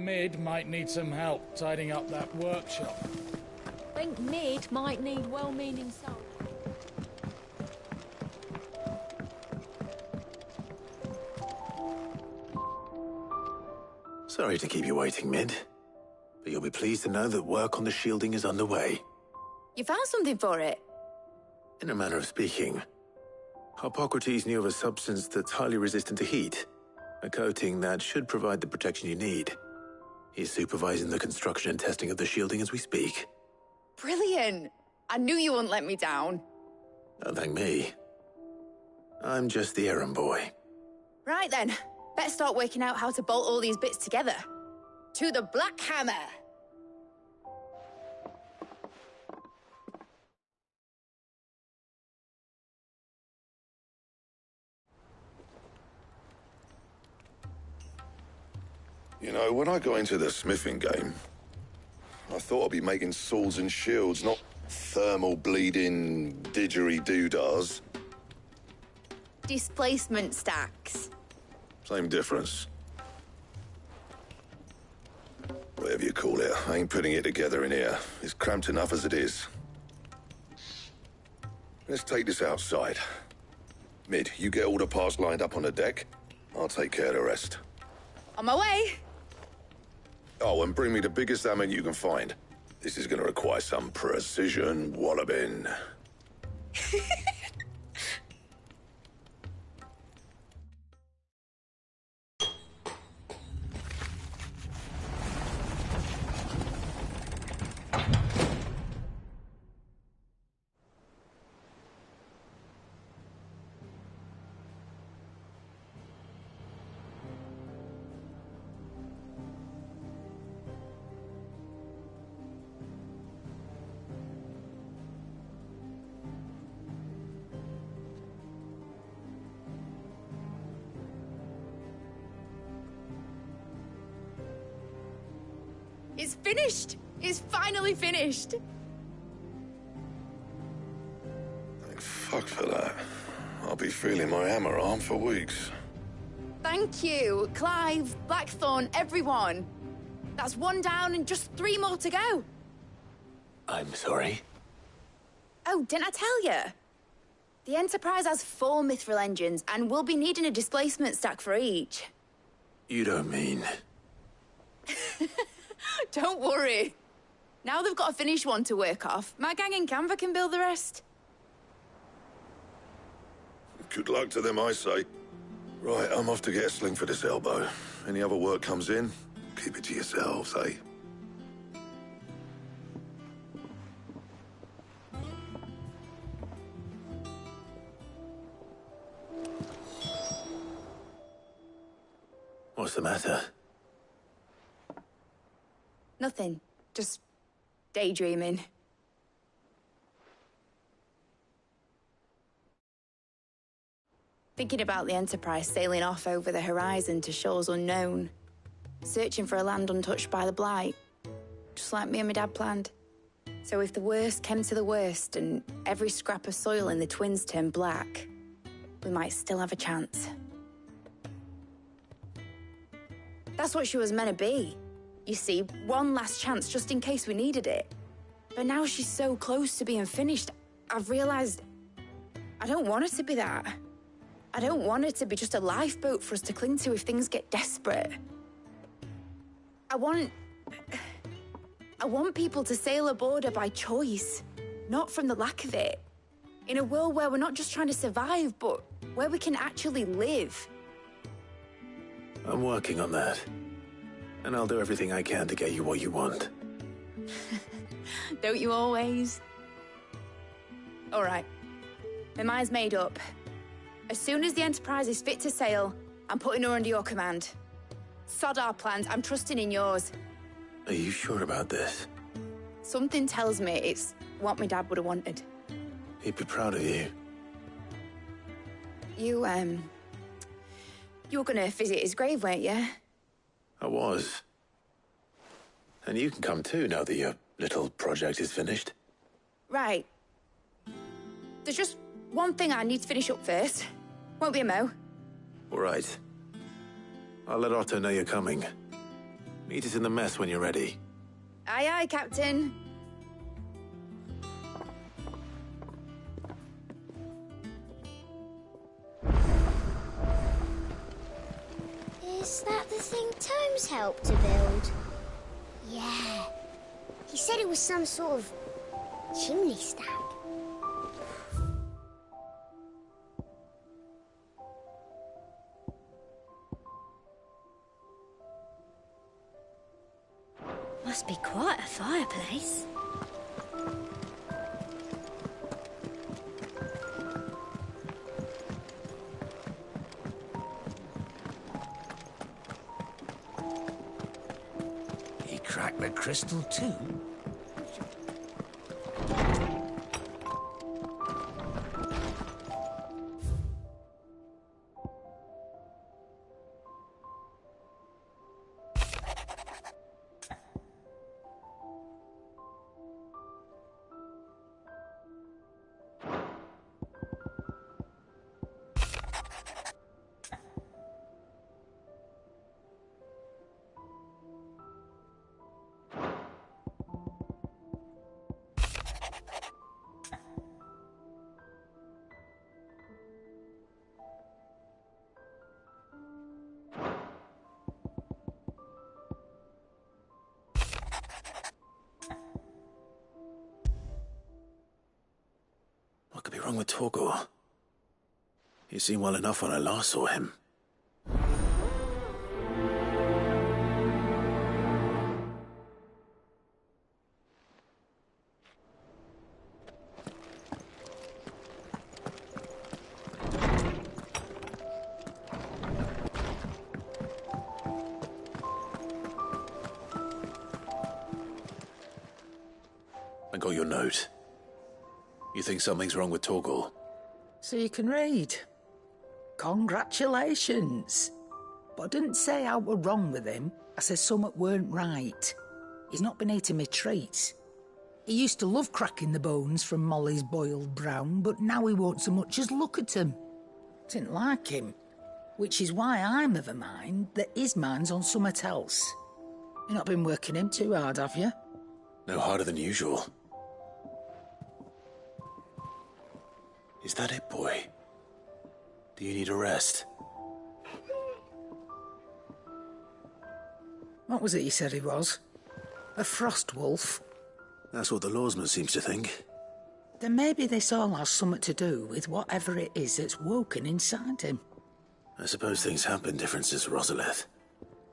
Mid might need some help tidying up that workshop. Think Mid might need well-meaning soul. Sorry to keep you waiting, Mid. But you'll be pleased to know that work on the shielding is underway. You found something for it? In a manner of speaking, Harpocrates knew of a substance that's highly resistant to heat. A coating that should provide the protection you need. He's supervising the construction and testing of the shielding as we speak. Brilliant! I knew you wouldn't let me down. Don't thank me. I'm just the errand boy. Right then, better start working out how to bolt all these bits together. To the Black Hammer! You know, when I got into the smithing game, I thought I'd be making swords and shields, not thermal bleeding didgeridoo-dahs. Displacement stacks. Same difference. Whatever you call it, I ain't putting it together in here. It's cramped enough as it is. Let's take this outside. Mid, you get all the parts lined up on the deck. I'll take care of the rest. On my way! Oh, and bring me the biggest hammer you can find. This is gonna require some precision walloping. It's finished! It's finally finished! Thank fuck for that. I'll be feeling my hammer arm for weeks. Thank you, Clive, Blackthorn, everyone. That's one down and just 3 more to go. I'm sorry? Oh, didn't I tell you? The Enterprise has 4 mithril engines, and we'll be needing a displacement stack for each. You don't mean... Don't worry. Now they've got a finished one to work off, my gang in Canva can build the rest. Good luck to them, I say. Right, I'm off to get a sling for this elbow. Any other work comes in, keep it to yourselves, eh? What's the matter? Nothing. Just daydreaming. Thinking about the Enterprise sailing off over the horizon to shores unknown. Searching for a land untouched by the Blight. Just like me and my dad planned. So if the worst came to the worst and every scrap of soil in the Twins turned black, we might still have a chance. That's what she was meant to be. You see, one last chance just in case we needed it. But now she's so close to being finished, I've realized I don't want it to be that. I don't want it to be just a lifeboat for us to cling to if things get desperate. I want people to sail aboard her by choice, not from the lack of it. In a world where we're not just trying to survive, but where we can actually live. I'm working on that. And I'll do everything I can to get you what you want. Don't you always? All right. My mind's made up. As soon as the Enterprise is fit to sail, I'm putting her under your command. Sod our plans, I'm trusting in yours. Are you sure about this? Something tells me it's what my dad would have wanted. He'd be proud of you. You were gonna visit his grave, weren't you? I was. And you can come too now that your little project is finished. Right. There's just one thing I need to finish up first. Won't be a mo. All right. I'll let Otto know you're coming. Meet us in the mess when you're ready. Aye, aye, Captain. Is that the thing Tomes helped to build? Yeah. He said it was some sort of chimney stack. Must be quite a fireplace. He cracked the crystal too. What could be wrong with Torgor? He seemed well enough when I last saw him. I got your note. You think something's wrong with Torgor? So you can read. Congratulations. But I didn't say how we're wrong with him. I said something weren't right. He's not been eating me treats. He used to love cracking the bones from Molly's boiled brown, but now he won't so much as look at them. Didn't like him. Which is why I'm of a mind that his mind's on something else. You've not been working him too hard, have you? No harder than usual. Is that it, boy? Do you need a rest? What was it you said he was? A frost wolf? That's what the lawsman seems to think. Then maybe this all has something to do with whatever it is that's woken inside him. I suppose things have been different since Rosalith.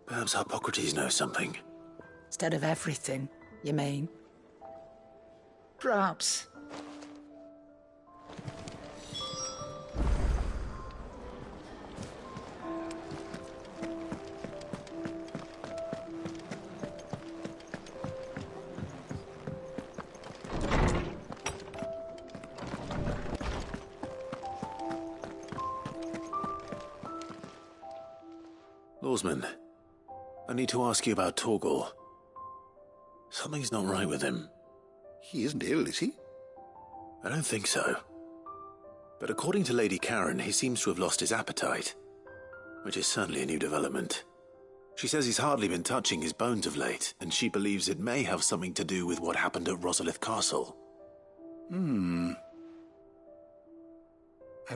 Perhaps Hippocrates knows something. Instead of everything, you mean? Perhaps. Lawsman, I need to ask you about Torgor. Something's not right with him. He isn't ill, is he? I don't think so. But according to Lady Karen, he seems to have lost his appetite, which is certainly a new development. She says he's hardly been touching his bones of late, and she believes it may have something to do with what happened at Rosalith Castle. I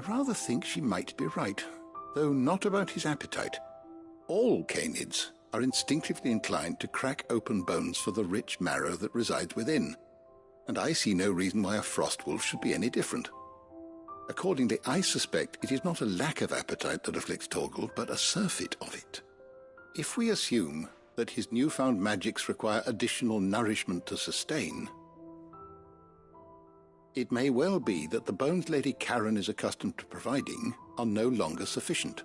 rather think she might be right, though not about his appetite. All canids are instinctively inclined to crack open bones for the rich marrow that resides within, and I see no reason why a frostwolf should be any different. Accordingly, I suspect it is not a lack of appetite that afflicts Torgor, but a surfeit of it. If we assume that his newfound magics require additional nourishment to sustain, it may well be that the bones Lady Karen is accustomed to providing are no longer sufficient.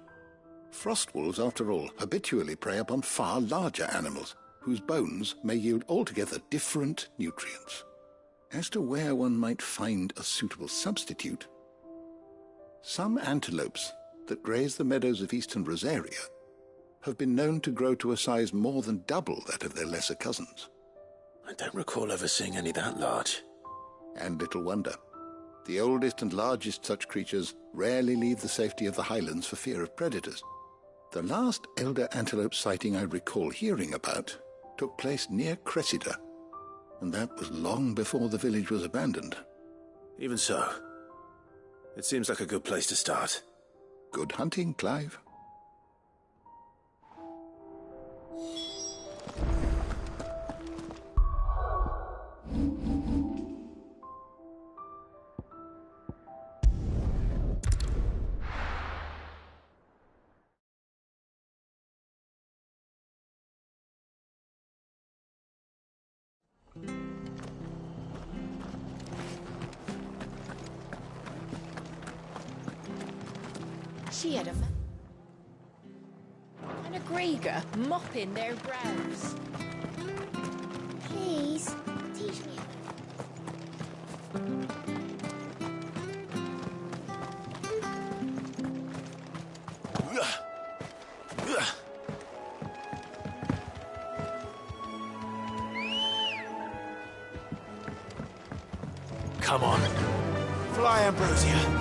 Frostwolves, after all, habitually prey upon far larger animals, whose bones may yield altogether different nutrients. As to where one might find a suitable substitute, some antelopes that graze the meadows of eastern Rosaria have been known to grow to a size more than double that of their lesser cousins. I don't recall ever seeing any that large. And little wonder. The oldest and largest such creatures rarely leave the safety of the highlands for fear of predators. The last elder antelope sighting I recall hearing about took place near Cressida, and that was long before the village was abandoned. Even so, it seems like a good place to start. Good hunting, Clive. She had and a Grieger mopping their brows. Please, teach me. Come on. Fly, Ambrosia.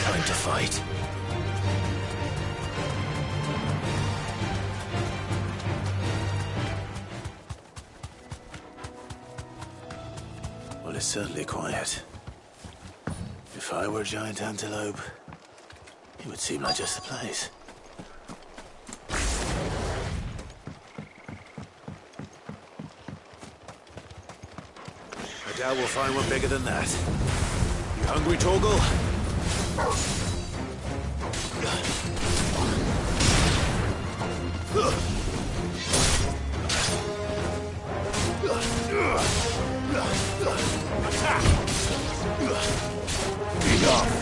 Time to fight. Well, it's certainly quiet. If I were a giant antelope, it would seem like just the place. I doubt we'll find one bigger than that. You hungry, Torgal? Enough!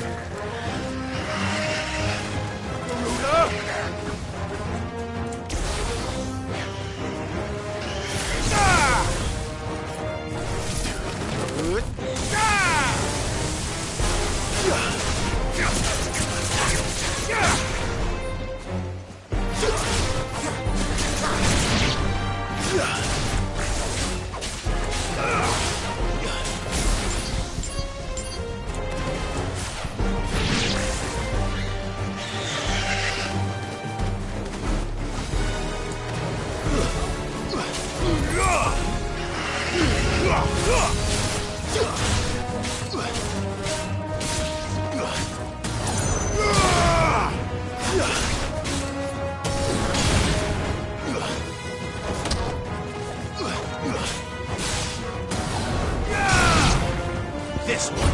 This one.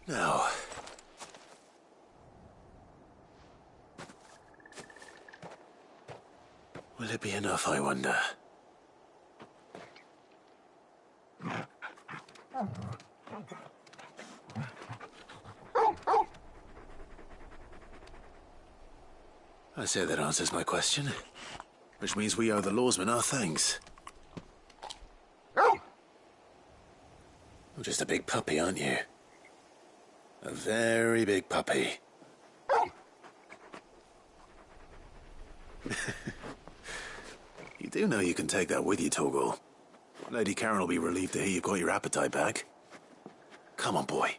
Now, will it be enough, I wonder? I say that answers my question, which means we owe the lawsmen our thanks. You're just a big puppy, aren't you? A very big puppy. You do know you can take that with you, Torgal. Lady Karen will be relieved to hear you've got your appetite back. Come on, boy.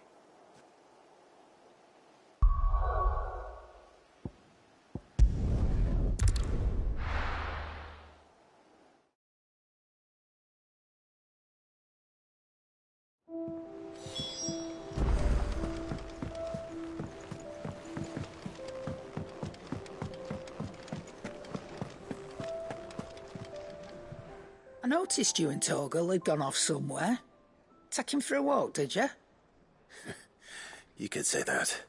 I noticed you and Torgal had gone off somewhere. Take him for a walk, did you? You could say that.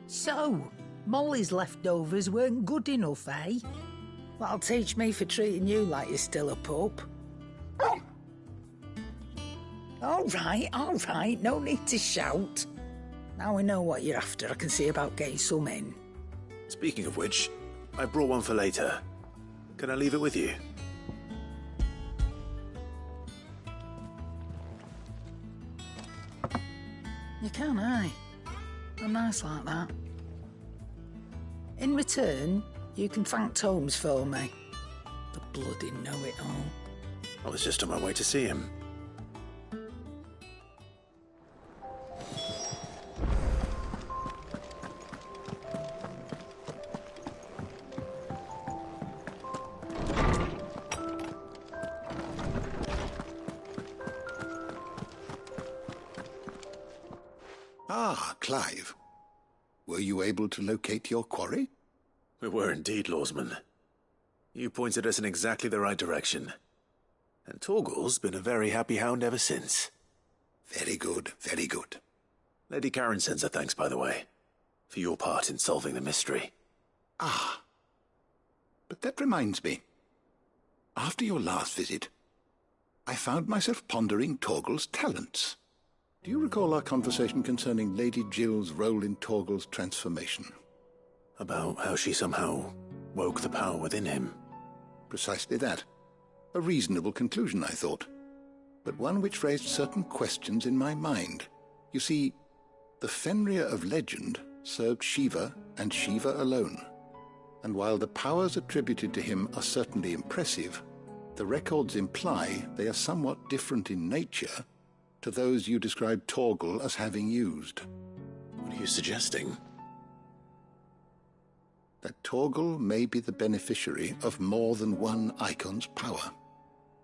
So, Molly's leftovers weren't good enough, eh? That'll teach me for treating you like you're still a pup. All right, no need to shout. Now we know what you're after, I can see about getting some in. Speaking of which, I brought one for later. Can I leave it with you? You can, aye. I'm nice like that. In return, you can thank Tomes for me. The bloody know-it-all. I was just on my way to see him. Ah, Clive. Were you able to locate your quarry? We were indeed, Lawsman. You pointed us in exactly the right direction. And Torgal's been a very happy hound ever since. Very good, very good. Lady Karen sends her thanks, by the way, for your part in solving the mystery. Ah. But that reminds me. After your last visit, I found myself pondering Torgal's talents. Do you recall our conversation concerning Lady Jill's role in Torgal's transformation? About how she somehow woke the power within him. Precisely that. A reasonable conclusion, I thought, but one which raised certain questions in my mind. You see, the Fenrir of legend served Shiva and Shiva alone, and while the powers attributed to him are certainly impressive, the records imply they are somewhat different in nature to those you described Torgal as having used. What are you suggesting? That Torgal may be the beneficiary of more than one icon's power.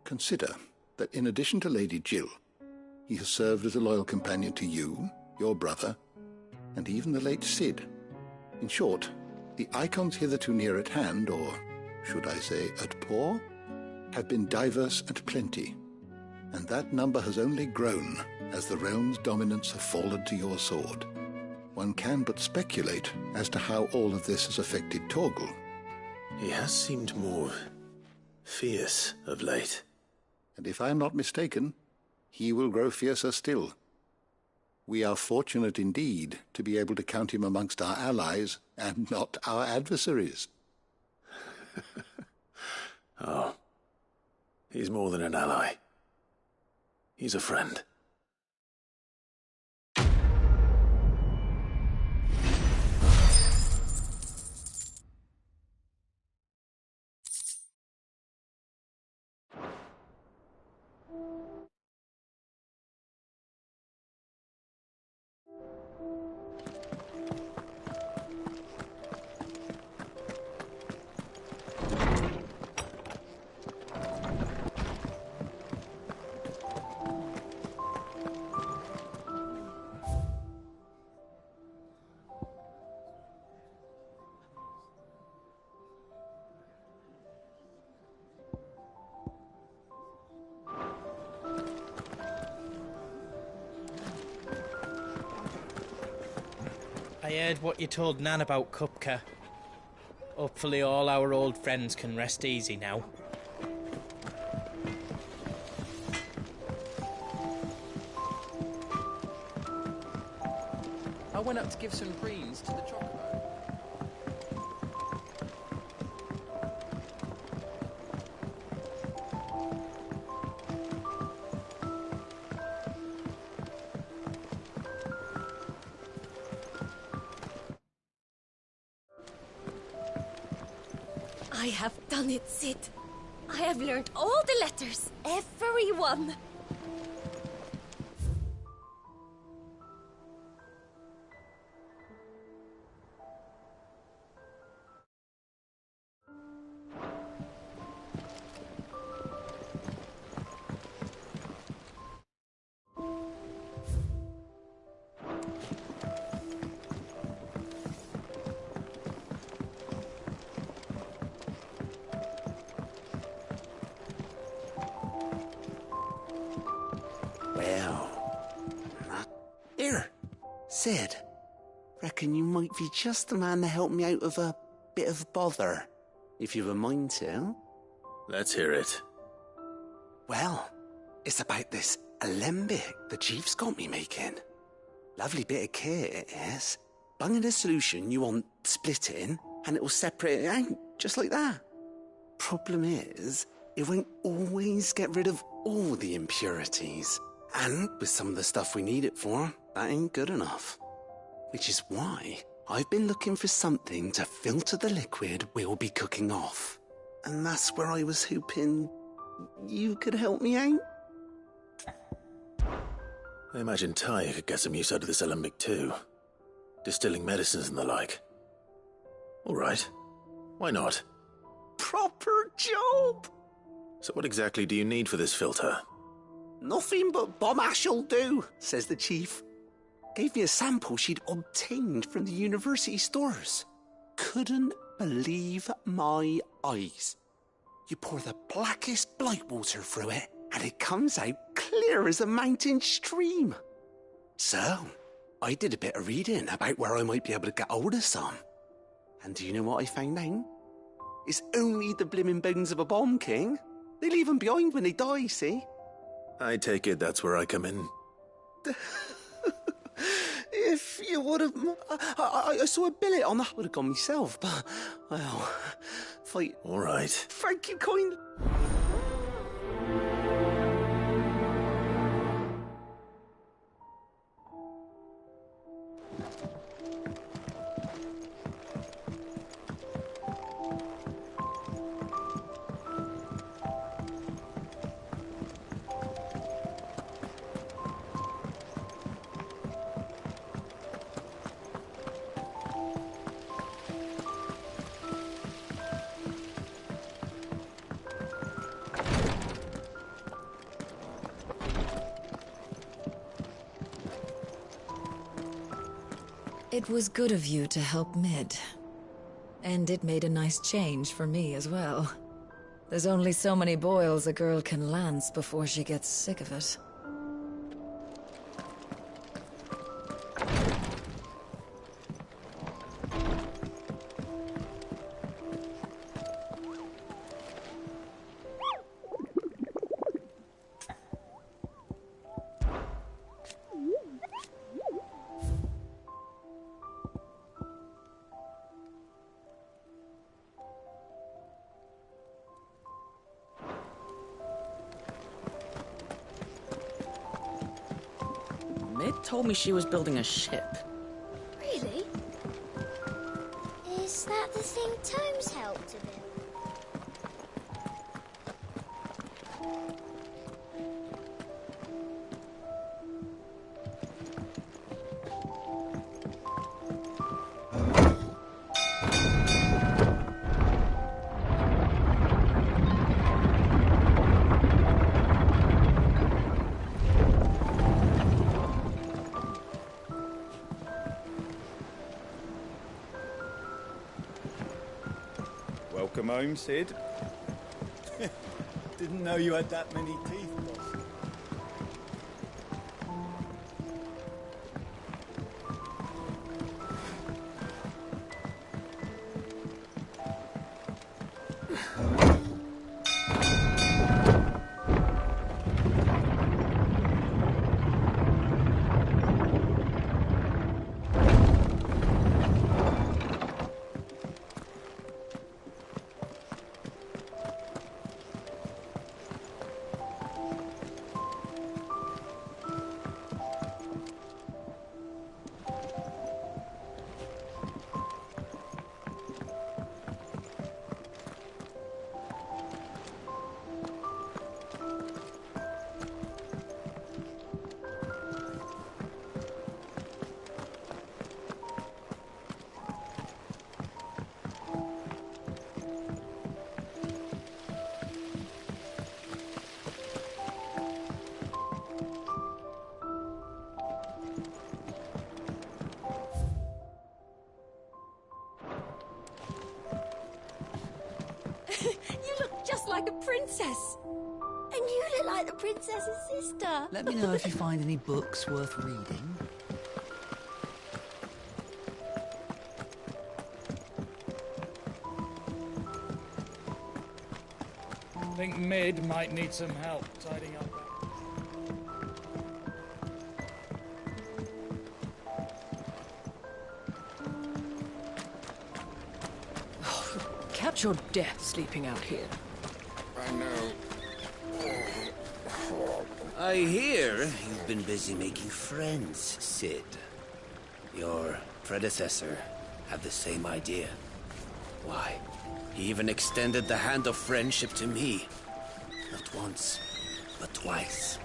Consider that in addition to Lady Jill, he has served as a loyal companion to you, your brother, and even the late Cid. In short, the icons hitherto near at hand, or should I say at paw, have been diverse and plenty, and that number has only grown as the realm's dominance have fallen to your sword. One can but speculate as to how all of this has affected Torgal. He has seemed more fierce of late. And if I am not mistaken, he will grow fiercer still. We are fortunate indeed to be able to count him amongst our allies and not our adversaries. Oh, he's more than an ally. He's a friend. I heard what you told Nan about Kupka. Hopefully all our old friends can rest easy now. I went up to give some greens to the chocobo. I have done it, Cid. I have learned all the letters, every one. Sid, reckon you might be just the man to help me out of a bit of bother, if you've a mind to. Let's hear it. Well, it's about this alembic the chief's got me making. Lovely bit of kit it is. Bung in a solution you want splitting, and it'll separate it out, just like that. Problem is, it won't always get rid of all the impurities. And with some of the stuff we need it for, that ain't good enough. Which is why I've been looking for something to filter the liquid we'll be cooking off. And that's where I was hoping you could help me out. I imagine Ty could get some use out of this alembic too. Distilling medicines and the like. All right. Why not? Proper job! So what exactly do you need for this filter? Nothing but bomb ash'll do, says the chief. Gave me a sample she'd obtained from the university stores. Couldn't believe my eyes. You pour the blackest blight water through it, and it comes out clear as a mountain stream. So, I did a bit of reading about where I might be able to get hold of some. And do you know what I found out? It's only the blimmin' bones of a bomb king. They leave them behind when they die, see? I take it that's where I come in. If you would have... I saw a billet on that. Would have gone myself, but... Well... Fight... All right. Thank you kindly. It was good of you to help Mid. And it made a nice change for me as well. There's only so many boils a girl can lance before she gets sick of it. Mid told me she was building a ship. Really? Is that the thing Tomes helped to build? Welcome home, Sid. Didn't know you had that many teeth, boss. You look just like a princess. And you look like the princess's sister. Let me know if you find any books worth reading. Think Mid might need some help tidying up that. Catch your death sleeping out here. I know. I hear you've been busy making friends, Sid. Your predecessor had the same idea. Why, he even extended the hand of friendship to me. Not once, but twice.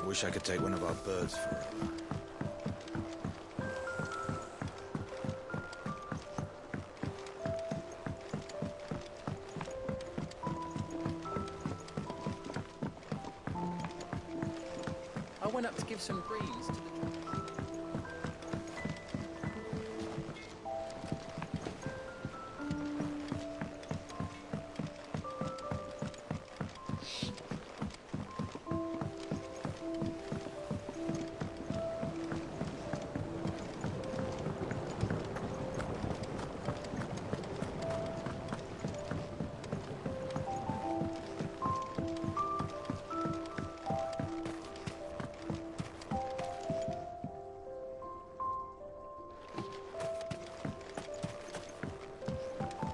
Wish I could take one of our birds for a run. I went up to give some greens to the...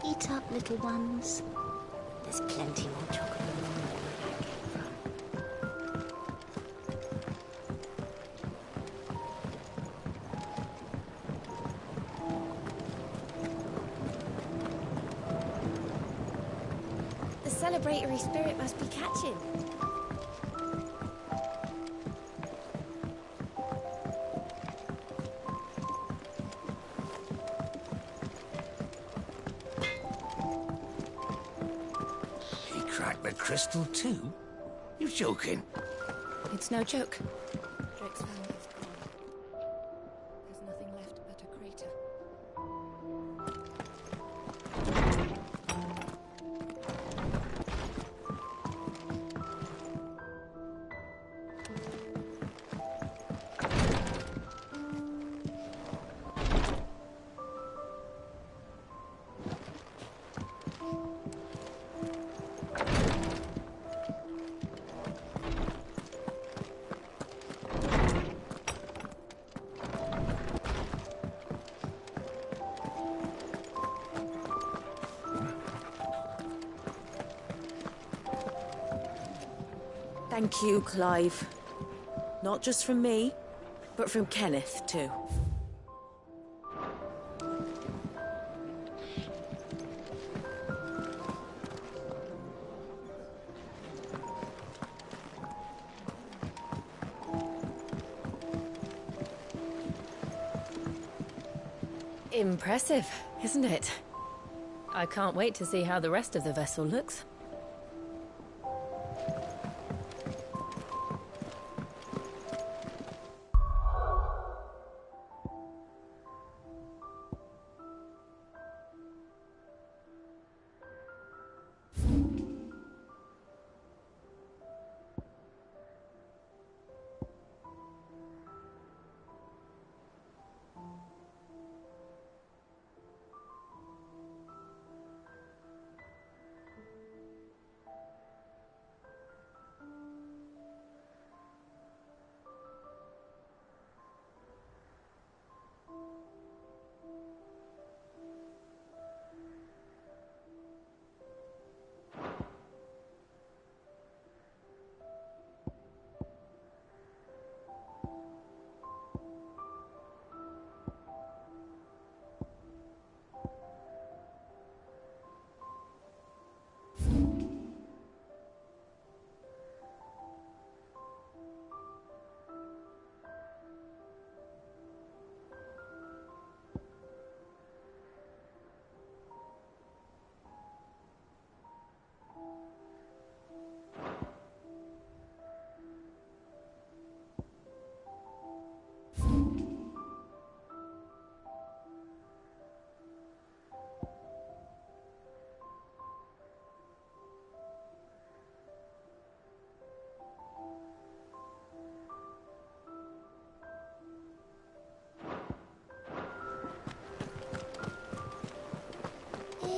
Eat up, little ones. There's plenty more chocolate than where that came from. The celebratory spirit must be catching. He cracked the crystal too? You joking? It's no joke. Drake's family is gone. There's nothing left but a crater. Thank you, Clive. Not just from me, but from Kenneth, too. Impressive, isn't it? I can't wait to see how the rest of the vessel looks.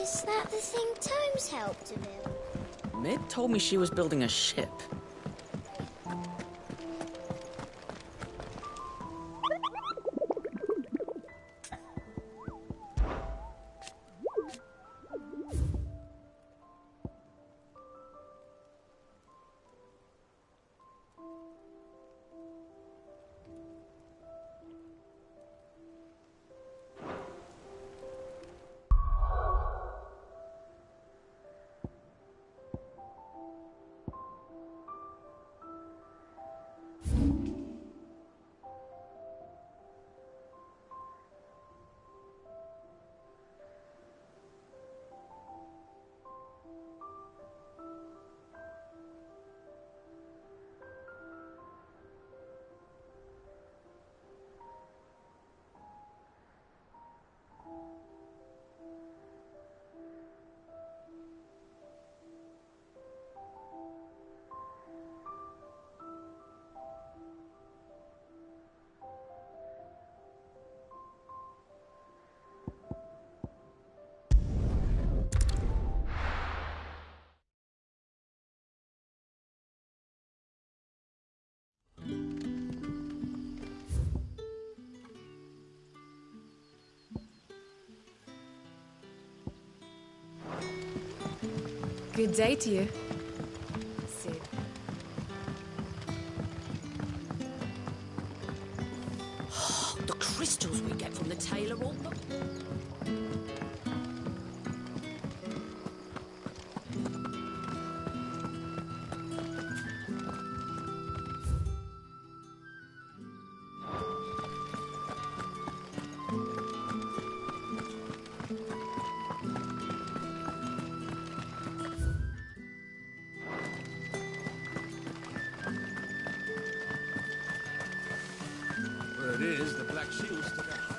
Is that the thing Tomes helped to build? Mid told me she was building a ship. Good day to you. Sid. The crystals we get from the tailor all... Where it is, the Black Shields took a hike.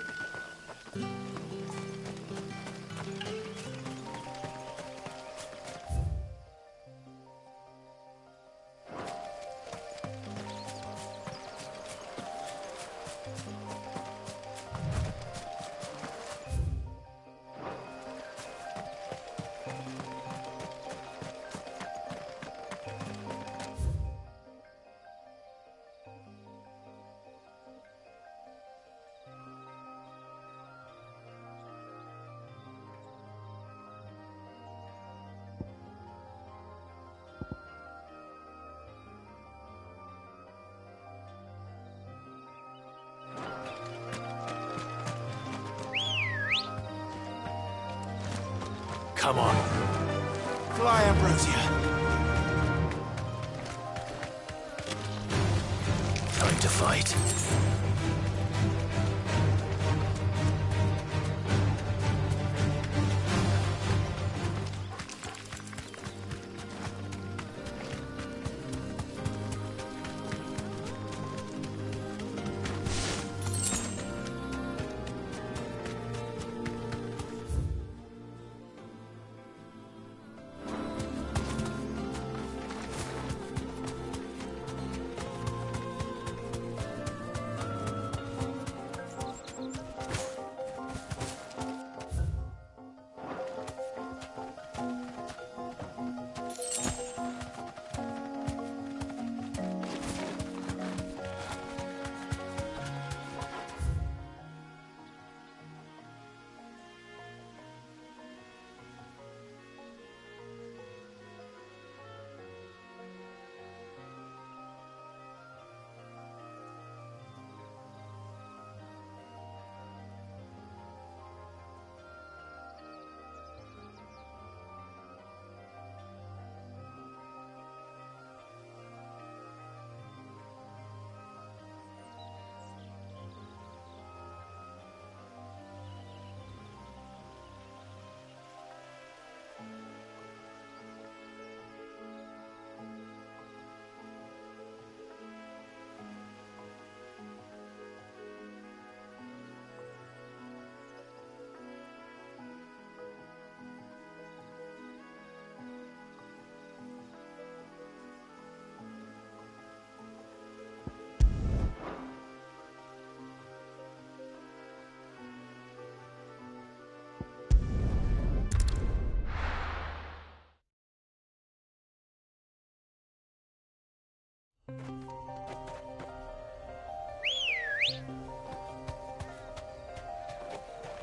Come on. Fly, Ambrosia. Time to fight.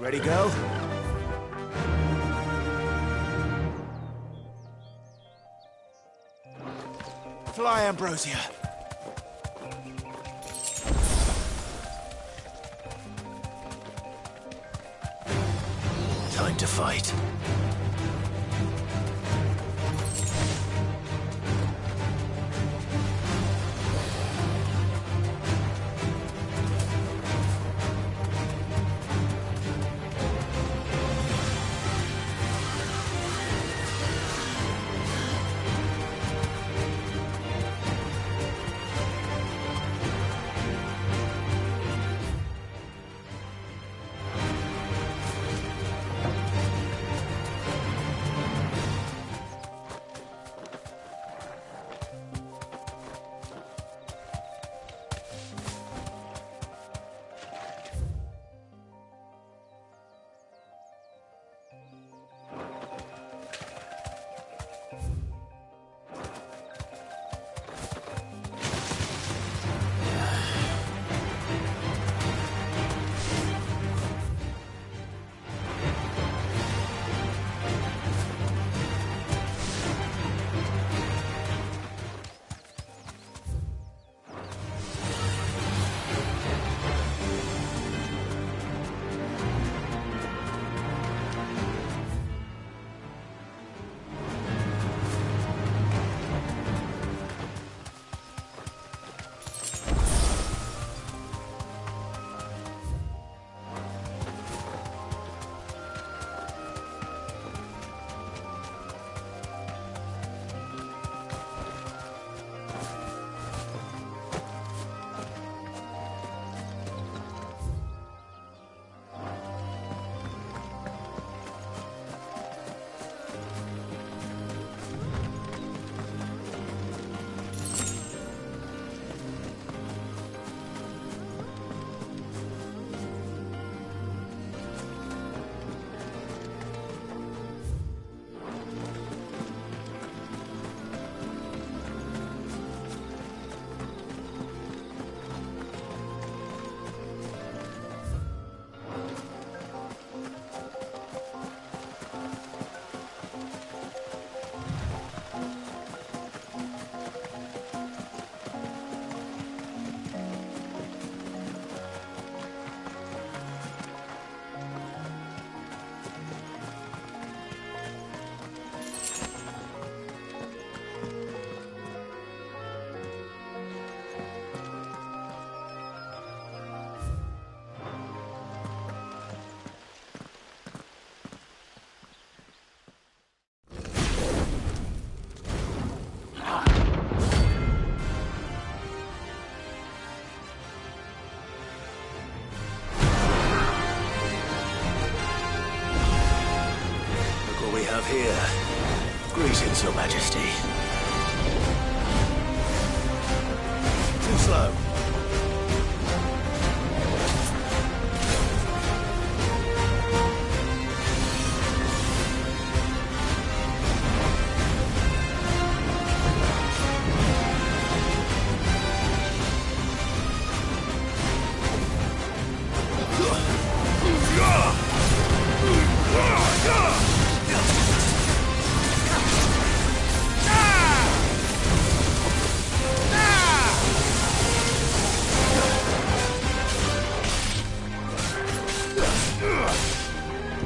Ready, girl? Fly, Ambrosia. Time to fight. Here. Greetings, Your Majesty. Too slow.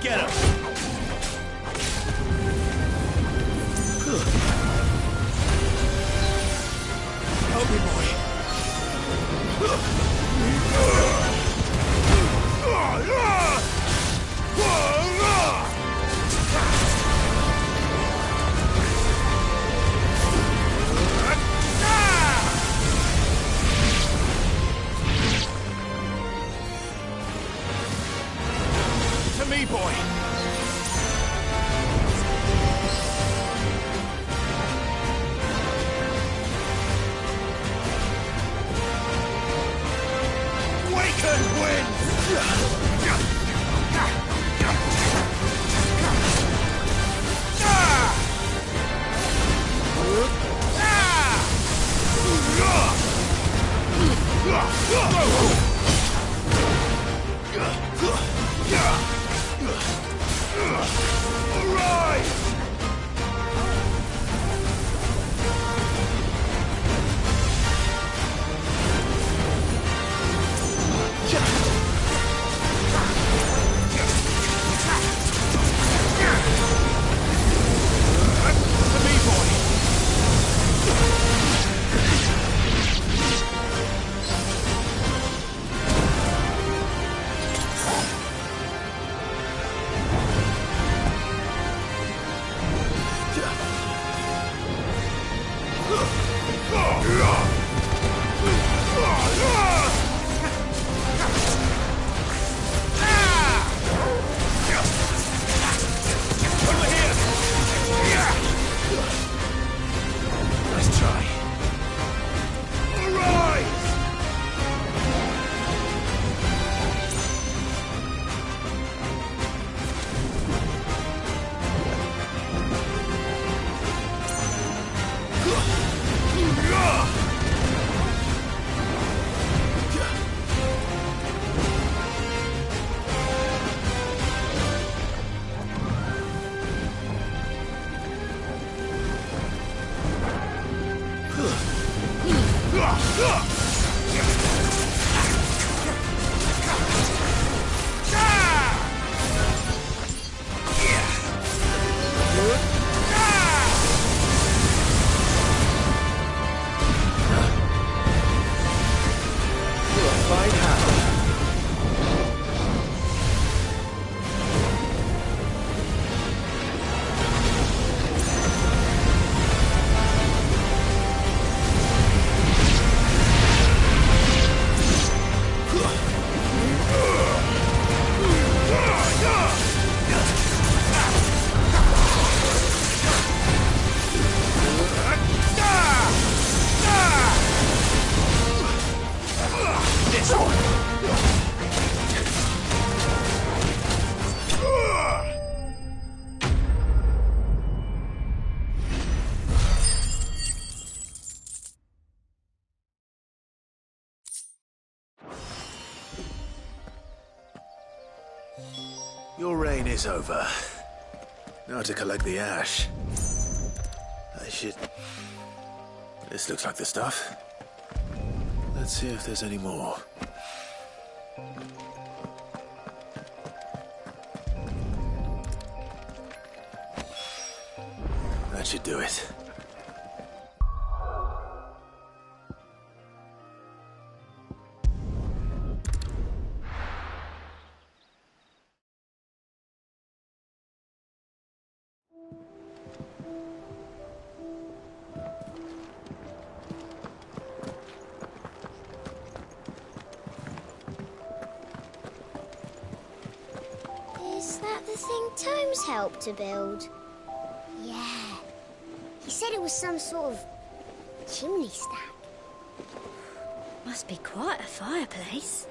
Get him! Help me, boy. To me, boy. Waken wind! Your reign is over. Now to collect the ash. I should... This looks like the stuff. Let's see if there's any more. That should do it. Is that the thing Tomes helped to build? Yeah. He said it was some sort of chimney stack. Must be quite a fireplace.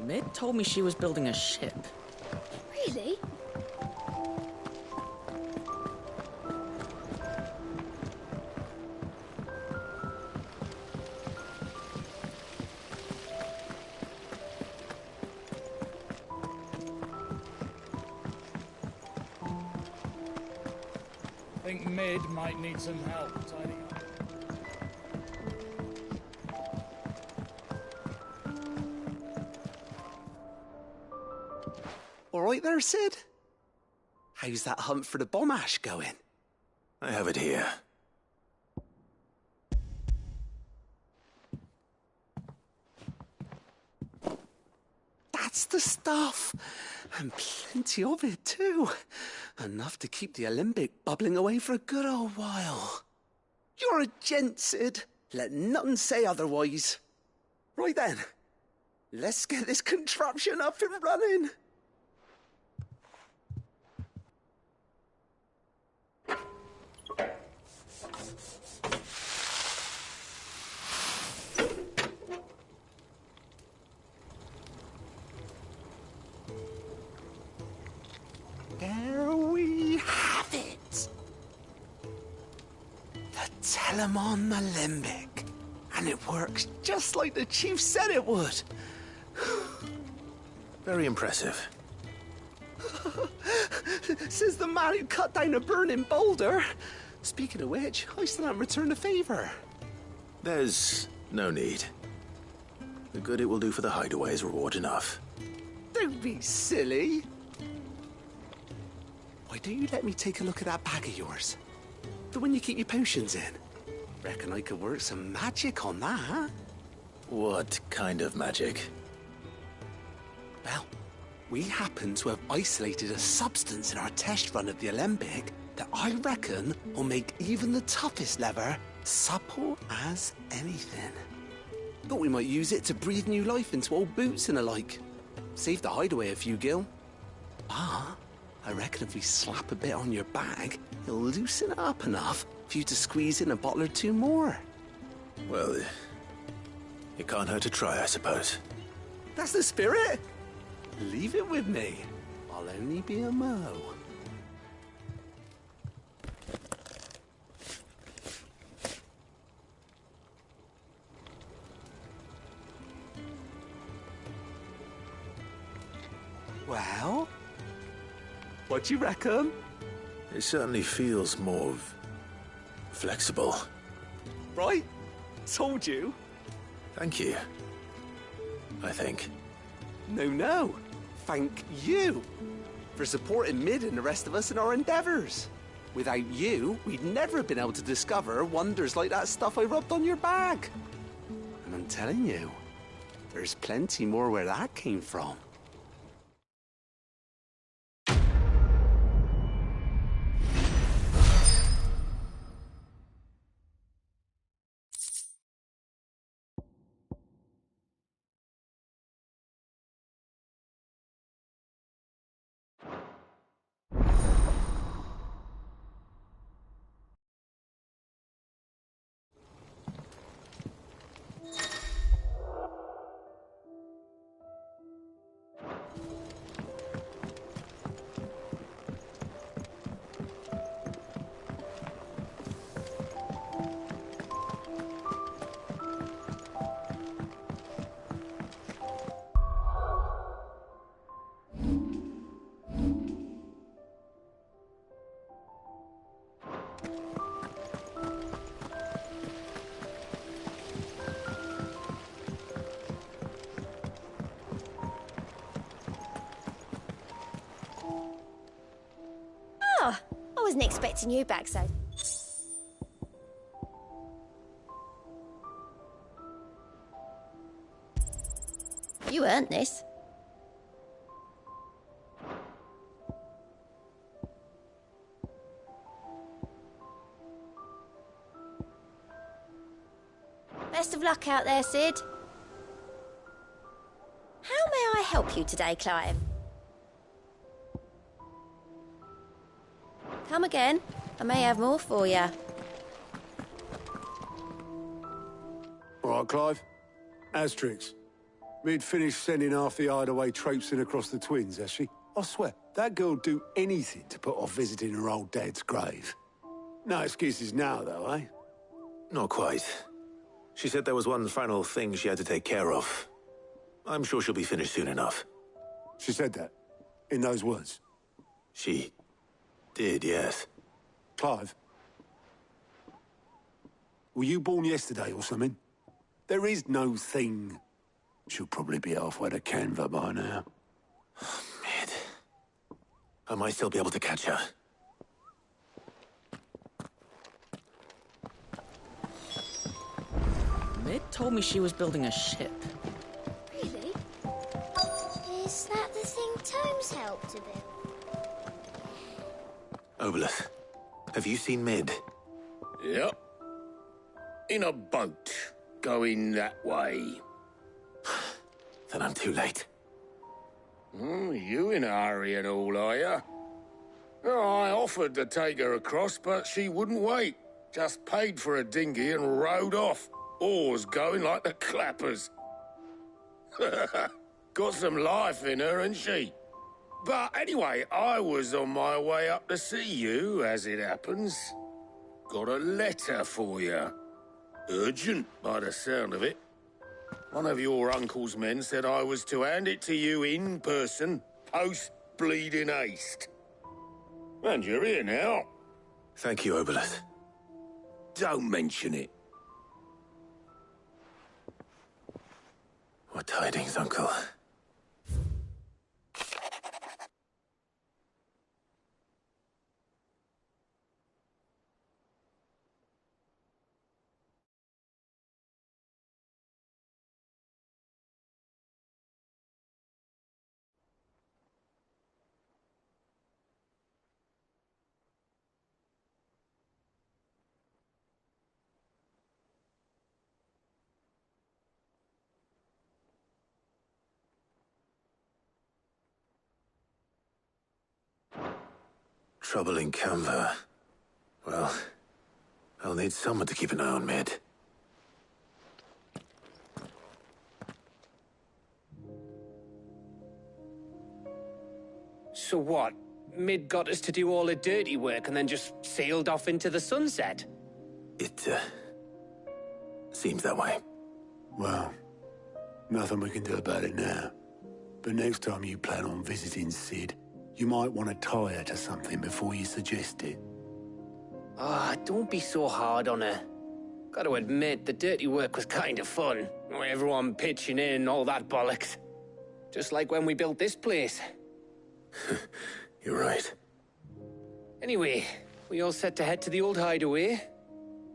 Mid told me she was building a ship. Really? I think Mid might need some help tidying up. All right there, Sid? How's that hunt for the bomb ash going? I have it here. That's the stuff. And plenty of it, too. Enough to keep the alembic bubbling away for a good old while. You're a gent, Sid. Let none say otherwise. Right then. Let's get this contraption up and running. There we have it. The Telemon Alembic. And it works just like the chief said it would. Very impressive. Says the man who cut down a burning boulder. Speaking of which, I still haven't returned the favor. There's no need. The good it will do for the hideaway is reward enough. Don't be silly. Why don't you let me take a look at that bag of yours? The one you keep your potions in. Reckon I could work some magic on that, huh? What kind of magic? Well, we happen to have isolated a substance in our test run of the Alembic that I reckon will make even the toughest leather supple as anything. Thought we might use it to breathe new life into old boots and the like. Save the hideaway a few gil. Ah, I reckon if we slap a bit on your bag, it'll loosen it up enough for you to squeeze in a bottle or two more. Well, it can't hurt to try, I suppose. That's the spirit. Leave it with me. I'll only be a mo. Well, what do you reckon? It certainly feels more flexible. Right? Told you. Thank you. I think. No. Thank you for supporting Mid and the rest of us in our endeavors. Without you, we'd never have been able to discover wonders like that stuff I rubbed on your bag. And I'm telling you, there's plenty more where that came from. Oh, I wasn't expecting you back so. You earned this. Best of luck out there, Sid. How may I help you today, Clive? Come again. I may have more for you. All right, Clive. Asterix. Mid finished sending half the hideaway traipsing across the twins, has she? I swear, that girl'd do anything to put off visiting her old dad's grave. No excuses now, though, eh? Not quite. She said there was one final thing she had to take care of. I'm sure she'll be finished soon enough. She said that? In those words? She did, yes. Clive? Were you born yesterday or something? There is no thing. She'll probably be halfway to Canva by now. Mid. I might still be able to catch her. Mid told me she was building a ship. Really? Is that the thing Tomes helped to build? Obolus, have you seen Mid? Yep. In a boat, going that way. Then I'm too late. You in a hurry and all, are you? Oh, I offered to take her across, but she wouldn't wait. Just paid for a dinghy and rowed off. Oars going like the clappers. Got some life in her, ain't she? But anyway, I was on my way up to see you, as it happens. Got a letter for you. Urgent, by the sound of it. One of your uncle's men said I was to hand it to you in person, post-bleeding haste. And you're here now. Thank you, Obolus. Don't mention it. What tidings, Uncle? Trouble in Canva. Well, I'll need someone to keep an eye on Mid. So what? Mid got us to do all the dirty work and then just sailed off into the sunset? It, seems that way. Well, nothing we can do about it now. But next time you plan on visiting Sid, you might want to tie her to something before you suggest it. Ah, don't be so hard on her. Got to admit, the dirty work was kind of fun. Everyone pitching in, all that bollocks. Just like when we built this place. You're right. Anyway, we all set to head to the old hideaway.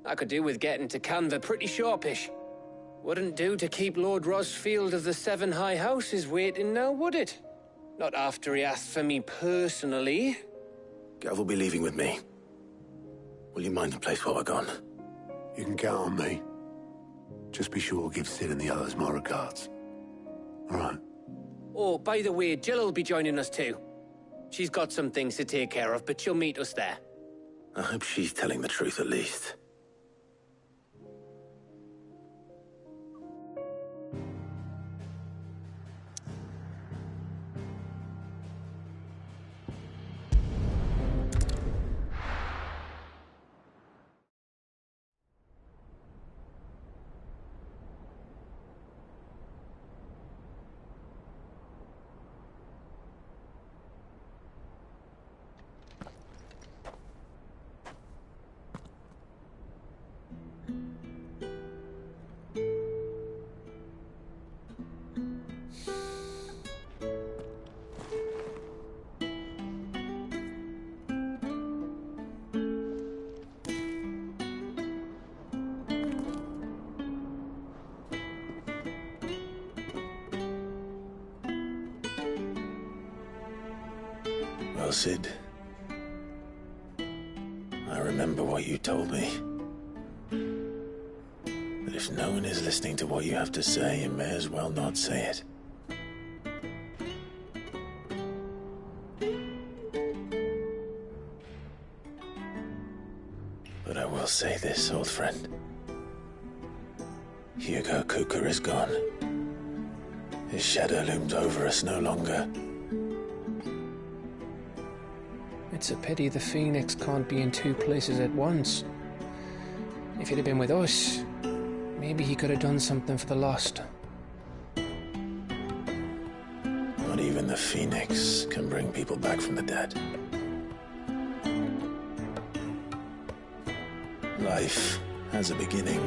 I could do with getting to Canva pretty sharpish. Wouldn't do to keep Lord Rosfield of the Seven High Houses waiting now, would it? Not after he asked for me personally. Gav will be leaving with me. Will you mind the place while we're gone? You can count on me. Just be sure to give Sid and the others my regards. All right. Oh, by the way, Jill will be joining us too. She's got some things to take care of, but she'll meet us there. I hope she's telling the truth at least. Well, Sid, I remember what you told me. That if no one is listening to what you have to say, you may as well not say it. But I will say this, old friend. Hugo Kuka is gone. His shadow looms over us no longer. It's a pity the Phoenix can't be in two places at once. If he'd have been with us, maybe he could have done something for the Lost. Not even the Phoenix can bring people back from the dead. Life has a beginning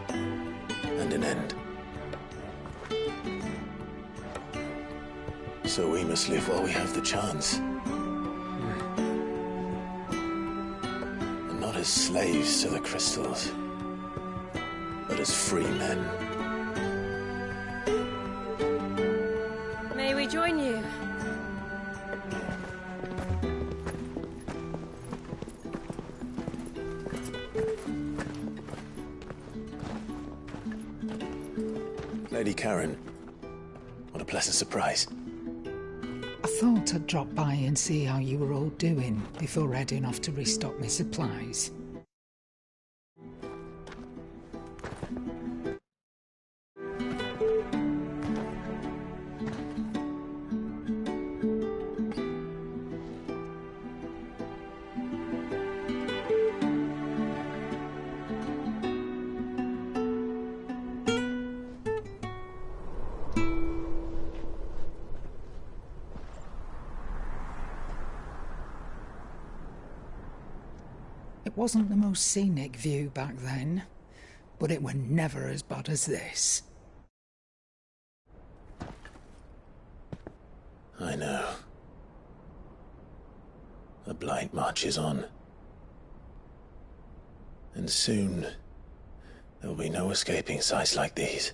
and an end. So we must live while we have the chance. And not as slaves to the crystals, but as free men. May we join you? Lady Karen, what a pleasant surprise. I thought I'd drop by and see how you were all doing before heading off to restock my supplies. It wasn't the most scenic view back then, but it were never as bad as this. I know. The Blight marches on. And soon, there will be no escaping sights like these.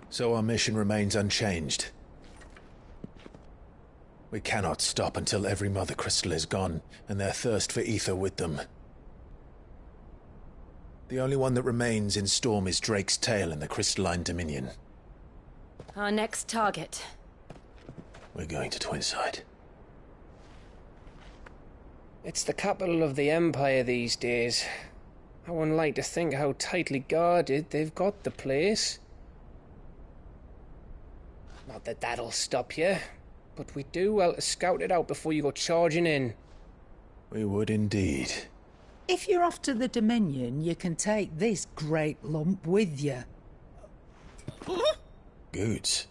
So our mission remains unchanged. We cannot stop until every Mother Crystal is gone, and their thirst for ether with them. The only one that remains in Storm is Drake's Tail in the Crystalline Dominion. Our next target. We're going to Twinside. It's the capital of the Empire these days. I wouldn't like to think how tightly guarded they've got the place. Not that that'll stop you, but we'd do well to scout it out before you go charging in. We would indeed. If you're off to the Dominion, you can take this great lump with you. Goods.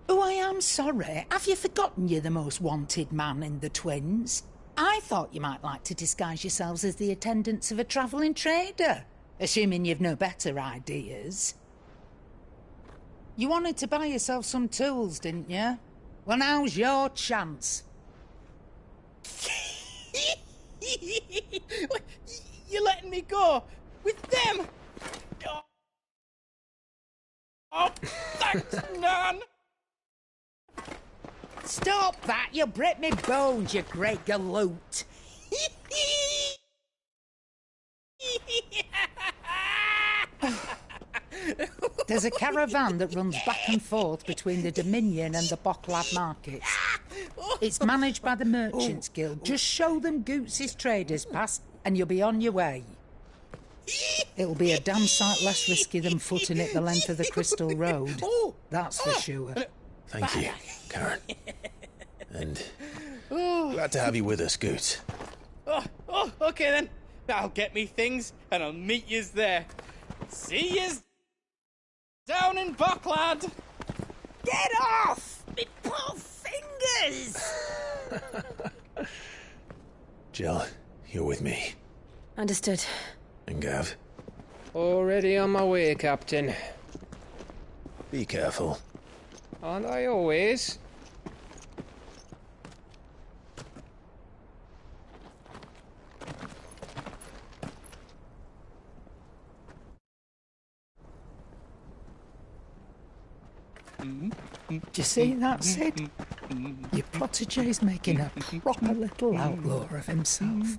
Oh, I am sorry. Have you forgotten you're the most wanted man in the Twins? I thought you might like to disguise yourselves as the attendants of a travelling trader, assuming you've no better ideas. You wanted to buy yourself some tools, didn't you? Well, now's your chance. You're letting me go with them? Oh, thanks, Nan! Stop that! You'll break me bones, you great galoot! There's a caravan that runs back and forth between the Dominion and the Bocklad markets. It's managed by the Merchants Guild. Just show them Goots' traders pass and you'll be on your way. It'll be a damn sight less risky than footing it the length of the Crystal Road. That's for sure. Thank you, Karen. And glad to have you with us, Goots. Oh, okay then. I'll get me things and I'll meet yous there. See yous down in Bocklad. Get off! Me poor fingers! Jill, you're with me. Understood. And Gav? Already on my way, Captain. Be careful. Aren't I always? Mm-hmm. you see that, Sid? Your protege's making a proper little outlaw of himself.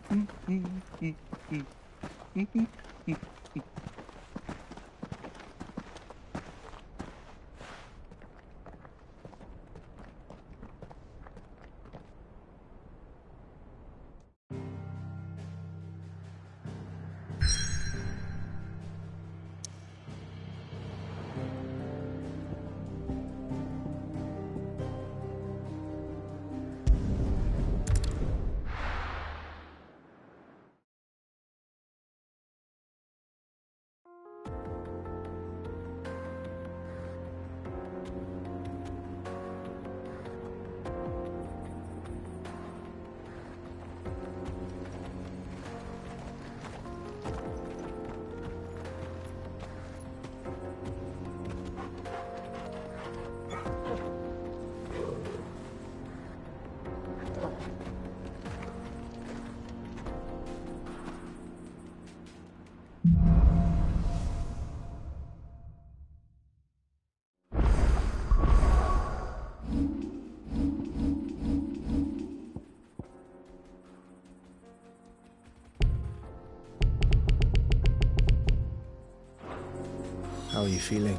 How are you feeling?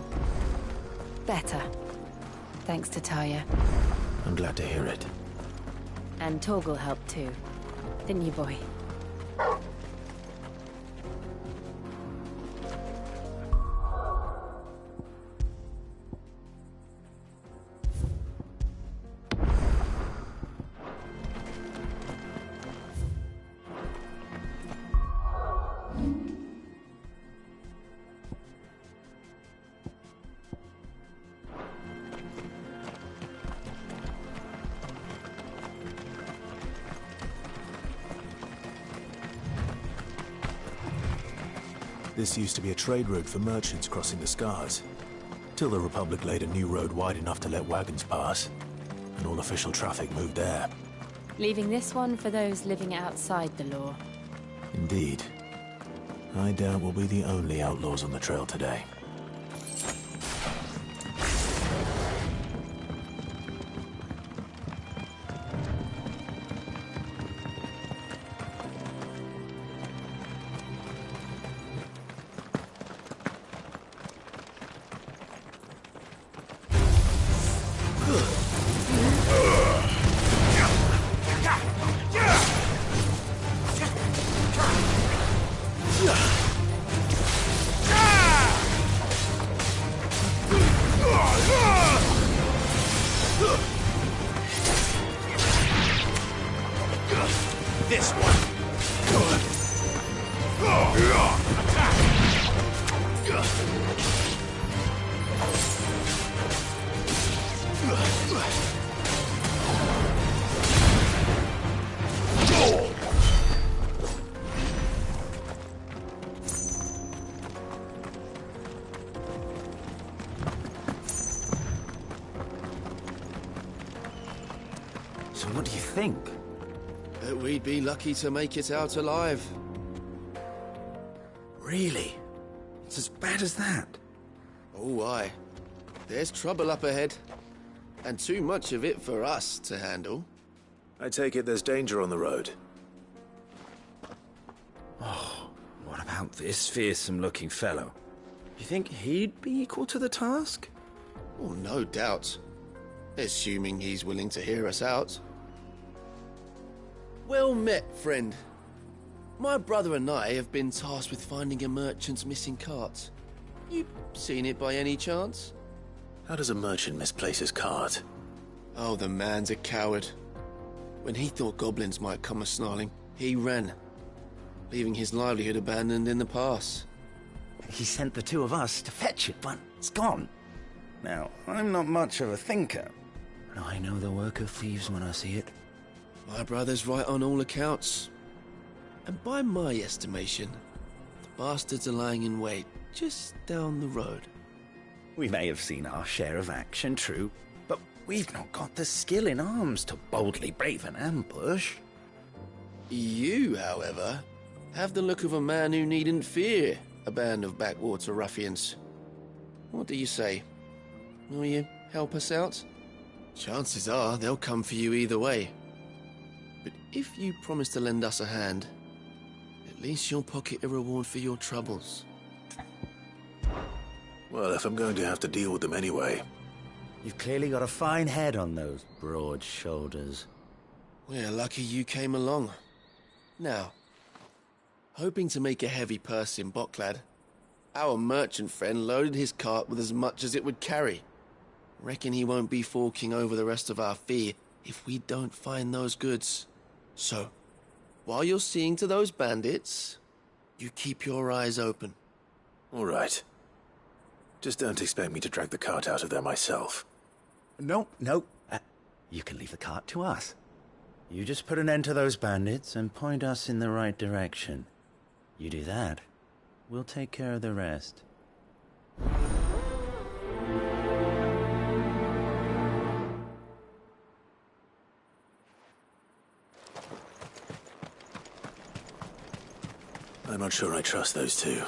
Better. Thanks to Taya. I'm glad to hear it. And Torgal helped too. Didn't you, boy? This used to be a trade route for merchants crossing the Scars, till the Republic laid a new road wide enough to let wagons pass, and all official traffic moved there. Leaving this one for those living outside the law. Indeed. I doubt we'll be the only outlaws on the trail today. This one. So what do you think? That we'd be lucky to make it out alive. Really? It's as bad as that? Oh, aye. There's trouble up ahead. And too much of it for us to handle. I take it there's danger on the road. Oh, what about this fearsome-looking fellow? You think he'd be equal to the task? Oh, no doubt. Assuming he's willing to hear us out. Well met, friend. My brother and I have been tasked with finding a merchant's missing cart. You seen it by any chance? How does a merchant misplace his cart? Oh, the man's a coward. When he thought goblins might come a-snarling, he ran, leaving his livelihood abandoned in the pass. He sent the two of us to fetch it, but it's gone. Now, I'm not much of a thinker, but I know the work of thieves when I see it. My brother's right on all accounts. And by my estimation, the bastards are lying in wait just down the road. We may have seen our share of action, true, but we've not got the skill in arms to boldly brave an ambush. You, however, have the look of a man who needn't fear a band of backwater ruffians. What do you say? Will you help us out? Chances are they'll come for you either way. But if you promise to lend us a hand, at least you'll pocket a reward for your troubles. Well, if I'm going to have to deal with them anyway. You've clearly got a fine head on those broad shoulders. We're lucky you came along. Now, hoping to make a heavy purse in Boklad, our merchant friend loaded his cart with as much as it would carry. Reckon he won't be forking over the rest of our fee if we don't find those goods. So, while you're seeing to those bandits, you keep your eyes open. All right. Just don't expect me to drag the cart out of there myself. No. You can leave the cart to us. You just put an end to those bandits and point us in the right direction. You do that, we'll take care of the rest. I'm not sure I trust those two.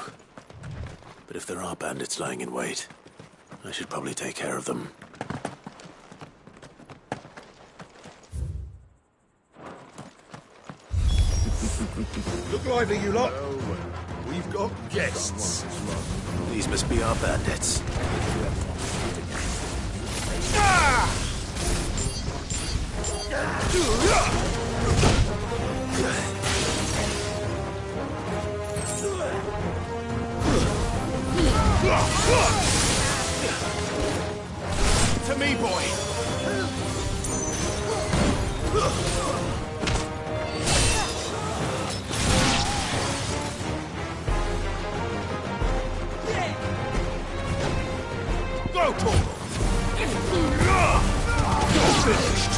But if there are bandits lying in wait, I should probably take care of them. Look lively, you lot. We've got guests. These must be our bandits. To me, boy. Go, Torgal! You're finished!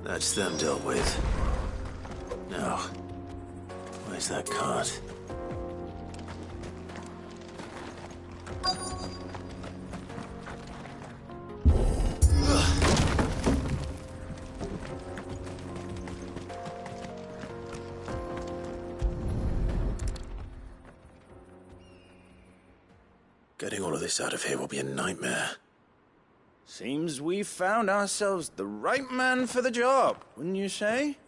That's them dealt with. Now, where's that cart? Getting all of this out of here will be a nightmare. Seems we've found ourselves the right man for the job, wouldn't you say?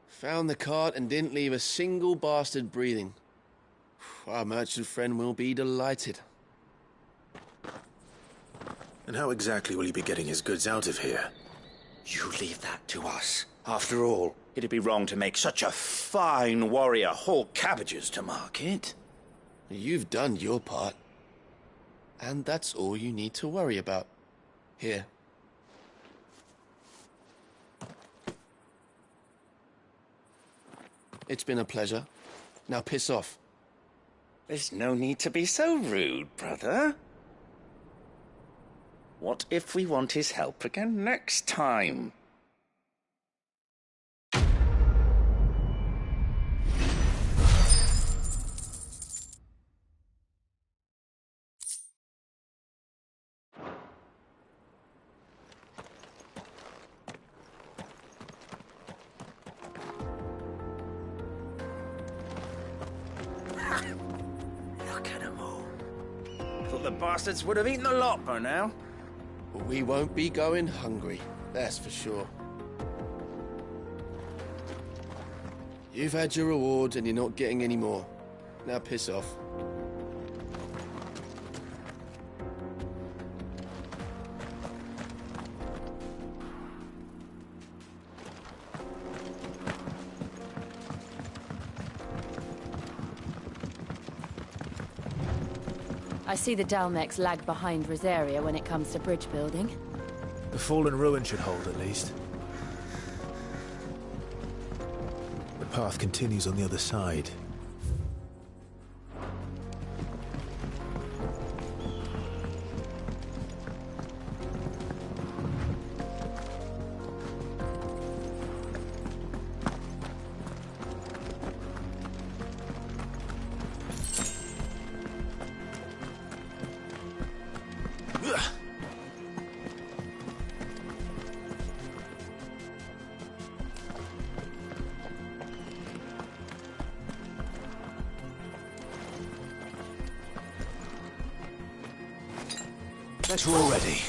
Found the cart and didn't leave a single bastard breathing. Our merchant friend will be delighted. And how exactly will he be getting his goods out of here? You leave that to us. After all, it'd be wrong to make such a fine warrior haul cabbages to market. You've done your part. And that's all you need to worry about. Here. It's been a pleasure. Now piss off. There's no need to be so rude, brother. What if we want his help again next time? Look at them all. Thought the bastards would have eaten the lot by now. We won't be going hungry, that's for sure. You've had your rewards and you're not getting any more. Now piss off. I see the Dalmex lag behind Rosaria when it comes to bridge building. The fallen ruin should hold, at least. The path continues on the other side. Better already.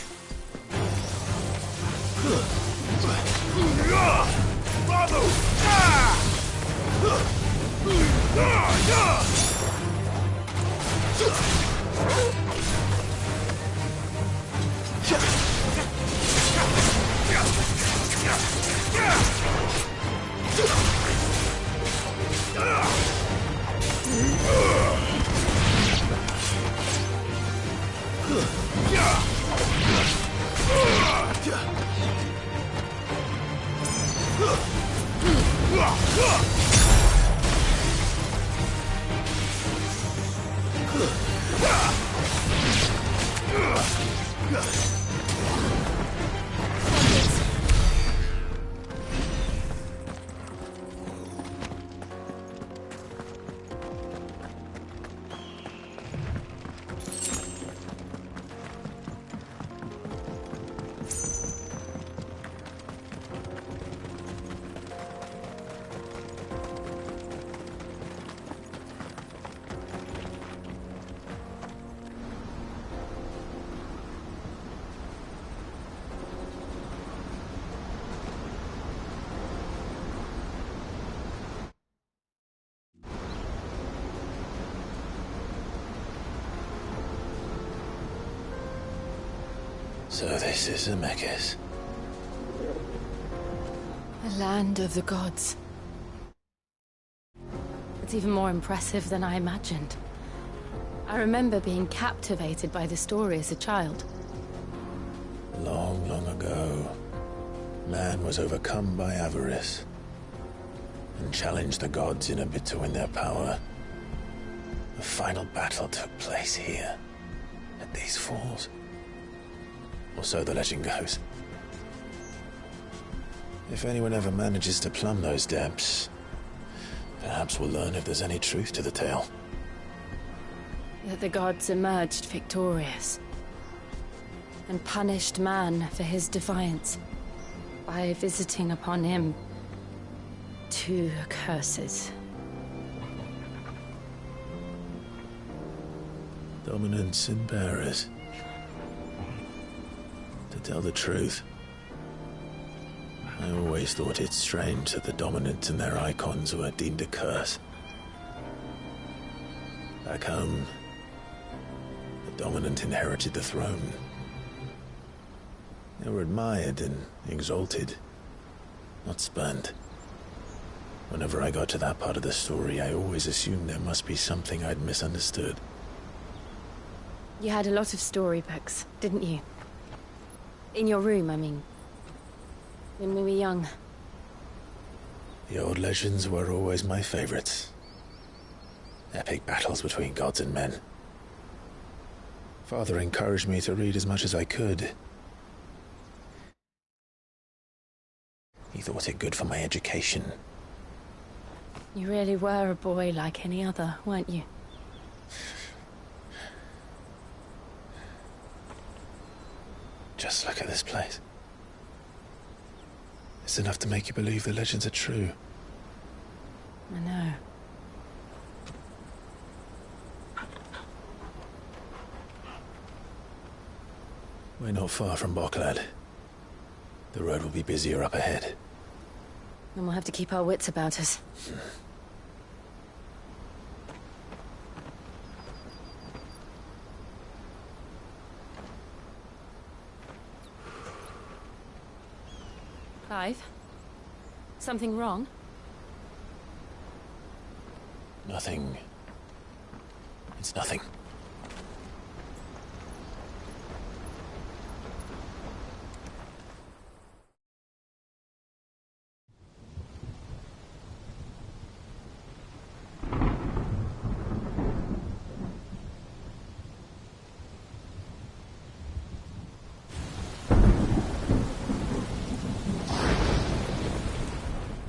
So this is Zemeckis. The land of the gods. It's even more impressive than I imagined. I remember being captivated by the story as a child. Long, long ago, man was overcome by avarice and challenged the gods in a bid to win their power. The final battle took place here, at these falls. Or so the legend goes. If anyone ever manages to plumb those depths, perhaps we'll learn if there's any truth to the tale. That the gods emerged victorious and punished man for his defiance by visiting upon him 2 curses. The Dominants and bearers. To tell the truth, I always thought it strange that the Dominant and their icons were deemed a curse. Back home, the Dominant inherited the throne. They were admired and exalted, not spurned. Whenever I got to that part of the story, I always assumed there must be something I'd misunderstood. You had a lot of storybooks, didn't you? In your room, I mean. When we were young. The old legends were always my favorites. Epic battles between gods and men. Father encouraged me to read as much as I could. He thought it good for my education. You really were a boy like any other, weren't you? Just look at this place. It's enough to make you believe the legends are true. I know. We're not far from Boklad. The road will be busier up ahead. Then we'll have to keep our wits about us. Clive? Something wrong? Nothing. It's nothing.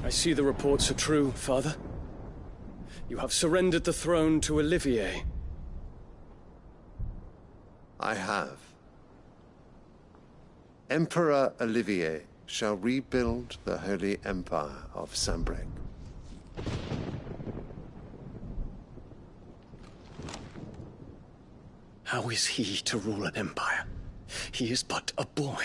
I see the reports are true, Father. You have surrendered the throne to Olivier. I have. Emperor Olivier shall rebuild the Holy Empire of Sanbreque. How is he to rule an empire? He is but a boy.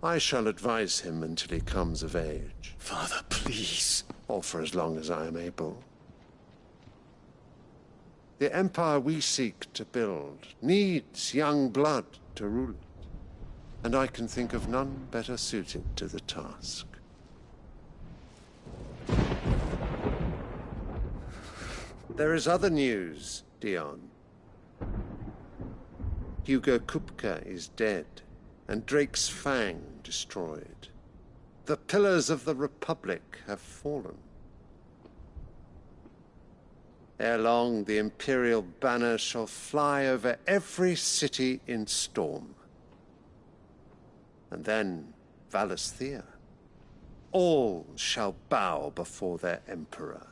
I shall advise him until he comes of age. Father, please. Or for as long as I am able. The empire we seek to build needs young blood to rule it, and I can think of none better suited to the task. There is other news, Dion. Hugo Kupka is dead, and Drake's Fang destroyed. The pillars of the Republic have fallen. Ere long, the Imperial banner shall fly over every city in Storm. And then, Valisthea. All shall bow before their Emperor.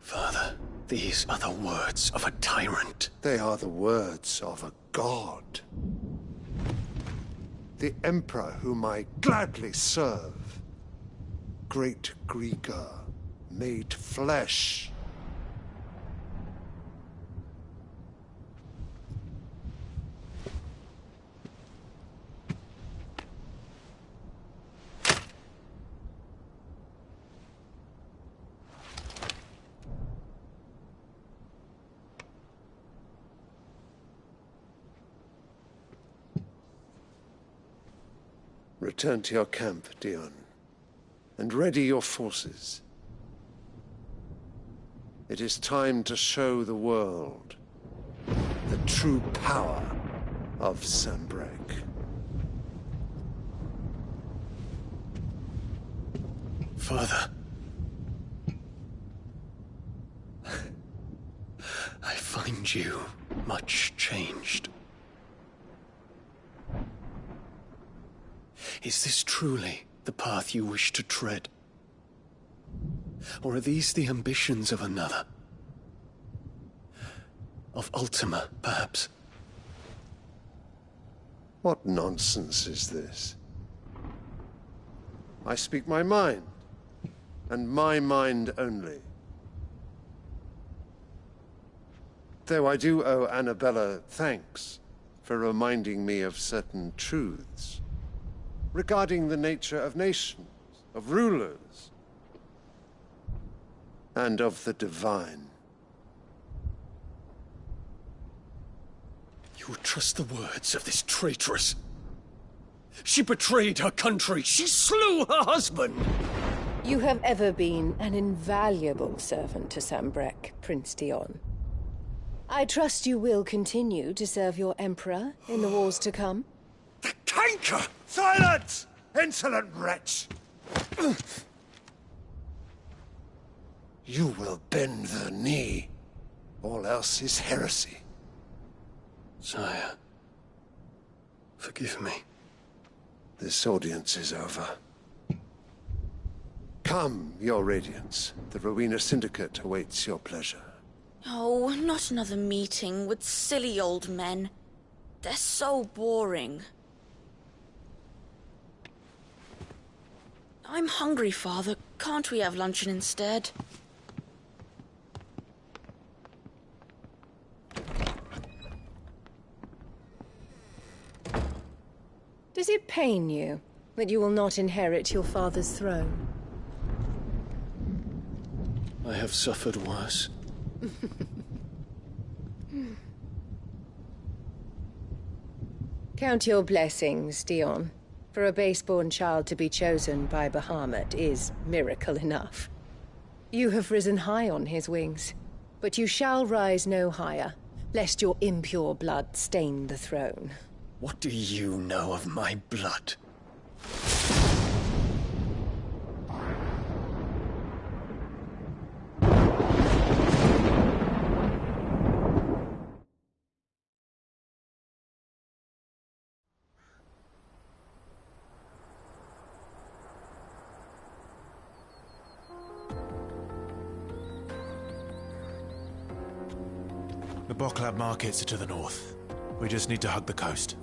Father, these are the words of a tyrant. They are the words of a god. The Emperor whom I gladly serve. Great Grieger, made flesh. Return to your camp, Dion, and ready your forces. It is time to show the world the true power of Sanbreque. Father. I find you much changed. Is this truly the path you wish to tread? Or are these the ambitions of another? Of Ultima, perhaps? What nonsense is this? I speak my mind, and my mind only. Though I do owe Annabella thanks for reminding me of certain truths regarding the nature of nations, of rulers, and of the divine. You would trust the words of this traitress? She betrayed her country. She slew her husband. You have ever been an invaluable servant to Sambrek, Prince Dion. I trust you will continue to serve your Emperor in the wars to come. The canker! Silence! Insolent wretch! You will bend the knee. All else is heresy. Sire, forgive me. This audience is over. Come, Your Radiance. The Rowena Syndicate awaits your pleasure. Oh, not another meeting with silly old men. They're so boring. I'm hungry, Father. Can't we have luncheon instead? Does it pain you that you will not inherit your father's throne? I have suffered worse. Count your blessings, Dion. For a base-born child to be chosen by Bahamut is miracle enough. You have risen high on his wings, but you shall rise no higher, lest your impure blood stain the throne. What do you know of my blood? The Boklab markets are to the north. We just need to hug the coast.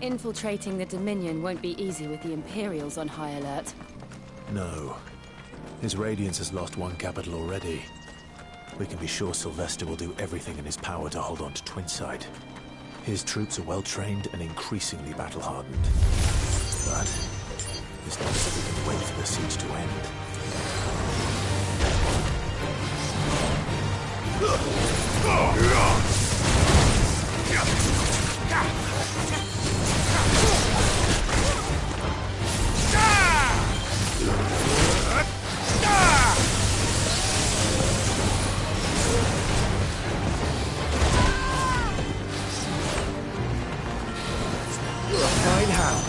Infiltrating the Dominion won't be easy with the Imperials on high alert. No. His Radiance has lost one capital already. We can be sure Sylvester will do everything in his power to hold on to Twinside. His troops are well-trained and increasingly battle-hardened. But it's not as if we can wait for the siege to end. You're a fine hound.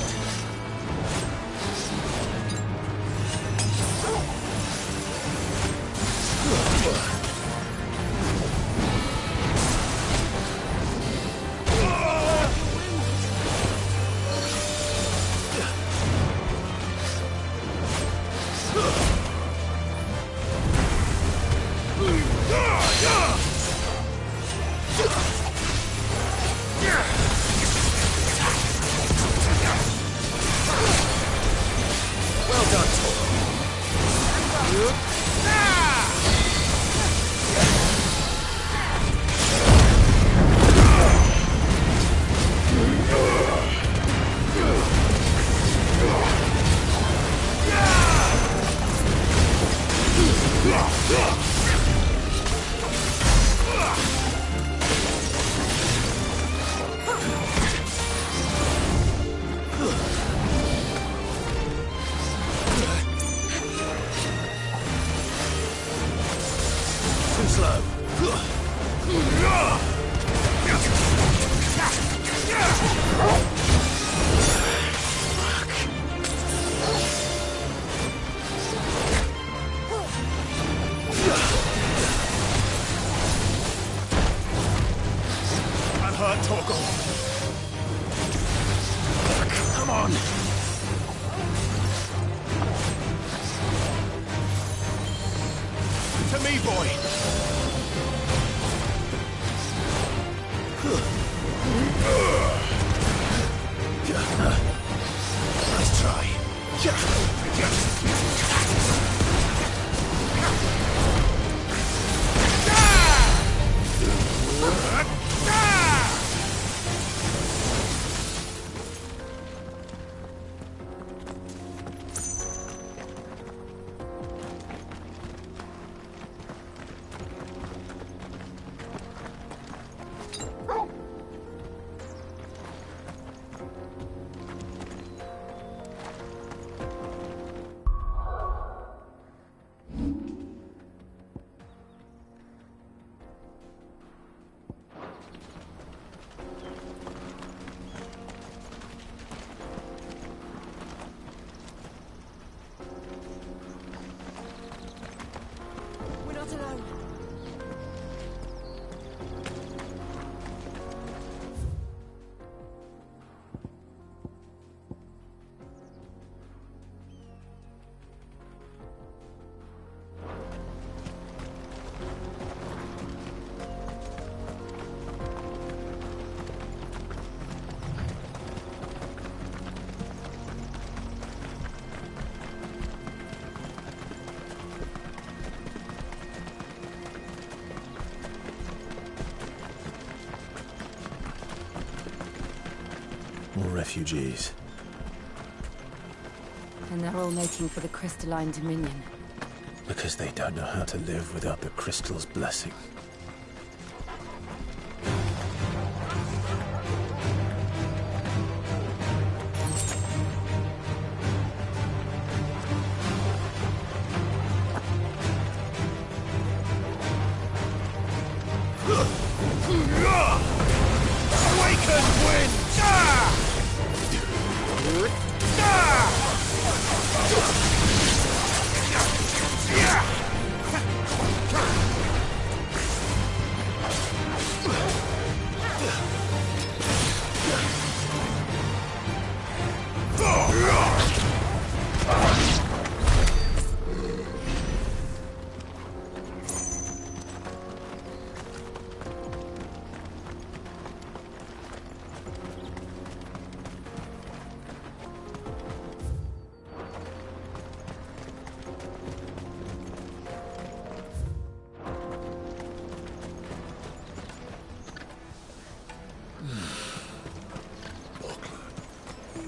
Too slow. I'm hurt, Torgal. Come on. To me, boy. Nice try. We're not alone. More refugees. And they're all making for the Crystalline Dominion. Because they don't know how to live without the crystal's blessing. Awaken wind!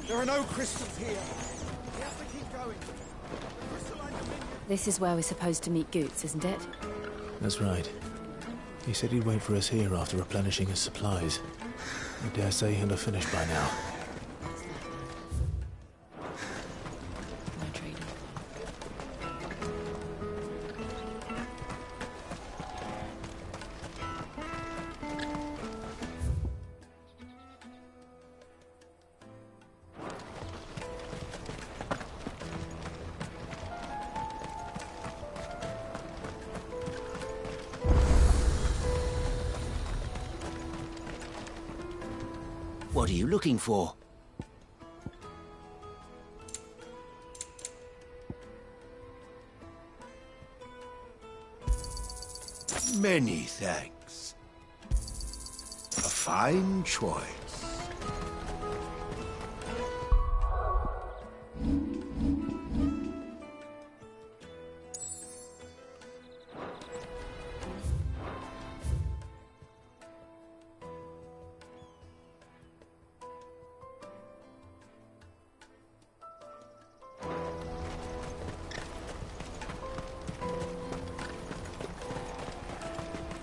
There are no crystals here. We have to keep going. The Crystalline Dominion. This is where we're supposed to meet Goots, isn't it? That's right. He said he'd wait for us here after replenishing his supplies. I dare say he'll have finished by now. No trading. What are you looking for? Many thanks. A fine choice.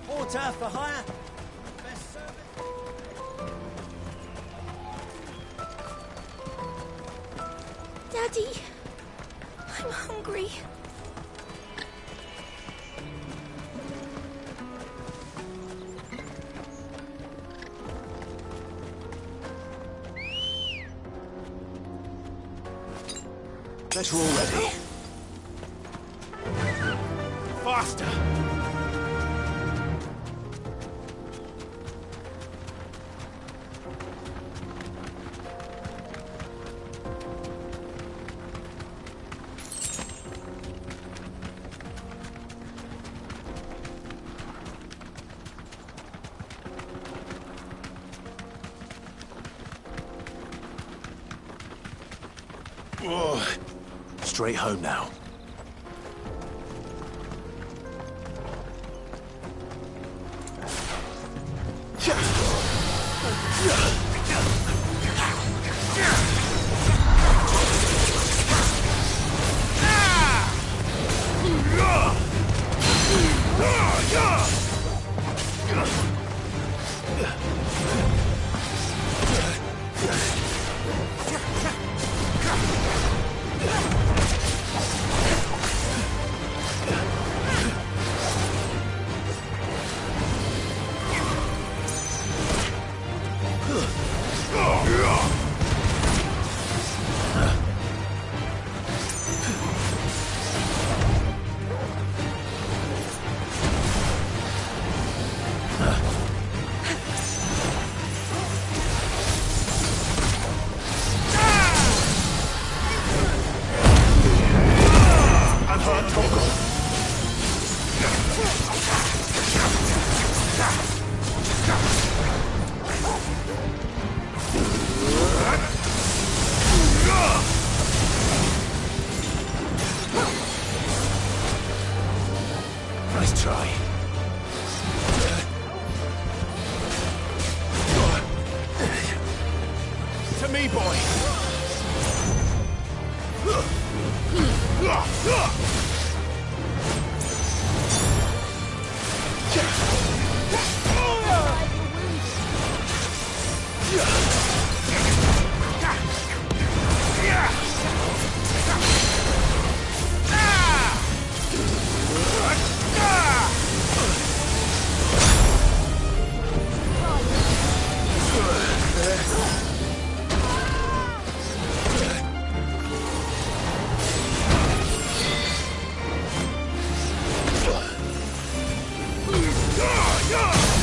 Porter for hire. Best service. Daddy, I'm hungry. Better already. Faster! Oh, straight home now. Nice try. To me, boy!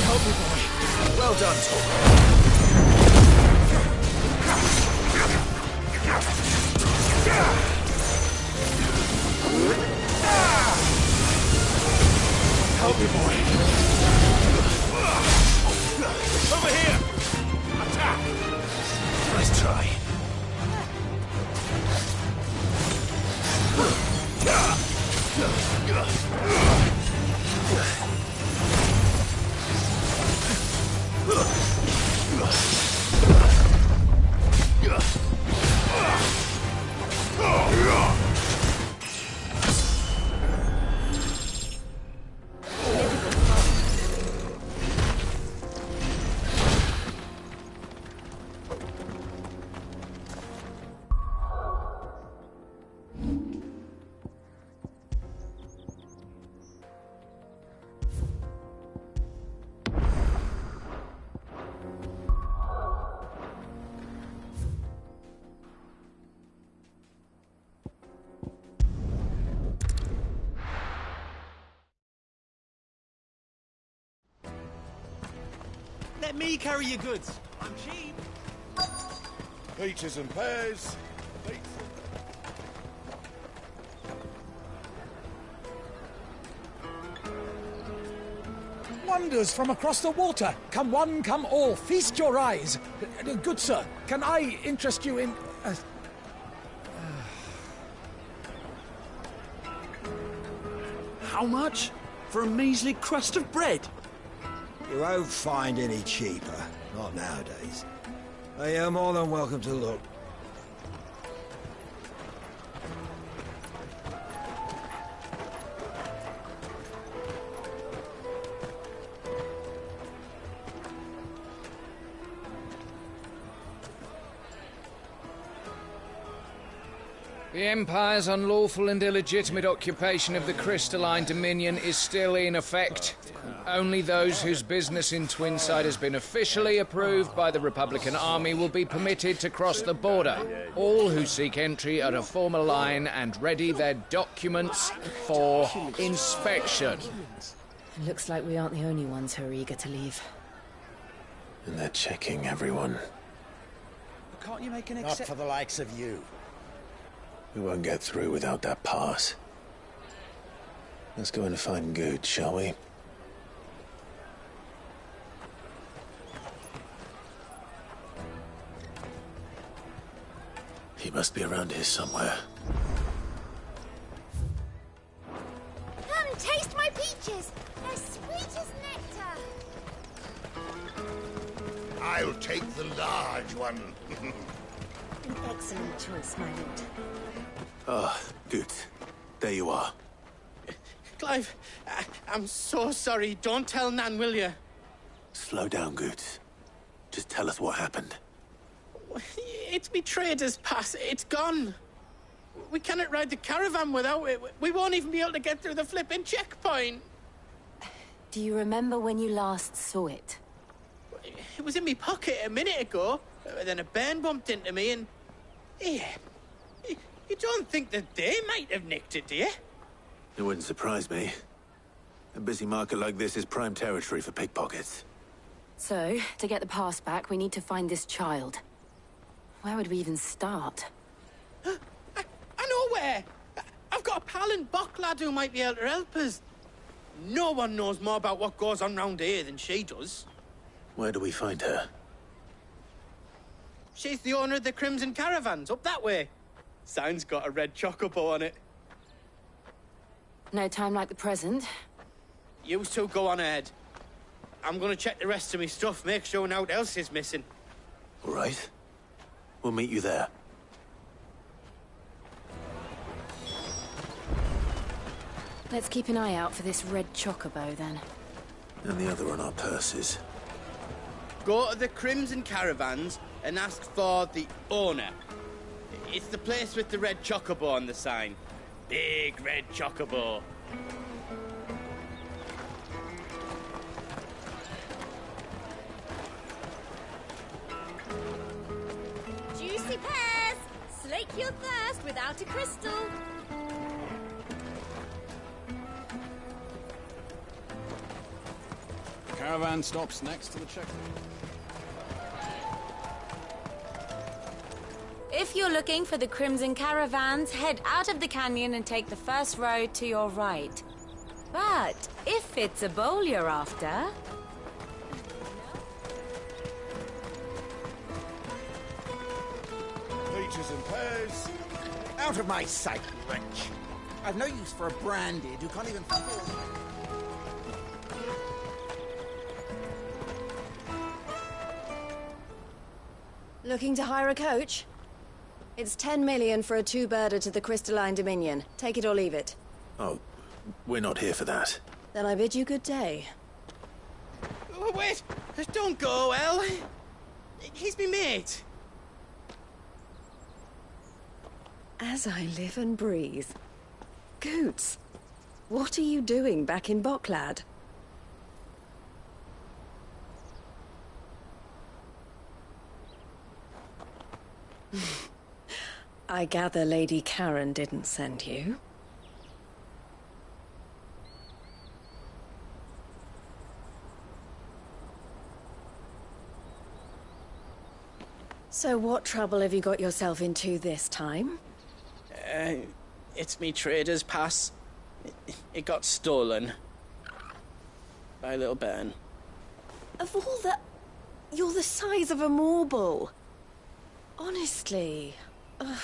Help me, boy. Well done, Tom. Help me, boy. Over here! Attack! Nice try. Let me carry your goods. I'm cheap. Peaches and pears. Wonders from across the water. Come one, come all. Feast your eyes. Good sir, can I interest you in... How much? For a measly crust of bread? You won't find any cheaper. Not nowadays. You're more than welcome to look. The Empire's unlawful and illegitimate occupation of the Crystalline Dominion is still in effect. Only those whose business in Twinside has been officially approved by the Republican Army will be permitted to cross the border. All who seek entry are to form a line and ready their documents for inspection. Looks like we aren't the only ones who are eager to leave. And they're checking everyone. Can't you make an Not exception? for the likes of you. We won't get through without that pass. Let's go in and find Good, shall we? He must be around here somewhere. Come, taste my peaches! They're sweet as nectar! I'll take the large one. An excellent choice, my lord. Ah, Good. There you are. Clive, I'm so sorry. Don't tell Nan, will you? Slow down, Good. Just tell us what happened. It's me trader's pass. It's gone. We cannot ride the caravan without it. We won't even be able to get through the flipping checkpoint. Do you remember when you last saw it? It was in my pocket a minute ago. Then a bairn bumped into me and... Yeah. You don't think that they might have nicked it, do you? It wouldn't surprise me. A busy market like this is prime territory for pickpockets. So, to get the pass back, we need to find this child. Where would we even start? I know where! I've got a pal in Bocklad who might be able to help us. No one knows more about what goes on round here than she does. Where do we find her? She's the owner of the Crimson Caravans, up that way. Sign's got a red chocobo on it. No time like the present. You two go on ahead. I'm gonna check the rest of my stuff, make sure naught else is missing. All right. We'll meet you there. Let's keep an eye out for this red chocobo, then. And the other on our purses. Go to the Crimson Caravans and ask for the owner. It's the place with the red chocobo on the sign. Big red chocobo. Juicy pears! Slake your thirst without a crystal. Caravan stops next to the checkpoint. If you're looking for the Crimson Caravans, head out of the canyon and take the first road to your right. But if it's a bowl you're after... Peaches and pears. Out of my sight, wretch. I've no use for a branded who can't even... Looking to hire a coach? It's 10 million for a two-birder to the Crystalline Dominion. Take it or leave it. Oh, we're not here for that. Then I bid you good day. Oh, wait! Don't go, El. He's me mate. As I live and breathe. Goots, what are you doing back in Bocklad? I gather Lady Karen didn't send you. So what trouble have you got yourself into this time? It's me trader's pass. It got stolen. By a little bairn. Of all the... You're the size of a marble. Honestly. Ugh.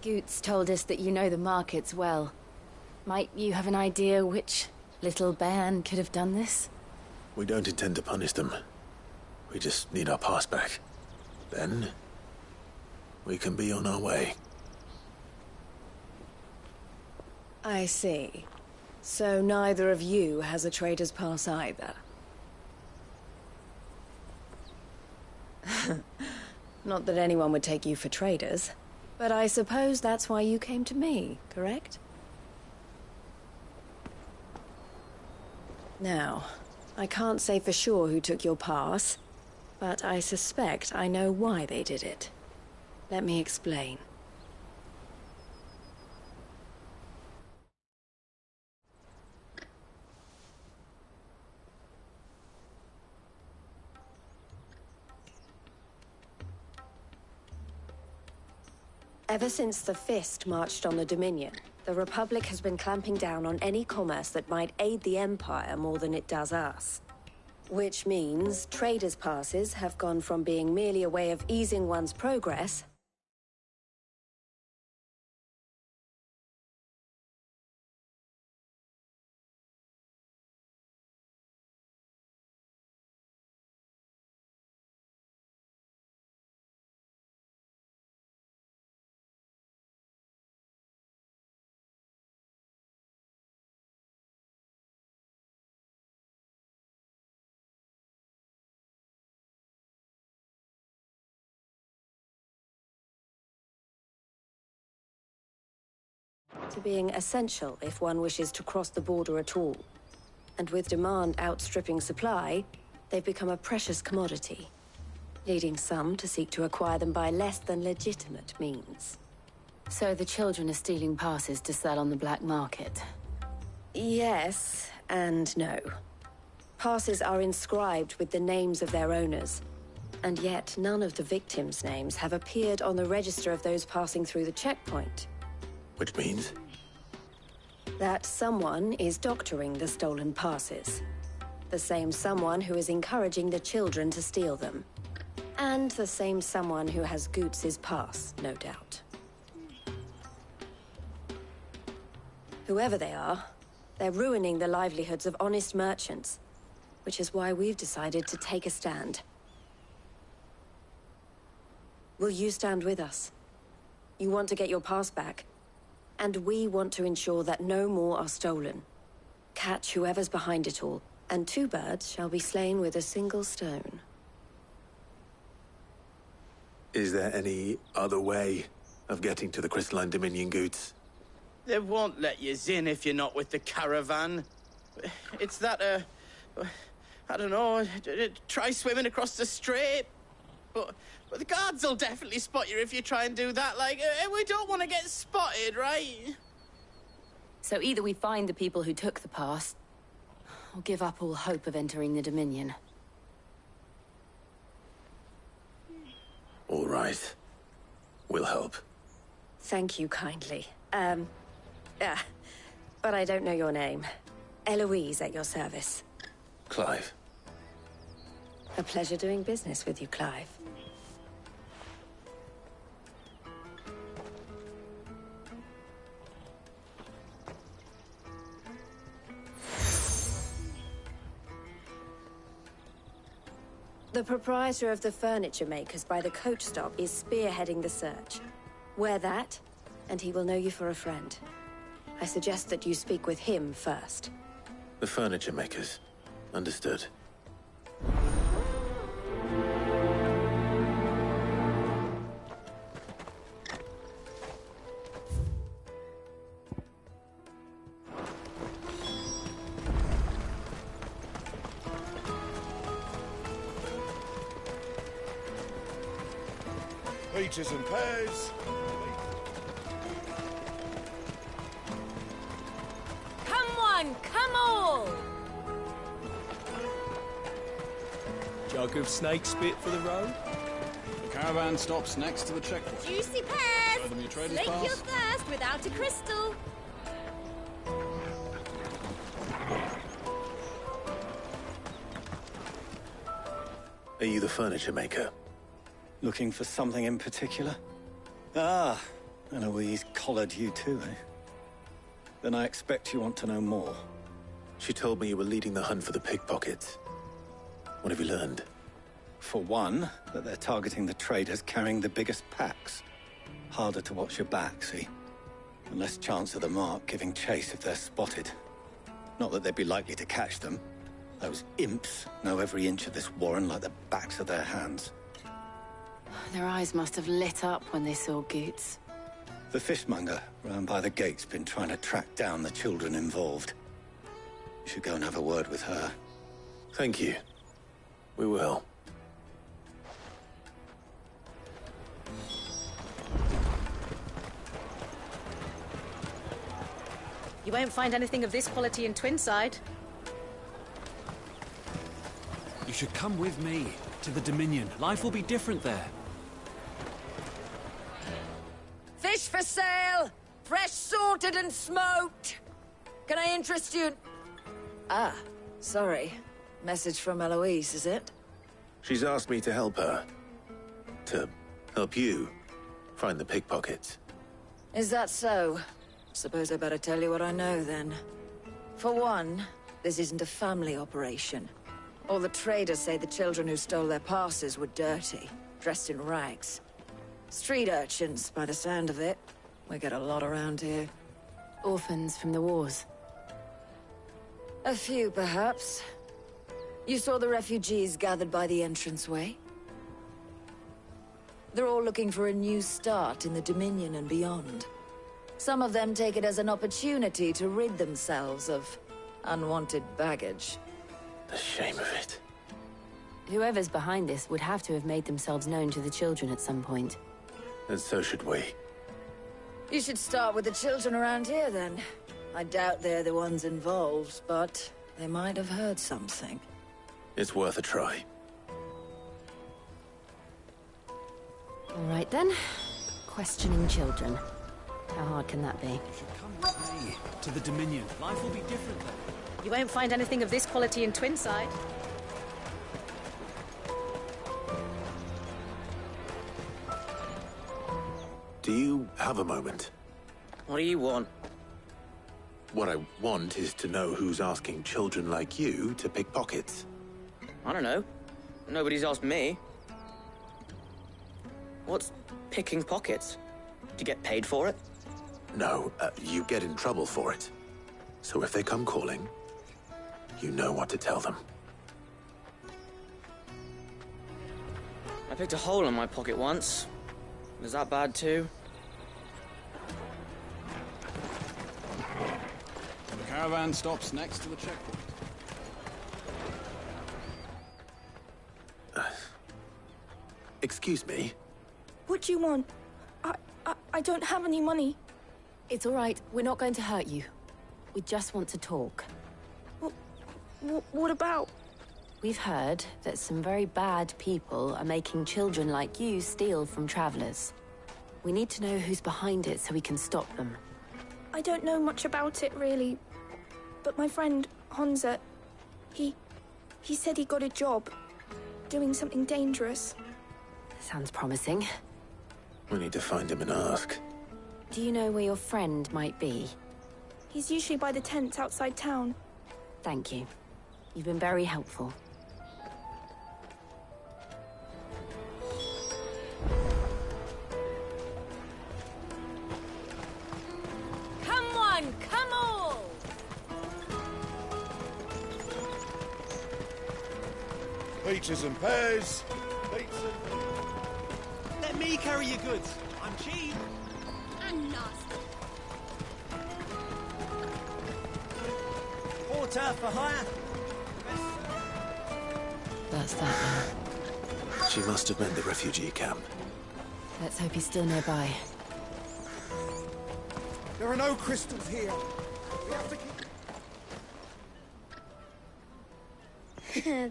Goots told us that you know the markets well. Might you have an idea which little bairn could have done this? We don't intend to punish them. We just need our pass back. Then, we can be on our way. I see. So neither of you has a trader's pass either. Not that anyone would take you for traders. But I suppose that's why you came to me, correct? Now, I can't say for sure who took your pass, but I suspect I know why they did it. Let me explain. Ever since the Fist marched on the Dominion, the Republic has been clamping down on any commerce that might aid the Empire more than it does us. Which means traders' passes have gone from being merely a way of easing one's progress to being essential if one wishes to cross the border at all. And with demand outstripping supply, they've become a precious commodity, leading some to seek to acquire them by less than legitimate means. So the children are stealing passes to sell on the black market? Yes, and no. Passes are inscribed with the names of their owners, and yet none of the victims' names have appeared on the register of those passing through the checkpoint. Which means? That someone is doctoring the stolen passes. The same someone who is encouraging the children to steal them. And the same someone who has Goots's pass, no doubt. Whoever they are, they're ruining the livelihoods of honest merchants, which is why we've decided to take a stand. Will you stand with us? You want to get your pass back, and we want to ensure that no more are stolen. Catch whoever's behind it all, and two birds shall be slain with a single stone. Is there any other way of getting to the Crystalline Dominion, Goots? They won't let you in if you're not with the caravan. It's that, I don't know, try swimming across the strait. But the guards will definitely spot you if you try and do that. Like, we don't want to get spotted, right? So either we find the people who took the pass, or give up all hope of entering the Dominion. All right. We'll help. Thank you kindly. But I don't know your name. Eloise at your service. Clive. A pleasure doing business with you, Clive. The proprietor of the furniture makers by the coach stop is spearheading the search. Wear that, and he will know you for a friend. I suggest that you speak with him first. The furniture makers. Understood. Peaches and pears. Come one, come all! Jug of snake spit for the road? The caravan stops next to the checkpoint. Juicy pears! Show them your trader's Slake pass. your thirst without a crystal. Are you the furniture maker? Looking for something in particular? Ah, Eloise collared you too, eh? Then I expect you want to know more. She told me you were leading the hunt for the pickpockets. What have you learned? For one, that they're targeting the traders carrying the biggest packs. Harder to watch your back, see? And less chance of the mark giving chase if they're spotted. Not that they'd be likely to catch them. Those imps know every inch of this warren like the backs of their hands. Their eyes must have lit up when they saw Goots. The fishmonger round by the gate's been trying to track down the children involved. You should go and have a word with her. Thank you. We will. You won't find anything of this quality in Twinside. You should come with me to the Dominion. Life will be different there. Fish for sale! Fresh sorted and smoked! Can I interest you? Ah, sorry. Message from Eloise, is it? She's asked me to help her. To help you find the pickpockets. Is that so? Suppose I better tell you what I know, then. For one, this isn't a family operation. All the traders say the children who stole their passes were dirty, dressed in rags. Street urchins, by the sound of it. We get a lot around here. Orphans from the wars. A few, perhaps. You saw the refugees gathered by the entranceway? They're all looking for a new start in the Dominion and beyond. Some of them take it as an opportunity to rid themselves of unwanted baggage. The shame of it. Whoever's behind this would have to have made themselves known to the children at some point. And so should we. You should start with the children around here, then. I doubt they're the ones involved, but they might have heard something. It's worth a try. All right, then. Questioning children. How hard can that be? You should come with me to the Dominion. Life will be different there. You won't find anything of this quality in Twinside. Do you have a moment? What do you want? What I want is to know who's asking children like you to pick pockets. I don't know. Nobody's asked me. What's picking pockets? Do you get paid for it? No, you get in trouble for it. So if they come calling, you know what to tell them. I picked a hole in my pocket once. Was that bad too? The caravan stops next to the checkpoint. Excuse me? What do you want? I don't have any money. It's all right. We're not going to hurt you. We just want to talk. What about? We've heard that some very bad people are making children like you steal from travelers. We need to know who's behind it so we can stop them. I don't know much about it, really. But my friend, Honza, he said he got a job doing something dangerous. Sounds promising. We need to find him and ask. Do you know where your friend might be? He's usually by the tents outside town. Thank you. You've been very helpful. Come on, come all! Peaches and pears. Let me carry your goods. I'm cheap. And nasty. Porter for hire. That's that now. She must have meant the refugee camp. Let's hope he's still nearby. There are no crystals here. We have to keep...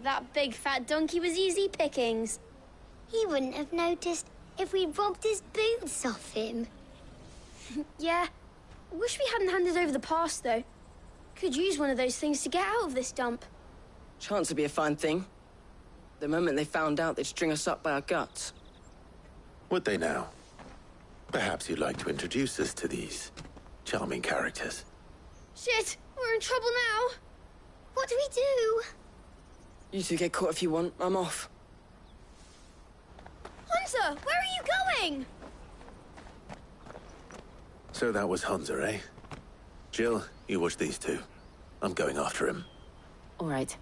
That big fat donkey was easy pickings. He wouldn't have noticed if we'd robbed his boots off him. Yeah. Wish we hadn't handed over the pass, though. Could use one of those things to get out of this dump. Chance would be a fine thing. The moment they found out, they'd string us up by our guts. Would they now? Perhaps you'd like to introduce us to these charming characters. Shit! We're in trouble now! What do we do? You two get caught if you want. I'm off. Hunter, where are you going? So that was Hunter, eh? Jill, you watch these two. I'm going after him. All right.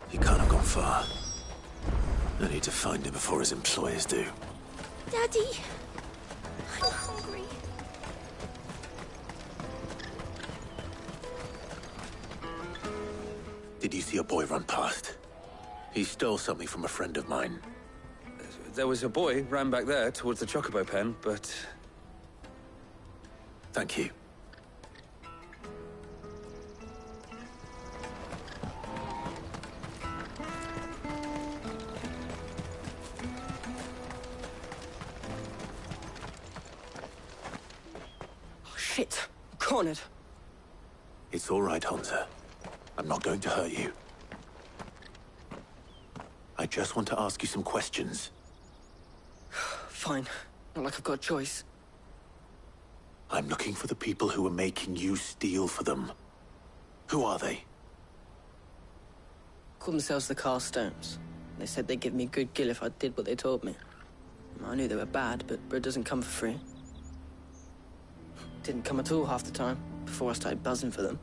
He can't have gone far. I need to find him before his employers do. Daddy, I'm hungry. Did you see a boy run past? He stole something from a friend of mine. There was a boy ran back there towards the Chocobo pen, but... Thank you. Oh, shit. I'm cornered. It's all right, Hansa. I'm not going to hurt you. I just want to ask you some questions. Fine. Not like I've got a choice. I'm looking for the people who are making you steal for them. Who are they? Called themselves the Carstones. They said they'd give me good gill if I did what they told me. I knew they were bad, but bread doesn't come for free. Didn't come at all half the time, before I started buzzing for them.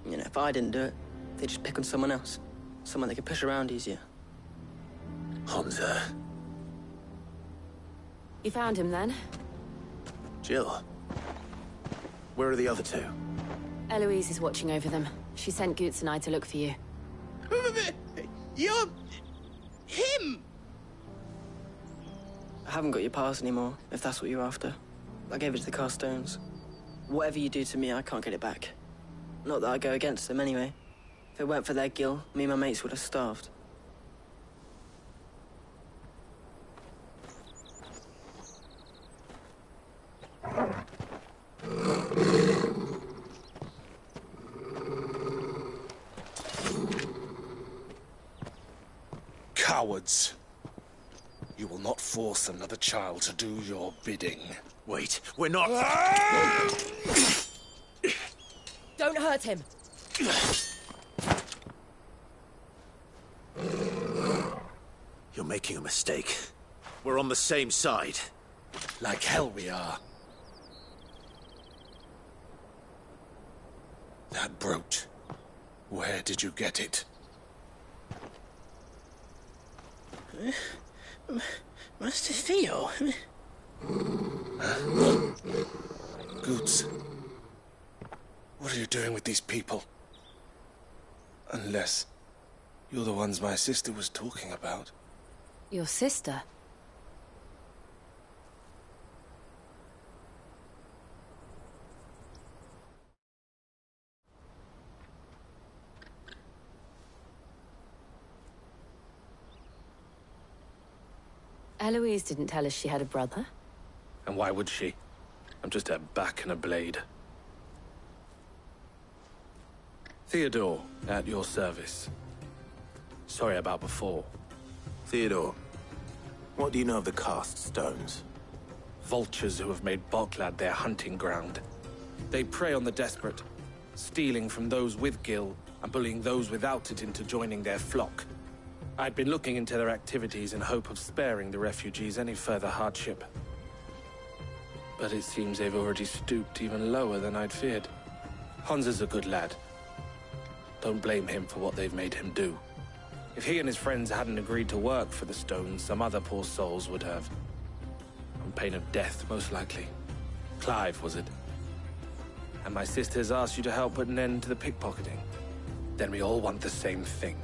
You know, if I didn't do it, they'd just pick on someone else. Someone they could push around easier. Hansa. You found him then? Jill. Where are the other two? Eloise is watching over them. She sent Goots and I to look for you. You're... him! I haven't got your pass anymore, if that's what you're after. I gave it to the Carstones. Whatever you do to me, I can't get it back. Not that I go against them anyway. If it weren't for their gill, me and my mates would have starved. Cowards. You will not force another child to do your bidding. Wait, we're not... Don't hurt him! You're making a mistake. We're on the same side. Like hell we are. That brooch. Where did you get it? Master Theo? Goots. What are you doing with these people? Unless you're the ones my sister was talking about. Your sister? Eloise didn't tell us she had a brother. And why would she? I'm just a back and a blade. Theodore, at your service. Sorry about before. Theodore, what do you know of the Cast Stones? Vultures who have made Boklad their hunting ground. They prey on the desperate, stealing from those with gill and bullying those without it into joining their flock. I'd been looking into their activities in hope of sparing the refugees any further hardship. But it seems they've already stooped even lower than I'd feared. Hansa's a good lad. Don't blame him for what they've made him do. If he and his friends hadn't agreed to work for the Stones, some other poor souls would have. On pain of death, most likely. Clive, was it? And my sisters asked you to help put an end to the pickpocketing. Then we all want the same thing.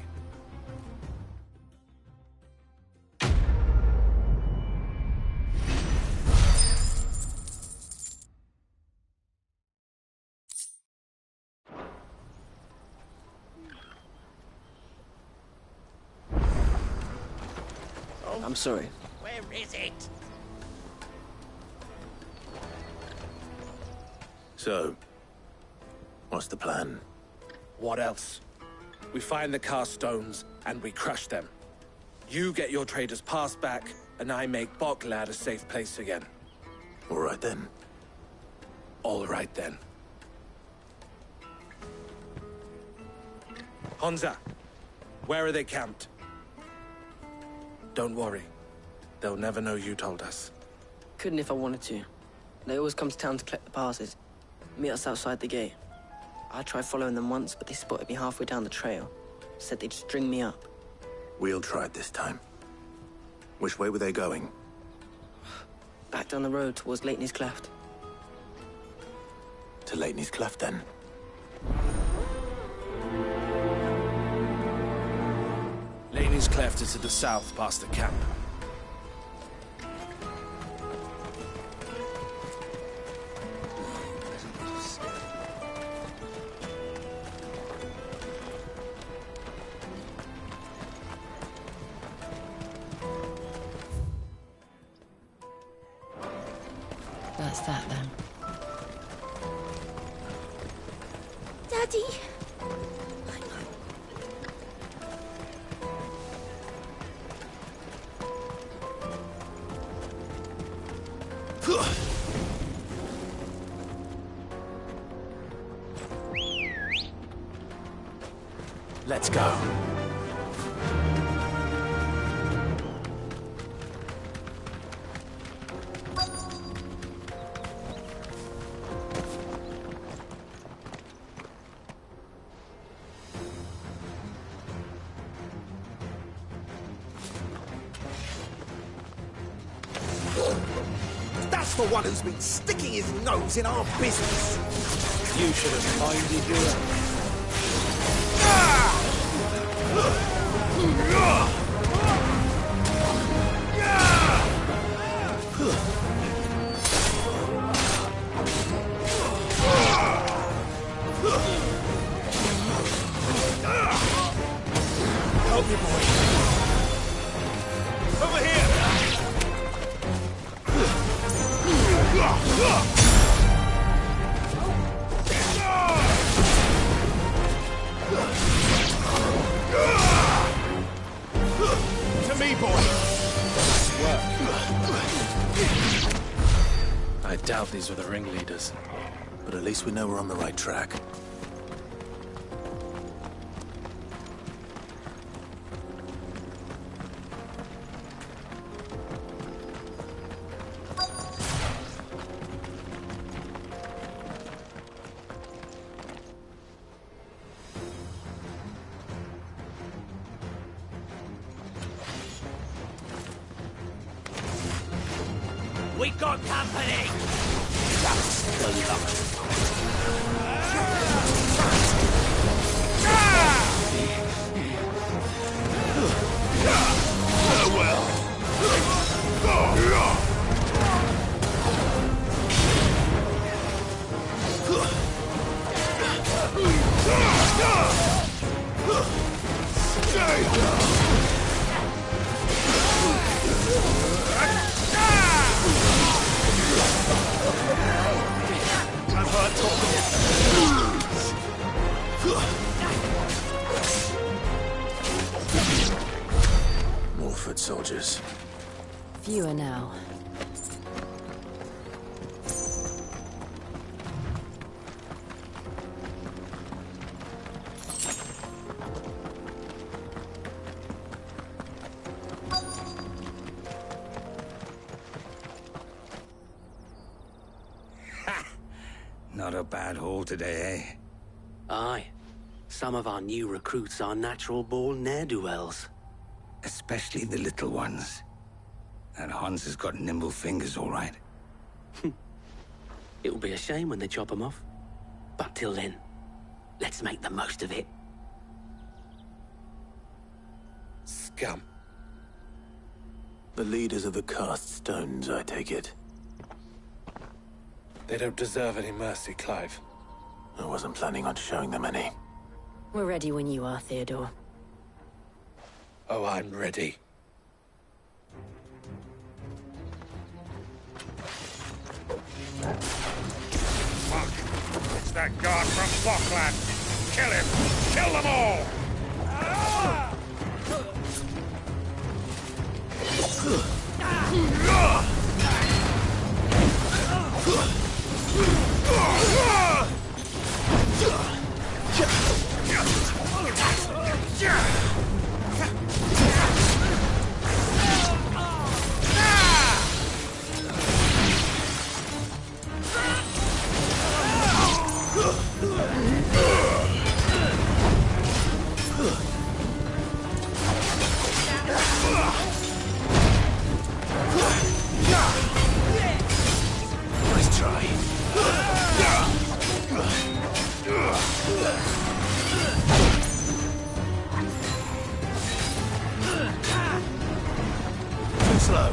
I'm sorry. Where is it? So, what's the plan? What else? We find the Carstones, and we crush them. You get your trader's pass back, and I make Boklad a safe place again. All right then. All right then. Hansa, where are they camped? Don't worry. They'll never know you told us. Couldn't if I wanted to. They always come to town to collect the passes. Meet us outside the gate. I tried following them once, but they spotted me halfway down the trail. Said they'd string me up. We'll try it this time. Which way were they going? Back down the road towards Leitney's Cleft. To Leitney's Cleft, then. Leitney's Cleft is to the south, past the camp. That's that, then. Daddy! Let's go. That's the one who's been sticking his nose in our business. You should have minded your... Help me, boy. Over here. To me, boy. I doubt these were the ringleaders. But at least we know we're on the right track. We got company! That's the luck. I've heard talk of More foot soldiers. Fewer now. Not a bad haul today, eh? Aye. Some of our new recruits are natural-born ne'er-do-wells. Especially the little ones. And Hans has got nimble fingers, all right. It'll be a shame when they chop them off. But till then, let's make the most of it. Scum. The leaders of the cast stones, I take it. They don't deserve any mercy, Clive. I wasn't planning on showing them any. We're ready when you are, Theodore. Oh, I'm ready. Fuck! It's that guard from Bokland! Kill him! Kill them all! try. Too slow.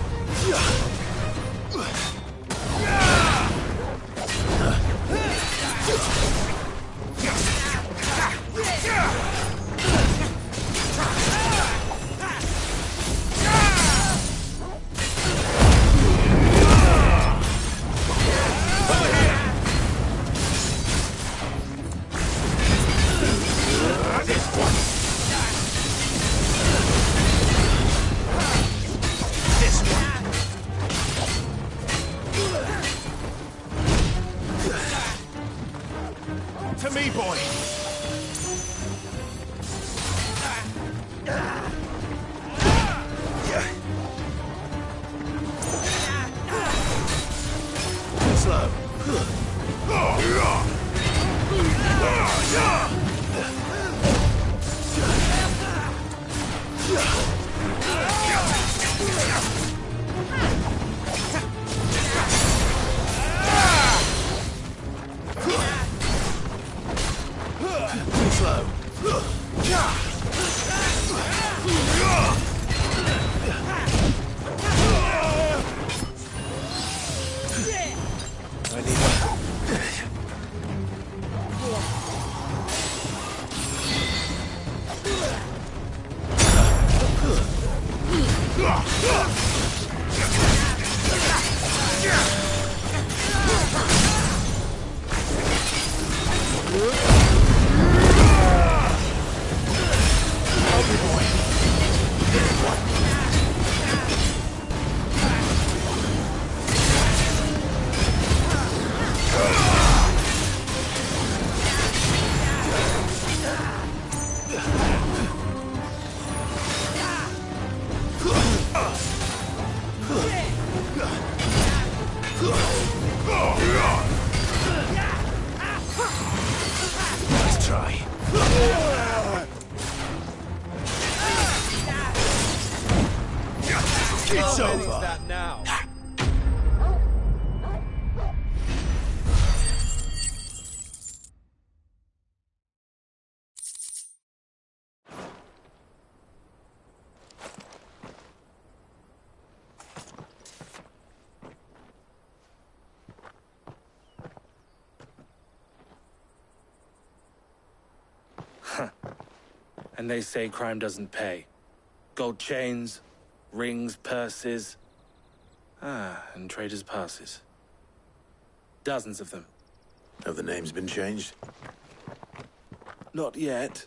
To me, boy! Too slow. Too slow. I need Nice try. It's over. That now. And they say crime doesn't pay. Gold chains, rings, purses. And traders' passes. Dozens of them. Have the names been changed? Not yet.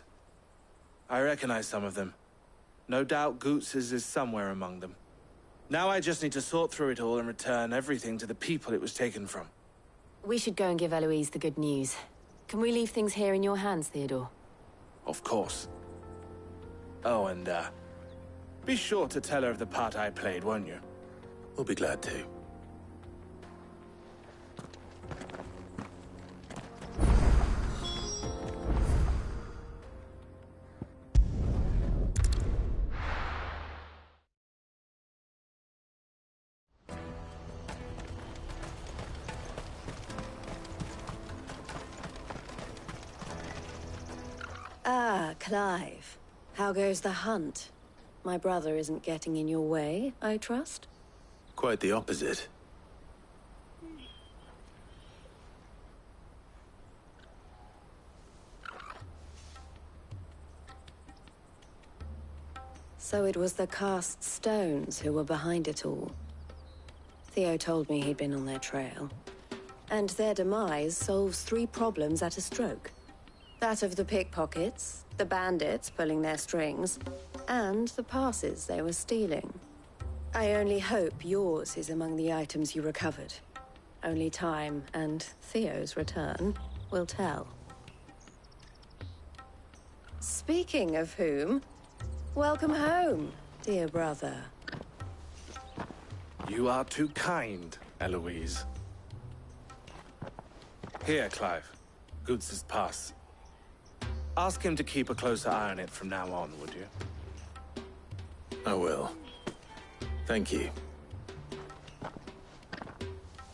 I recognize some of them. No doubt Goots's is somewhere among them. Now I just need to sort through it all and return everything to the people it was taken from. We should go and give Eloise the good news. Can we leave things here in your hands, Theodore? Of course. Oh, and, be sure to tell her of the part I played, won't you? We'll be glad to. Ah, Clive. How goes the hunt? My brother isn't getting in your way, I trust? Quite the opposite. So it was the cast stones who were behind it all. Theo told me he'd been on their trail. And their demise solves 3 problems at a stroke. That of the pickpockets, the bandits pulling their strings, and the passes they were stealing. I only hope yours is among the items you recovered. Only time and Theo's return will tell. Speaking of whom, welcome home, dear brother. You are too kind, Eloise. Here, Clive. Goots's pass. Ask him to keep a closer eye on it from now on, would you? I will. Thank you.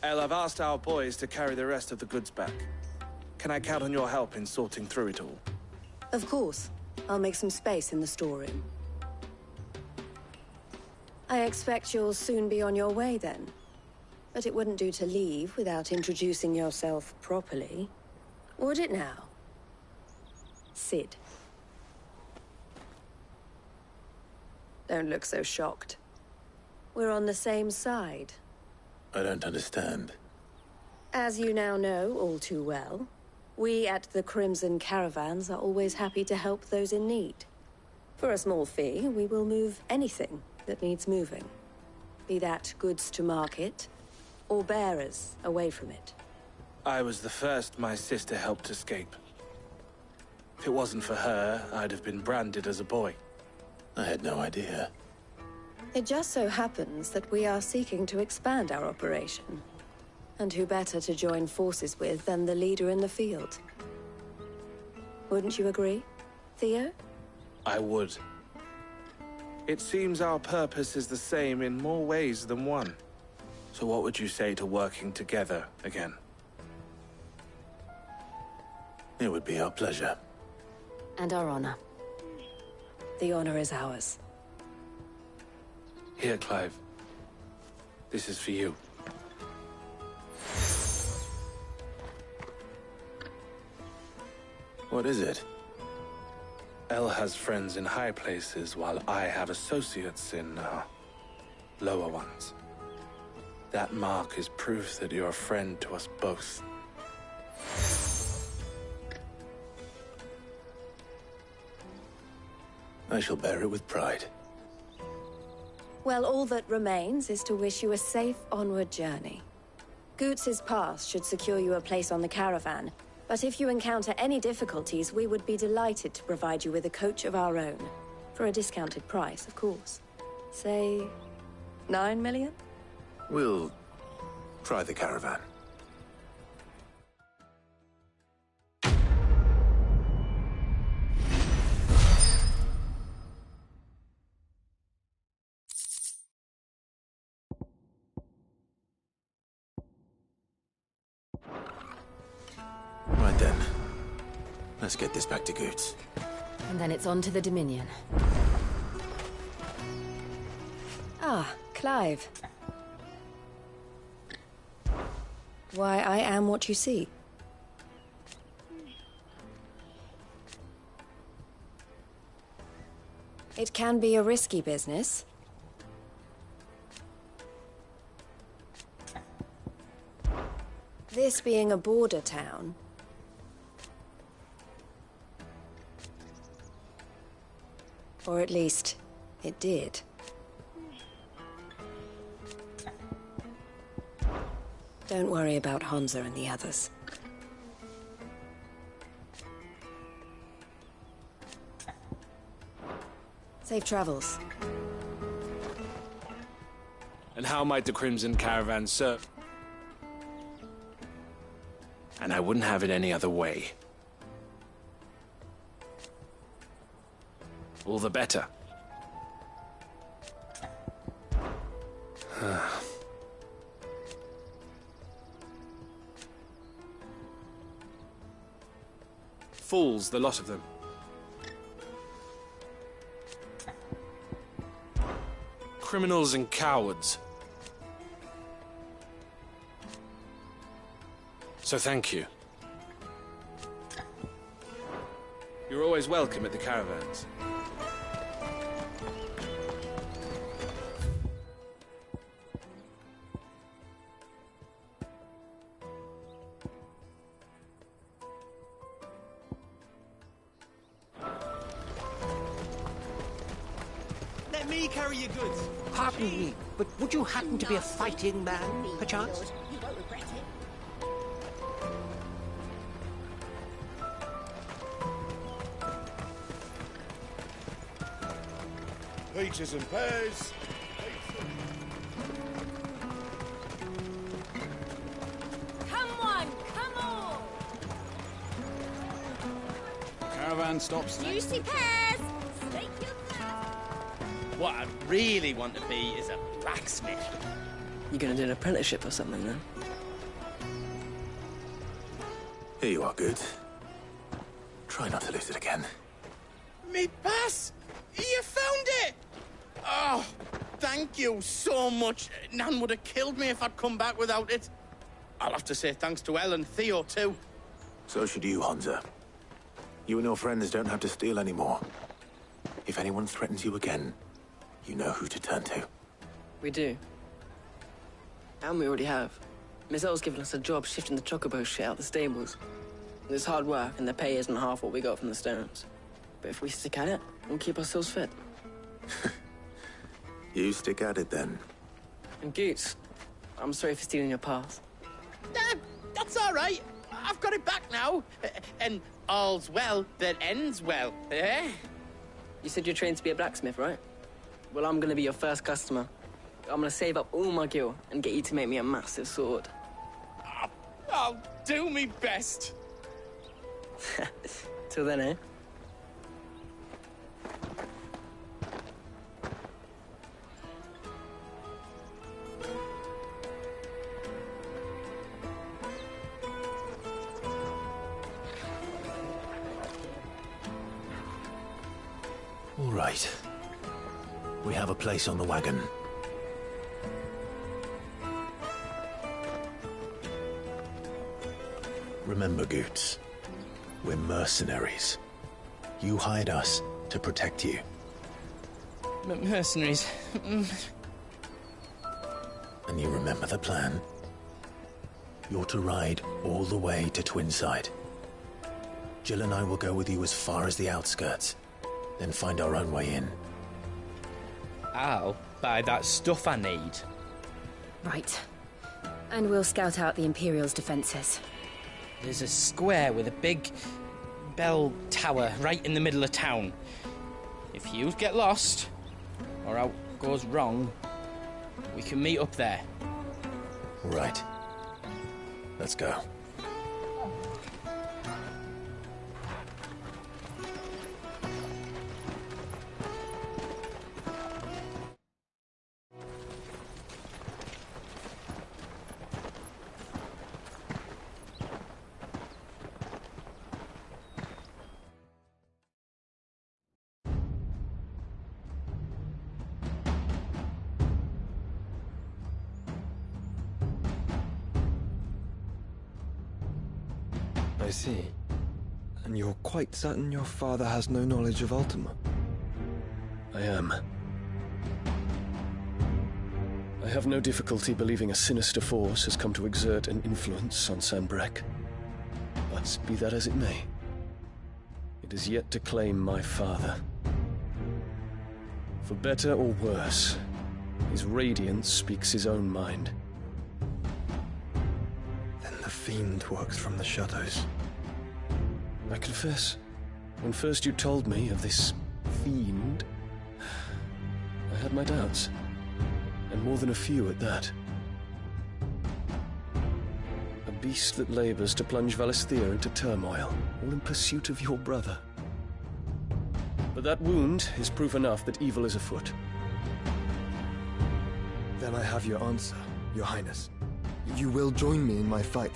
El, I've asked our boys to carry the rest of the goods back. Can I count on your help in sorting through it all? Of course. I'll make some space in the storeroom. I expect you'll soon be on your way then. But it wouldn't do to leave without introducing yourself properly. Would it now? Cid. Don't look so shocked. We're on the same side. I don't understand. As you now know all too well, we at the Crimson Caravans are always happy to help those in need. For a small fee, we will move anything that needs moving. Be that goods to market, or bearers away from it. I was the first my sister helped escape. If it wasn't for her, I'd have been branded as a boy. I had no idea. It just so happens that we are seeking to expand our operation. And who better to join forces with than the leader in the field? Wouldn't you agree, Theo? I would. It seems our purpose is the same in more ways than one. So what would you say to working together again? It would be our pleasure. And our honor. The honor is ours. Here, Clive. This is for you. What is it? El has friends in high places, while I have associates in, lower ones. That mark is proof that you're a friend to us both. I shall bear it with pride. Well, all that remains is to wish you a safe onward journey. Goots's pass should secure you a place on the caravan, but if you encounter any difficulties, we would be delighted to provide you with a coach of our own. For a discounted price, of course. Say, 9 million? We'll try the caravan. Right then. Let's get this back to Goots. And then it's on to the Dominion. Ah, Clive. Why, I am what you see. It can be a risky business. This being a border town, or at least, it did. Don't worry about Hansa and the others. Safe travels. And how might the Crimson Caravan serve? And I wouldn't have it any other way. All the better. Fools, the lot of them. Criminals and cowards. So thank you. You're always welcome at the caravans. Let me carry your goods. Pardon me, but would you happen to be a fighting man, perchance? You won't regret it. Peaches and pears. Come on, come on! Caravan stops next. Juicy pears! Stake your class! What I really want to be is a blacksmith. You gonna do an apprenticeship or something then? Here you are, Good. Try not to lose it again. Me pass! You found it! Oh, thank you so much. Nan would have killed me if I'd come back without it. I'll have to say thanks to Elle and Theo, too. So should you, Hansa. You and your friends don't have to steal anymore. If anyone threatens you again, you know who to turn to. We do. And we already have. Miss L's given us a job shifting the chocobo shit out the stables. It's hard work, and the pay isn't half what we got from the Stones. But if we stick at it, we'll keep ourselves fit. You stick at it, then. And Goots, I'm sorry for stealing your pass. That's all right. I've got it back now. And all's well that ends well, eh? You said you're trained to be a blacksmith, right? Well, I'm gonna be your first customer. I'm gonna save up all my gil and get you to make me a massive sword. I'll do me best. Till then, eh? All right. We have a place on the wagon. Remember, Goots, we're mercenaries. You hired us to protect you. Mercenaries? And you remember the plan? You're to ride all the way to Twinside. Jill and I will go with you as far as the outskirts, then find our own way in. I'll buy that stuff I need. Right. And we'll scout out the Imperial's defenses. There's a square with a big bell tower right in the middle of town. If you get lost, or out goes wrong, we can meet up there. Right. Let's go. I see. And you're quite certain your father has no knowledge of Ultima? I am. I have no difficulty believing a sinister force has come to exert an influence on Sanbreque. But be that as it may, it is yet to claim my father. For better or worse, his radiance speaks his own mind. Then the Fiend works from the shadows. I confess, when first you told me of this Fiend, I had my doubts. And more than a few at that. A beast that labors to plunge Valisthea into turmoil, all in pursuit of your brother. But that wound is proof enough that evil is afoot. Then I have your answer, Your Highness. You will join me in my fight.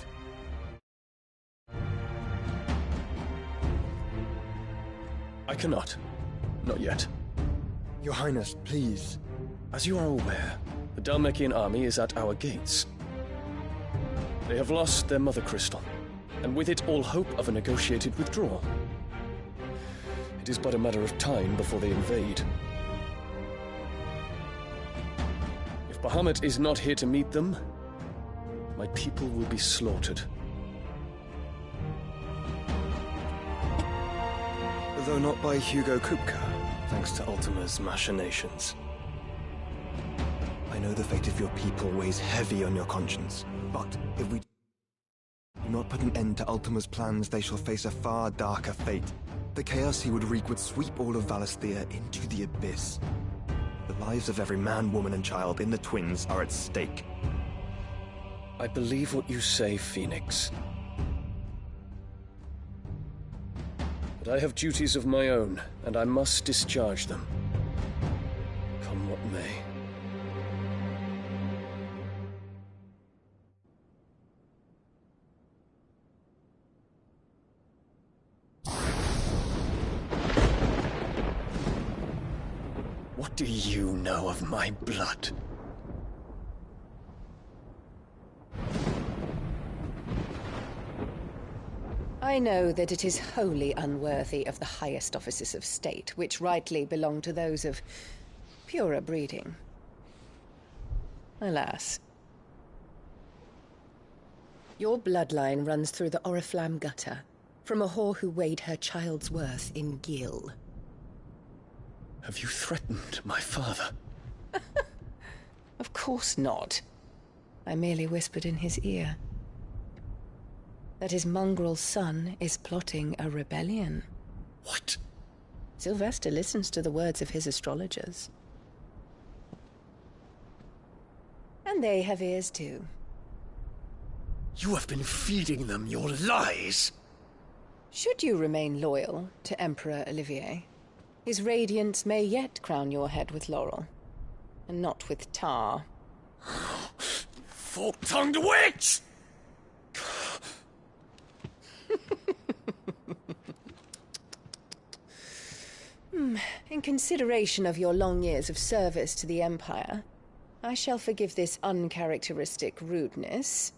I cannot. Not yet. Your Highness, please. As you are aware, the Dhalmekian army is at our gates. They have lost their mother crystal, and with it all hope of a negotiated withdrawal. It is but a matter of time before they invade. If Bahamut is not here to meet them, my people will be slaughtered. Though not by Hugo Kupka, thanks to Ultima's machinations. I know the fate of your people weighs heavy on your conscience, but if we do not put an end to Ultima's plans, they shall face a far darker fate. The chaos he would wreak would sweep all of Valisthea into the abyss. The lives of every man, woman, and child in the Twins are at stake. I believe what you say, Phoenix. But I have duties of my own, and I must discharge them. Come what may. What do you know of my blood? I know that it is wholly unworthy of the highest offices of state, which rightly belong to those of purer breeding. Alas. Your bloodline runs through the Oriflamme gutter, from a whore who weighed her child's worth in gil. Have you threatened my father? Of course not. I merely whispered in his ear that his mongrel son is plotting a rebellion. What? Sylvester listens to the words of his astrologers. And they have ears too. You have been feeding them your lies! Should you remain loyal to Emperor Olivier, his radiance may yet crown your head with laurel, and not with tar. Fork-tongued witch! In consideration of your long years of service to the Empire, I shall forgive this uncharacteristic rudeness.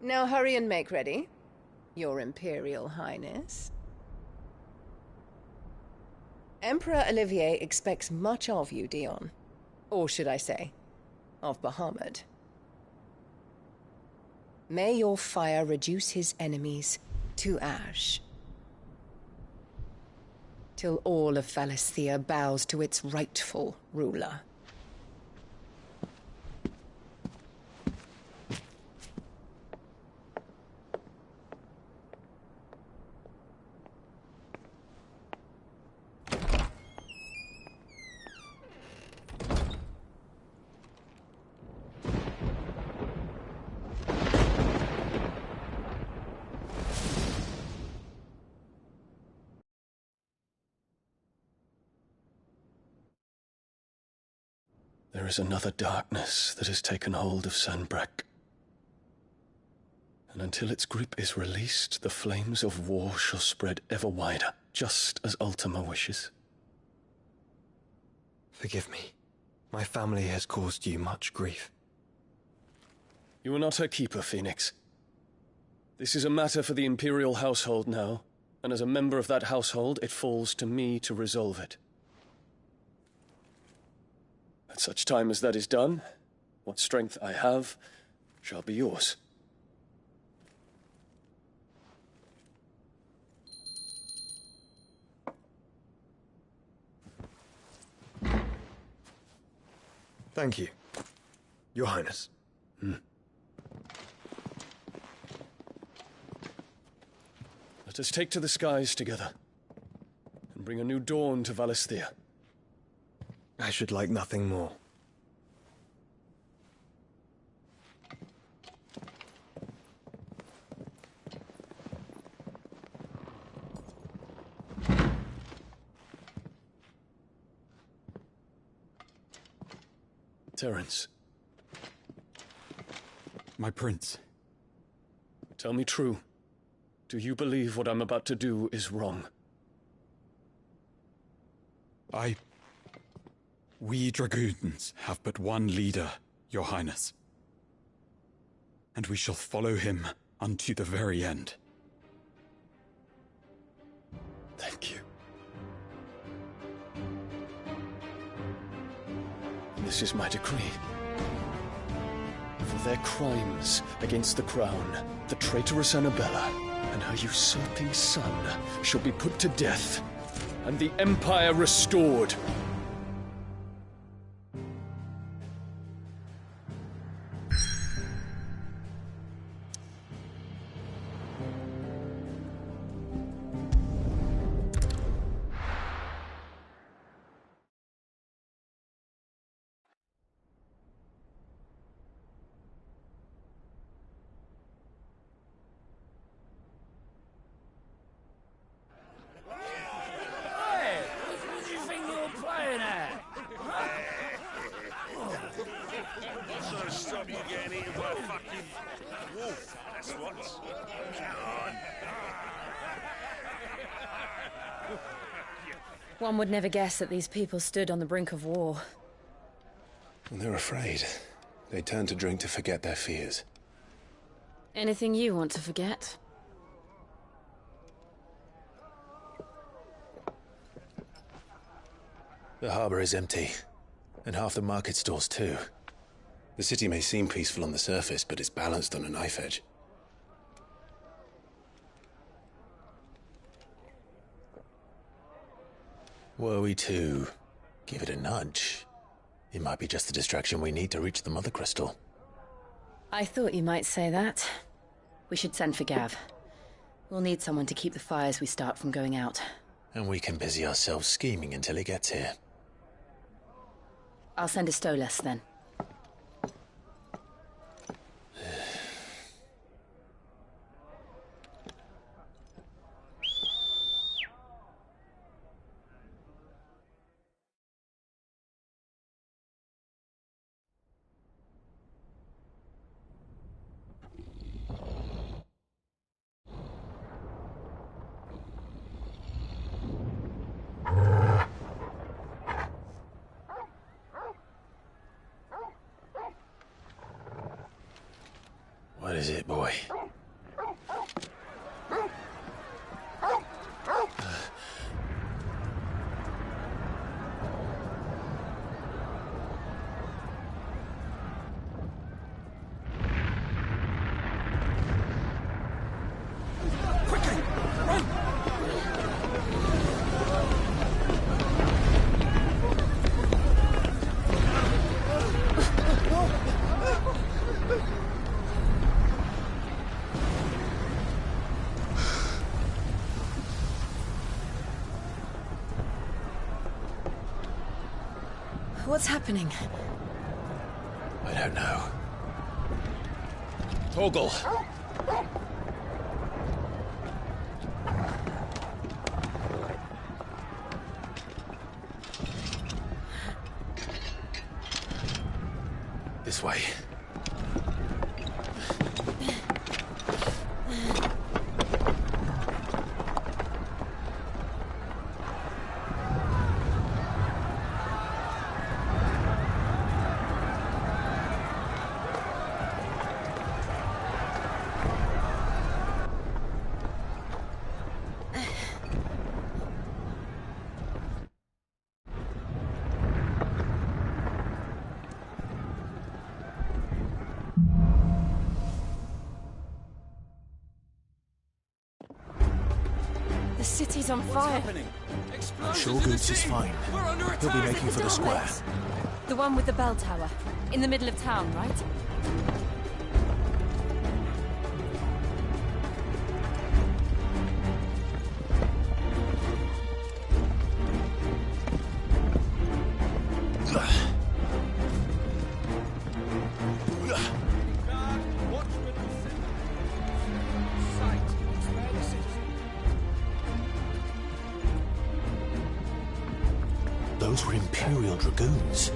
Now hurry and make ready, Your Imperial Highness. Emperor Olivier expects much of you, Dion. Or should I say, of Bahamut. May your fire reduce his enemies to ash, till all of Valisthea bows to its rightful ruler. There is another darkness that has taken hold of Sanbreque. And until its grip is released, the flames of war shall spread ever wider, just as Ultima wishes. Forgive me. My family has caused you much grief. You are not her keeper, Phoenix. This is a matter for the Imperial household now, and as a member of that household, it falls to me to resolve it. At such time as that is done, what strength I have shall be yours. Thank you, Your Highness. Let us take to the skies together, and bring a new dawn to Valisthea. I should like nothing more. Terence. My prince. Tell me true. Do you believe what I'm about to do is wrong? We dragoons have but one leader, Your Highness. And we shall follow him unto the very end. Thank you. This is my decree. For their crimes against the crown, the traitorous Annabella and her usurping son shall be put to death, and the Empire restored. Stop you getting eaten by a fucking wolf, that's what. Come on. One would never guess that these people stood on the brink of war. Well, they're afraid. They turn to drink to forget their fears. Anything you want to forget? The harbor is empty, and half the market stalls too. The city may seem peaceful on the surface, but it's balanced on a knife edge. Were we to give it a nudge, it might be just the distraction we need to reach the Mother Crystal. I thought you might say that. We should send for Gav. We'll need someone to keep the fires we start from going out. And we can busy ourselves scheming until he gets here. I'll send a Stolas then. What is it, boy? What's happening? I don't know. Torgal! This way. The city's on fire. I'm sure Goots is fine. He'll be making for the square. The one with the bell tower. In the middle of town, right? Those were Imperial Dragoons.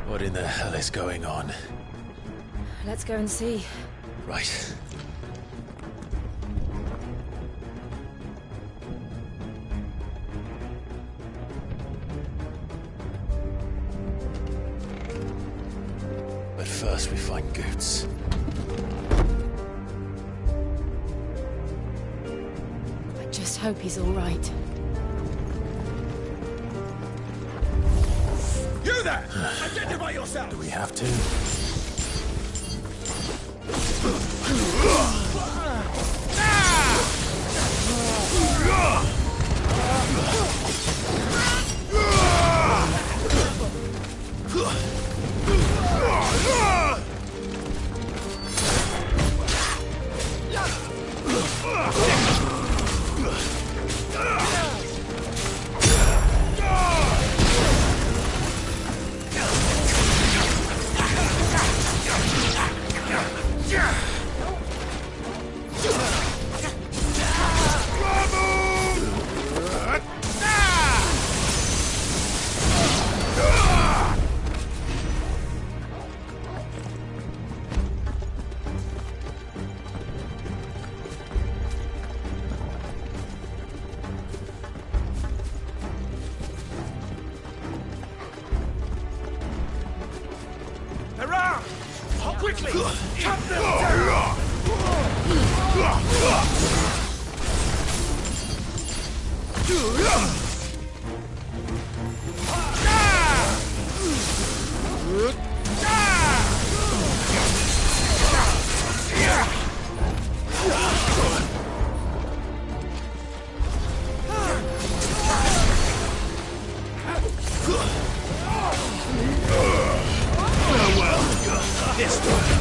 What in the hell is going on? Let's go and see. Right. But first we find Goots. I just hope he's all right. You there! Identify yourself! Do we have to? me! Chop them down! This one.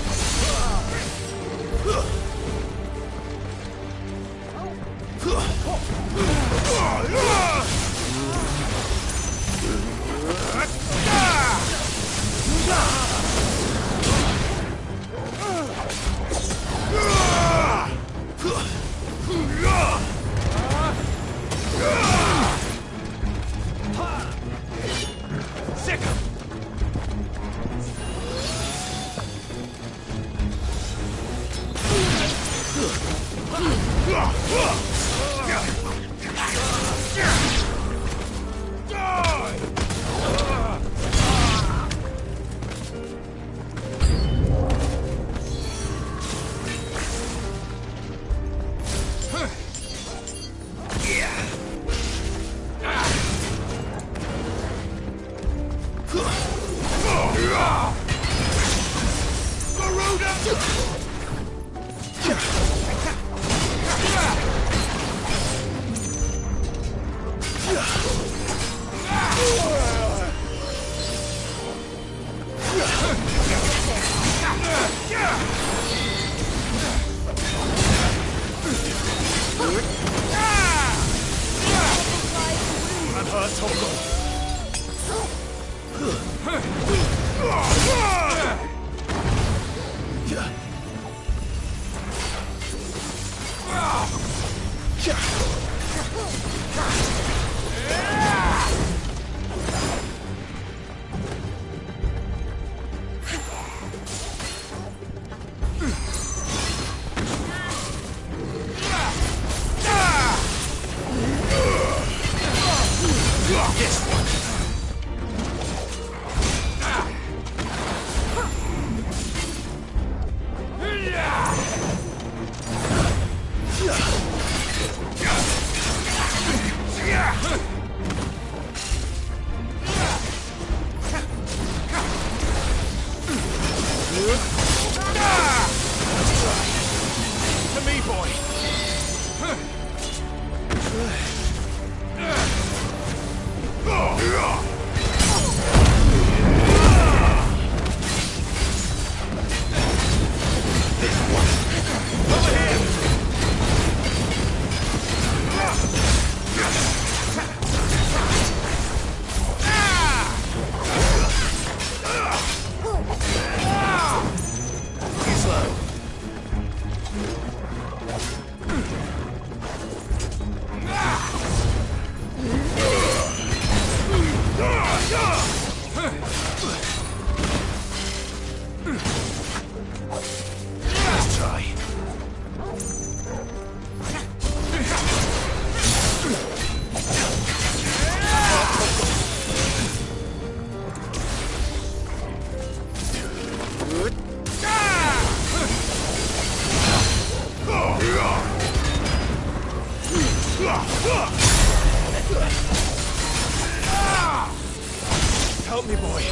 Help me, boy.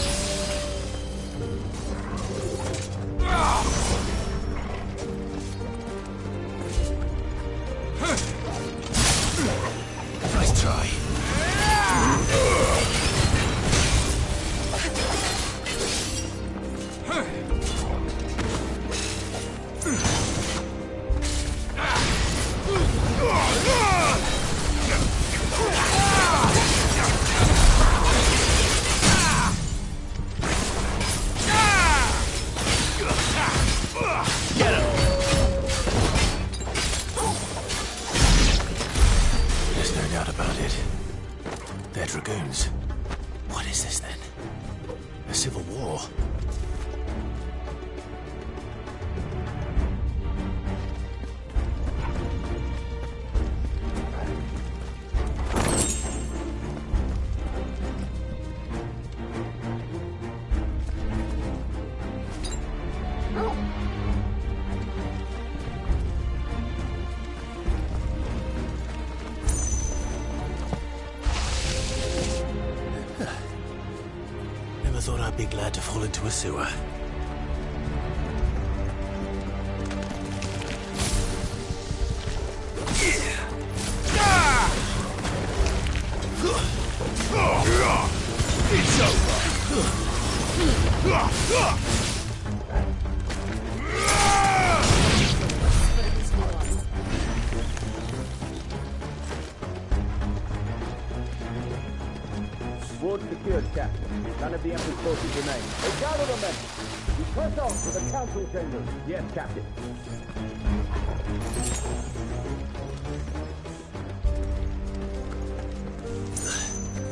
Nice try. There's no doubt about it. They're dragoons. What is this then? A civil war? Oh! I'd be glad to fall into a sewer. It's over! Ward secured, Captain. None of the Emperor's forces remain. Hey, gather the men! We press on to the council chambers. Yes, Captain.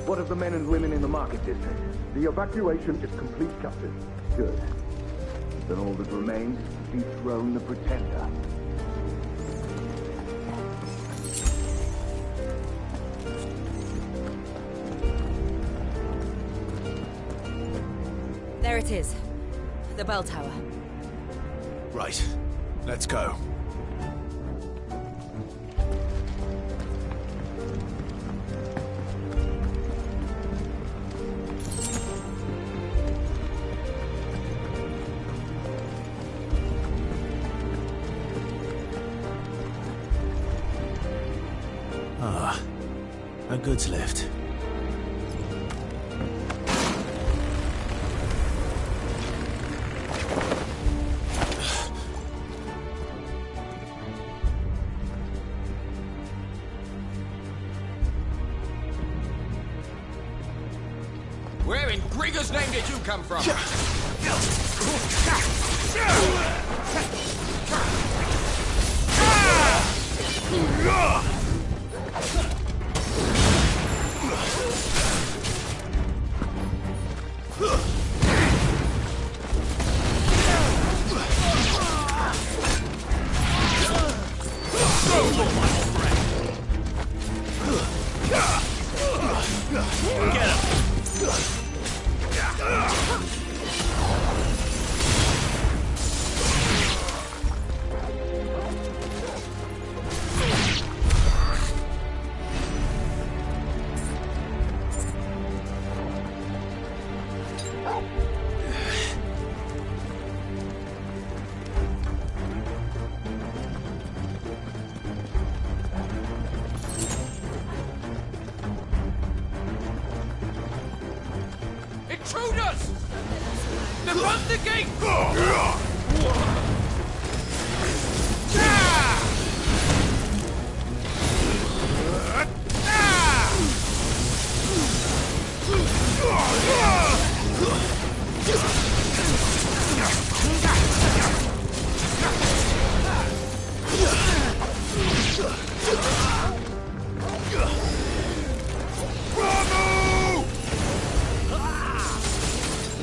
What of the men and women in the market district? The evacuation is complete, Captain. Good. Then all that remains is to dethrone the Pretender. There it is. The bell tower. Right. Let's go. Ah, a goods lift. Where in Grigger's name did you come from? Get him! Intruders! Defend the gate!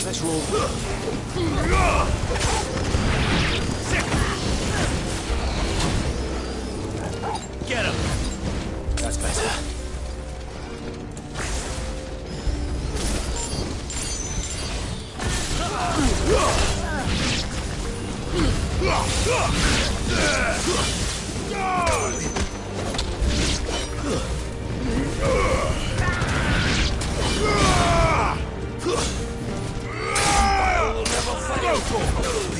Let's roll. Get him! That's better. I'll never fight you.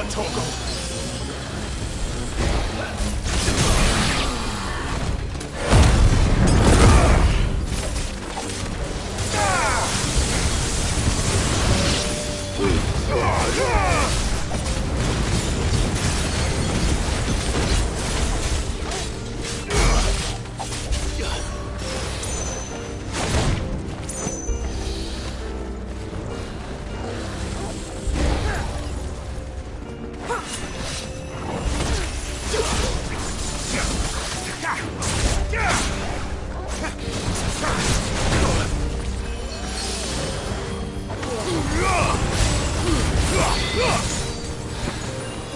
done, Torgal.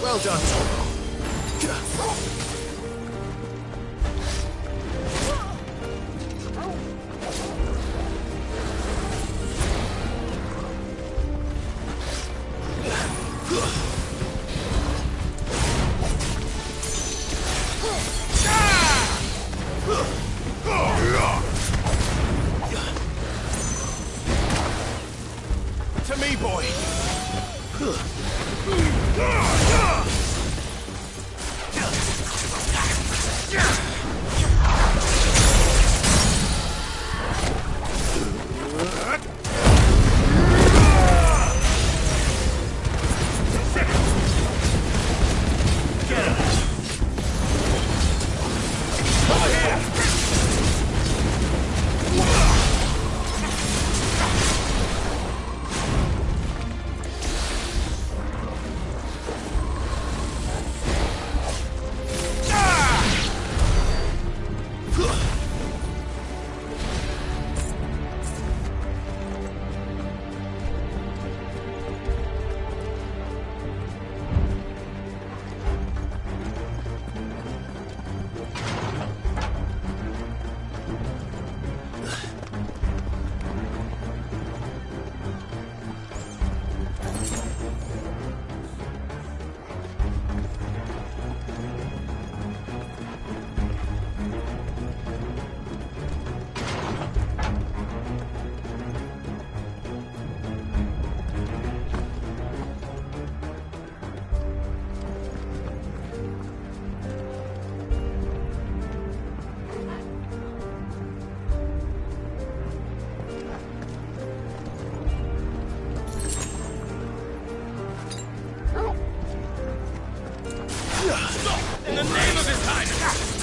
Well done, Torgal. To me, boy. In the name of His Highness!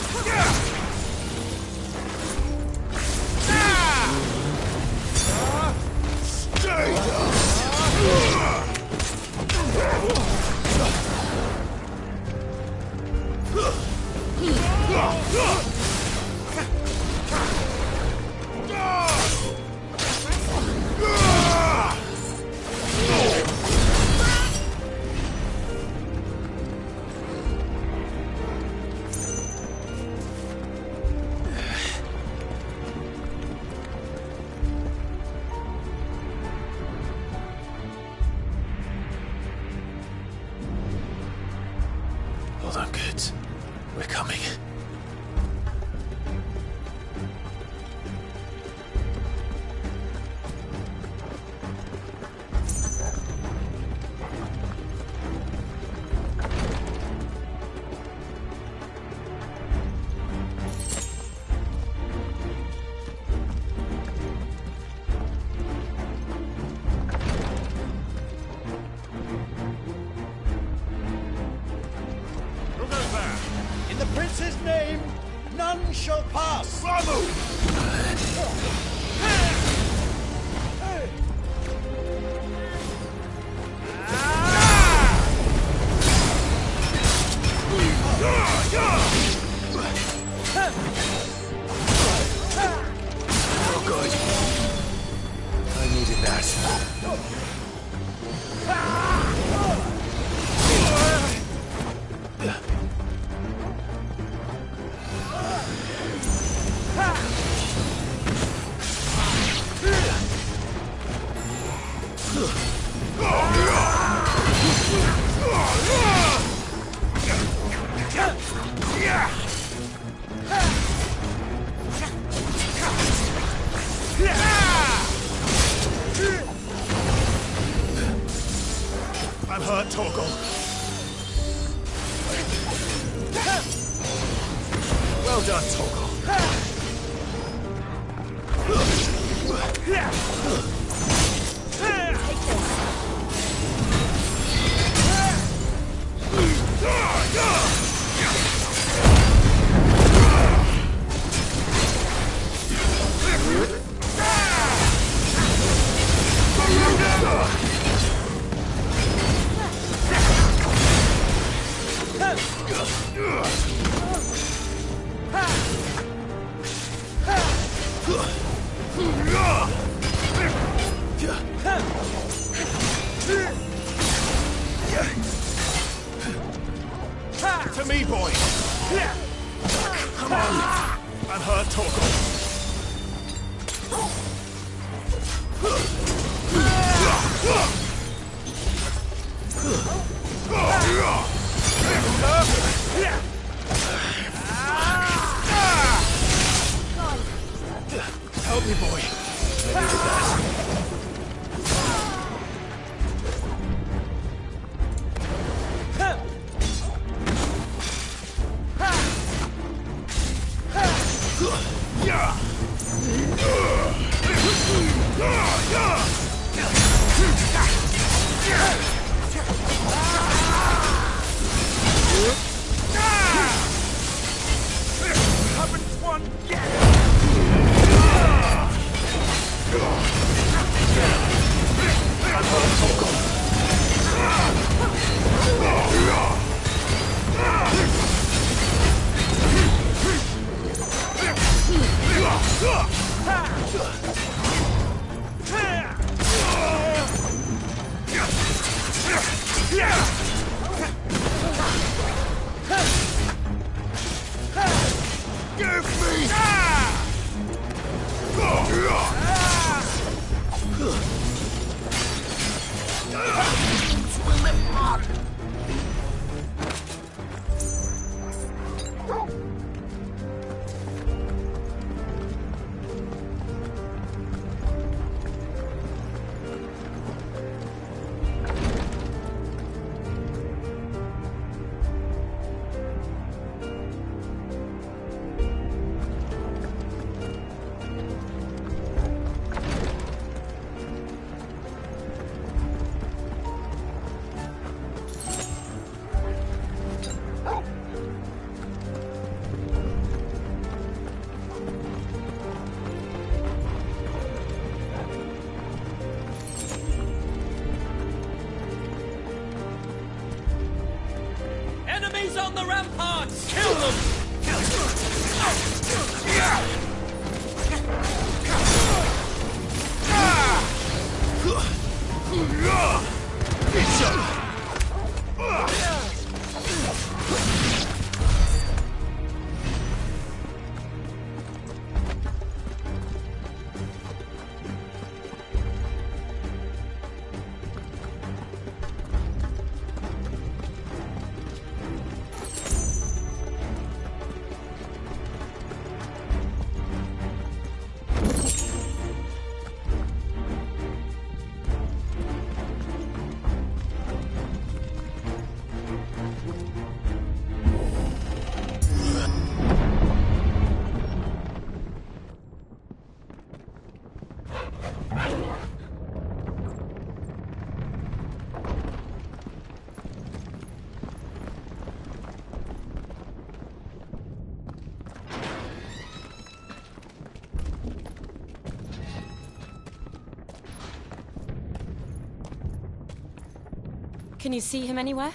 Hold on, kids. We're coming. In the prince's name, none shall pass. Oh, good. I needed that. I'm hurt, Torgal. Well done, Torgal. To me, boy. Come on. I'm hurt, Torgal. Help me, boy. I needed that. Haven't one yet. Enemies on the ramparts! Kill them! Can you see him anywhere?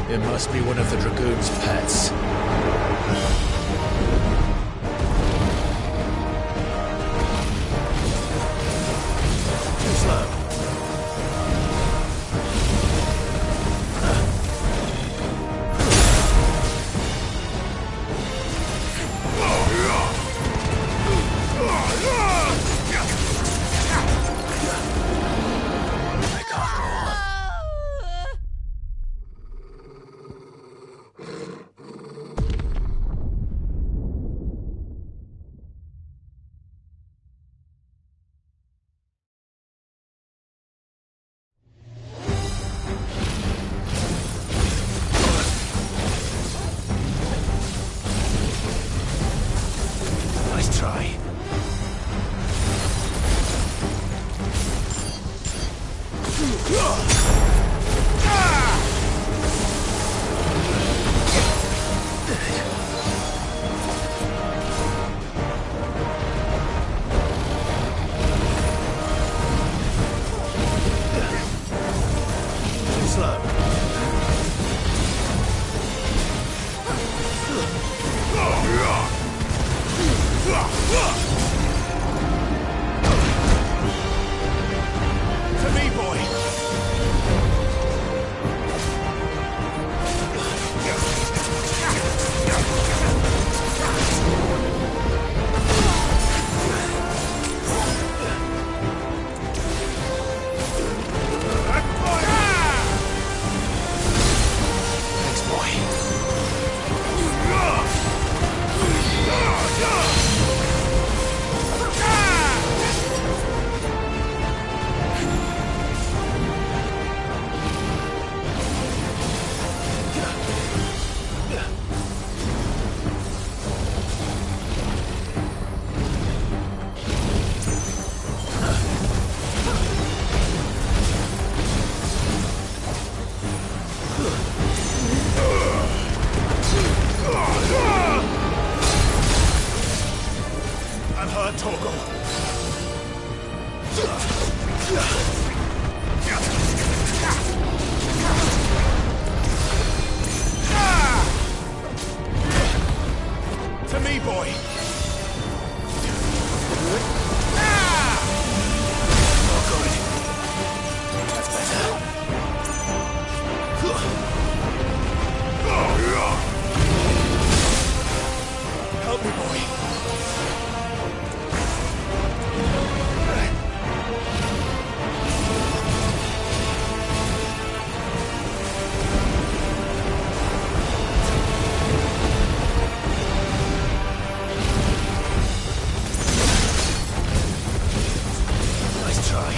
It must be one of the Dragoon's pets. Too slow. boy! Help me, boy. Nice try.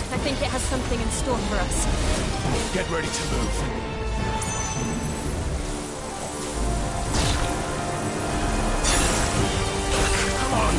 I think it has something in store for us. Get ready to move. Come on.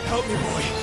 Help me, boy.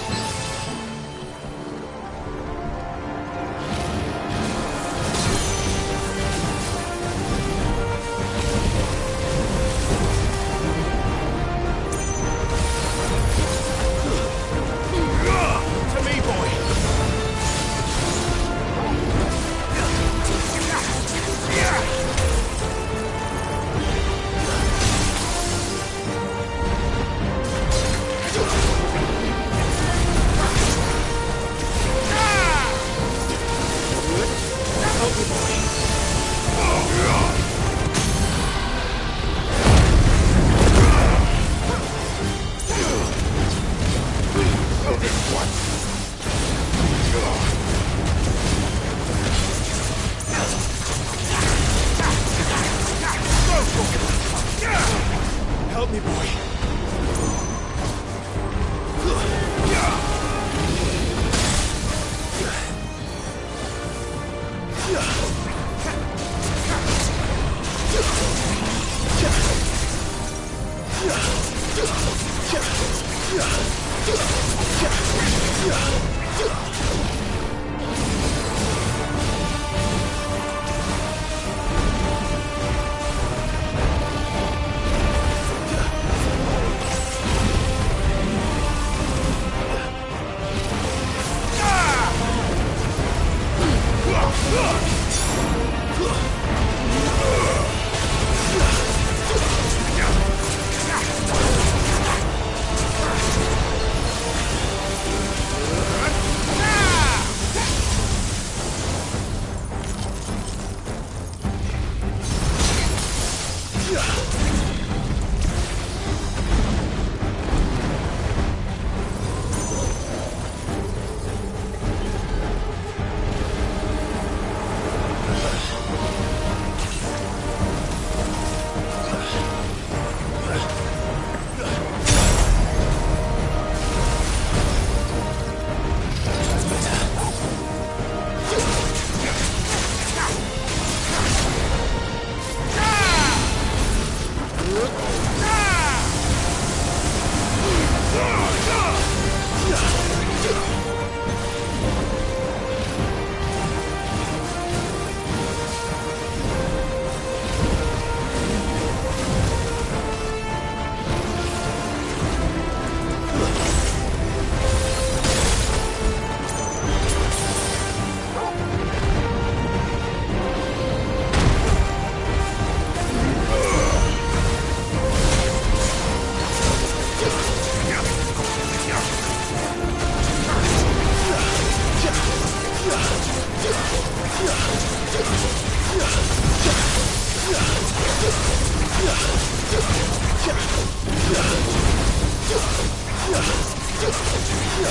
I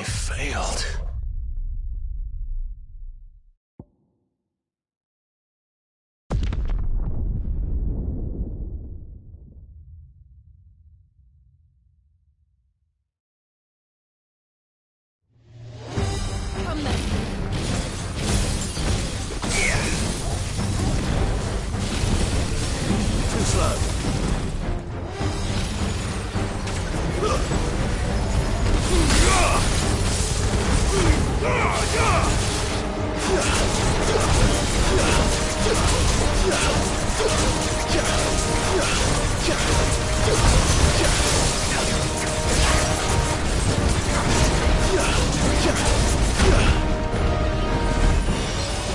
failed. Come then. Too slow.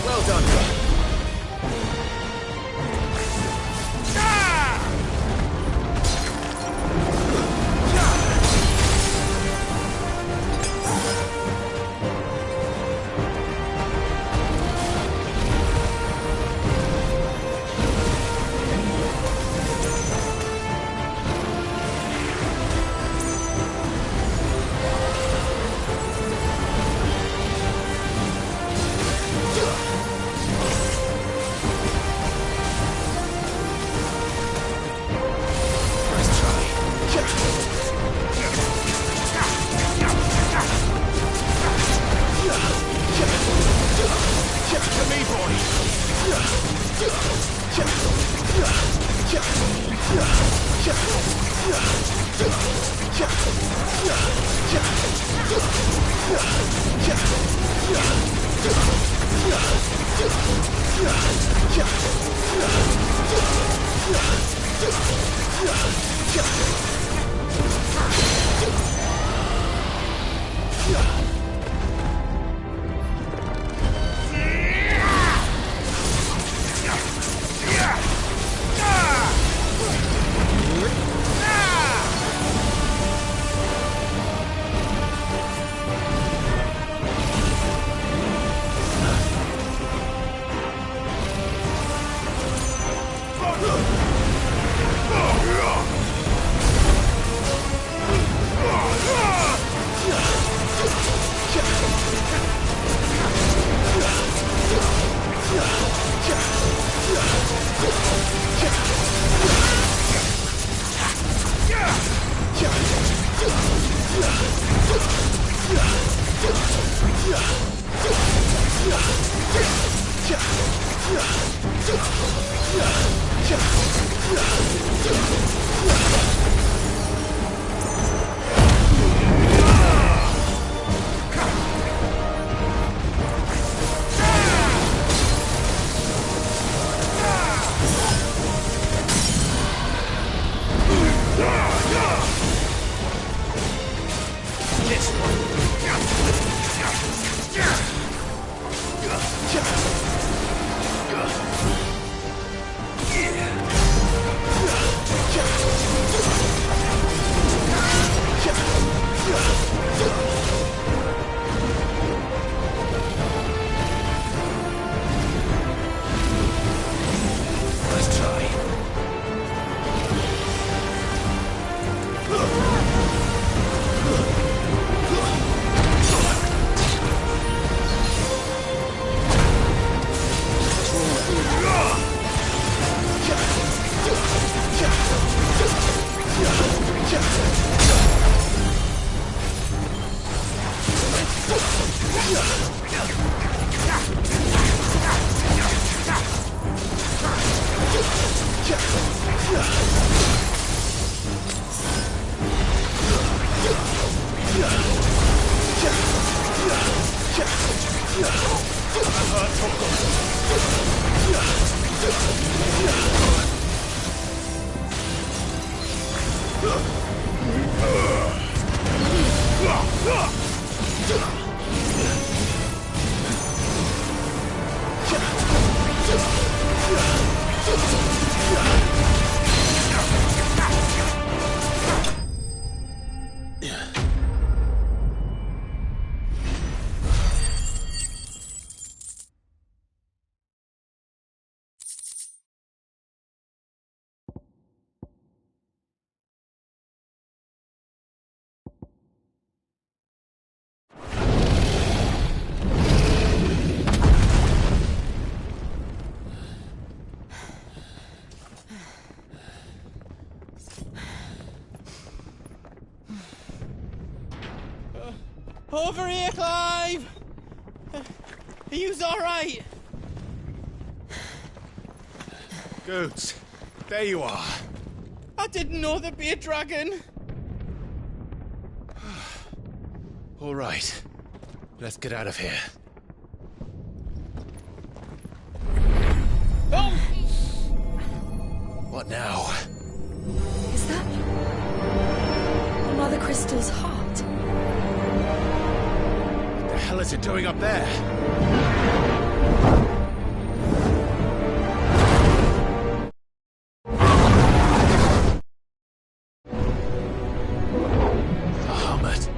Well done. Over here, Clive! Are yous alright? Goats, there you are. I didn't know there'd be a dragon. All right, let's get out of here. Oh! What now? Is that Mother Crystal's heart? What the hell is it doing up there? Bahamut.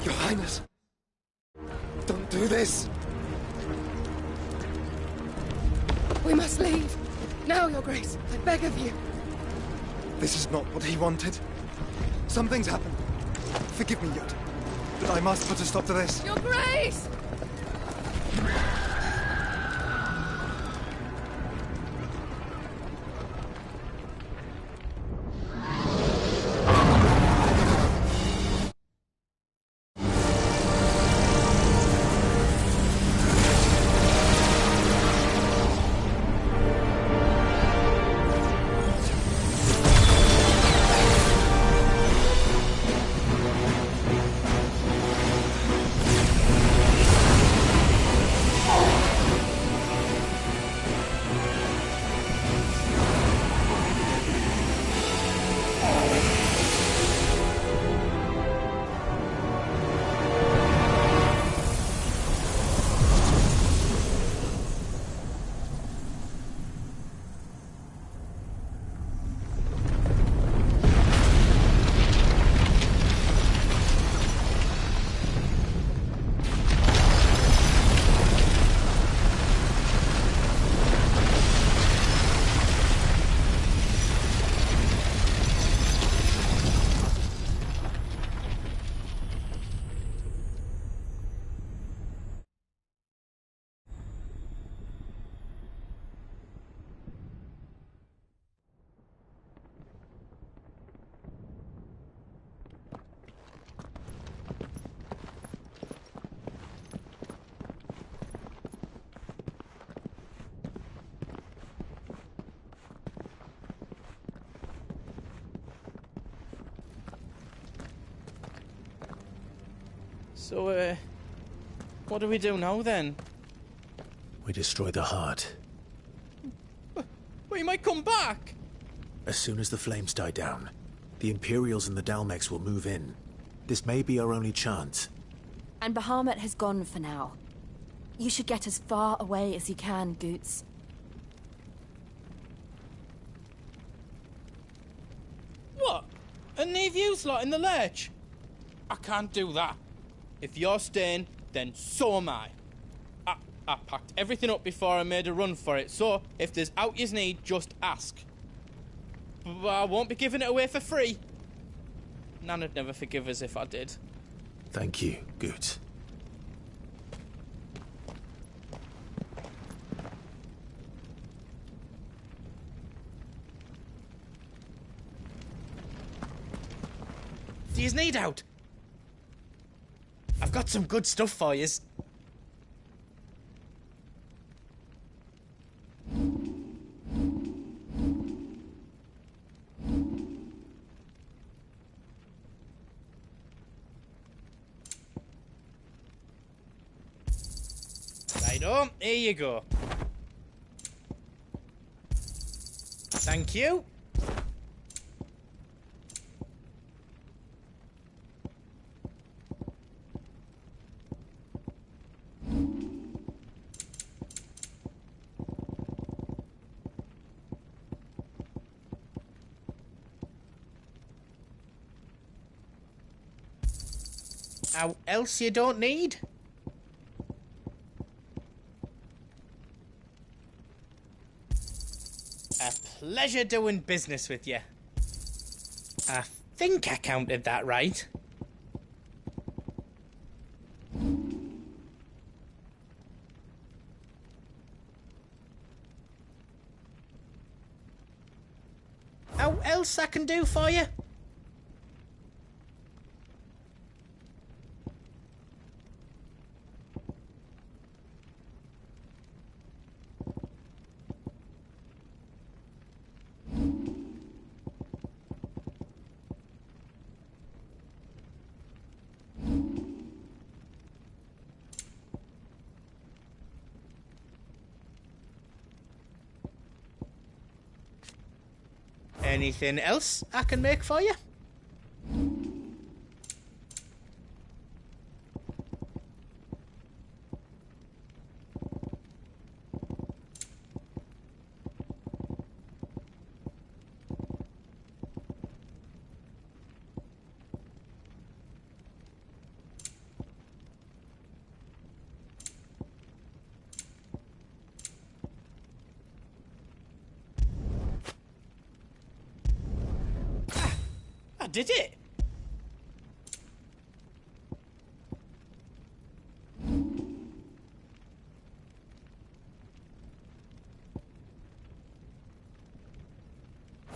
Your Highness! Don't do this! We must leave. Now, Your Grace. I beg of you. This is not what he wanted. Something's happened. Forgive me, Yoda, but I must put a stop to this. Your Grace! So, what do we do now, then? We destroy the heart. Well, he might come back! As soon as the flames die down, the Imperials and the Dalmex will move in. This may be our only chance. And Bahamut has gone for now. You should get as far away as you can, Goots. What? And leave you lot in the lurch? I can't do that. If you're staying, then so am I. I packed everything up before I made a run for it, so if there's out you need, just ask. But I won't be giving it away for free. Nana'd never forgive us if I did. Thank you, Goots. Do yous need out? I've got some good stuff for yous. Righto, here you go. Thank you. How else you don't need? A pleasure doing business with you. I think I counted that right. How else I can do for you? Anything else I can make for you? I did it!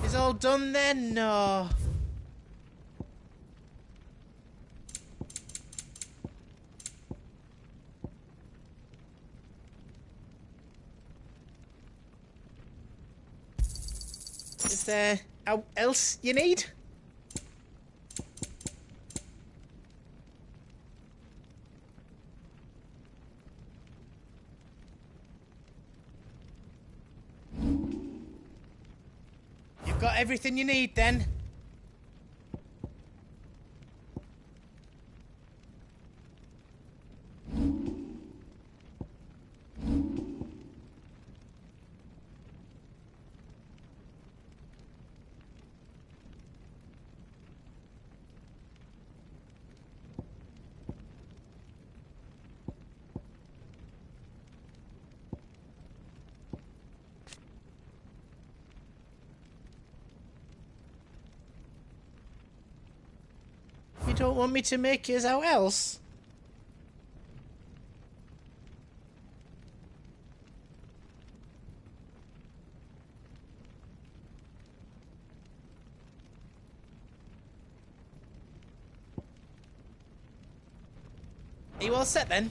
Is all done then? No. Is there how else you need? You've got everything you need then? You don't want me to make yours out else? Are you all set then?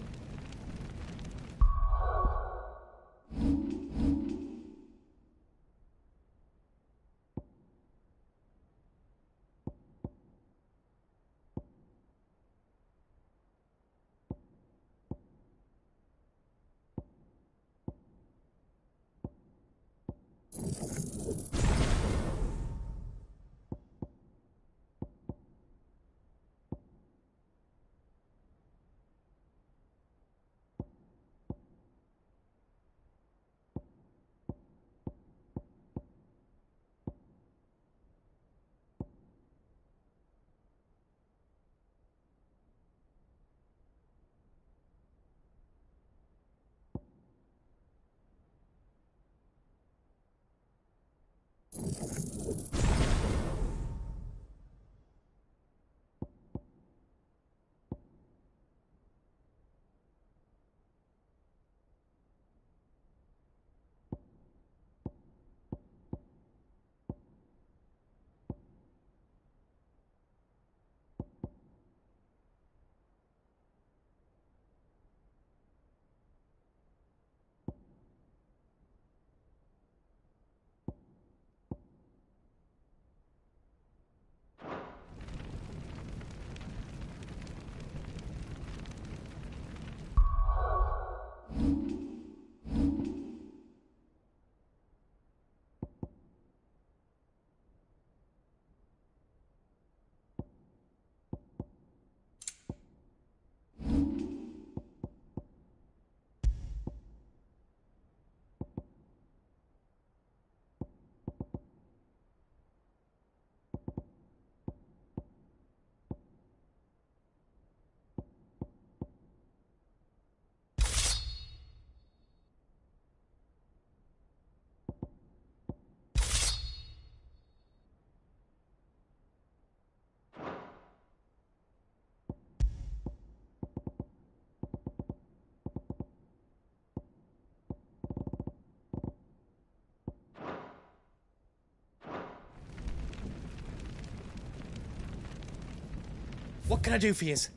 What can I do for yous?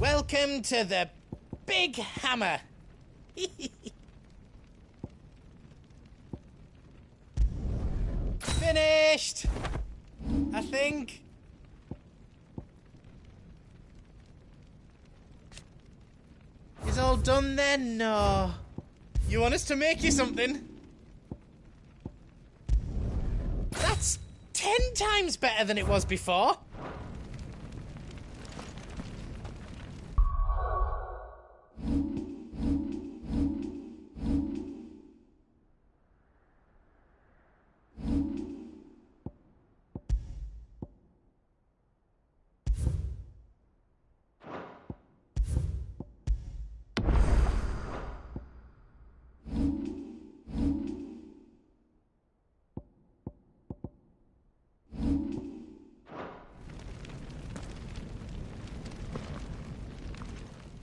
Welcome to the Big Hammer. Finished! I think. Is all done then? No. You want us to make you something? That's 10 times better than it was before.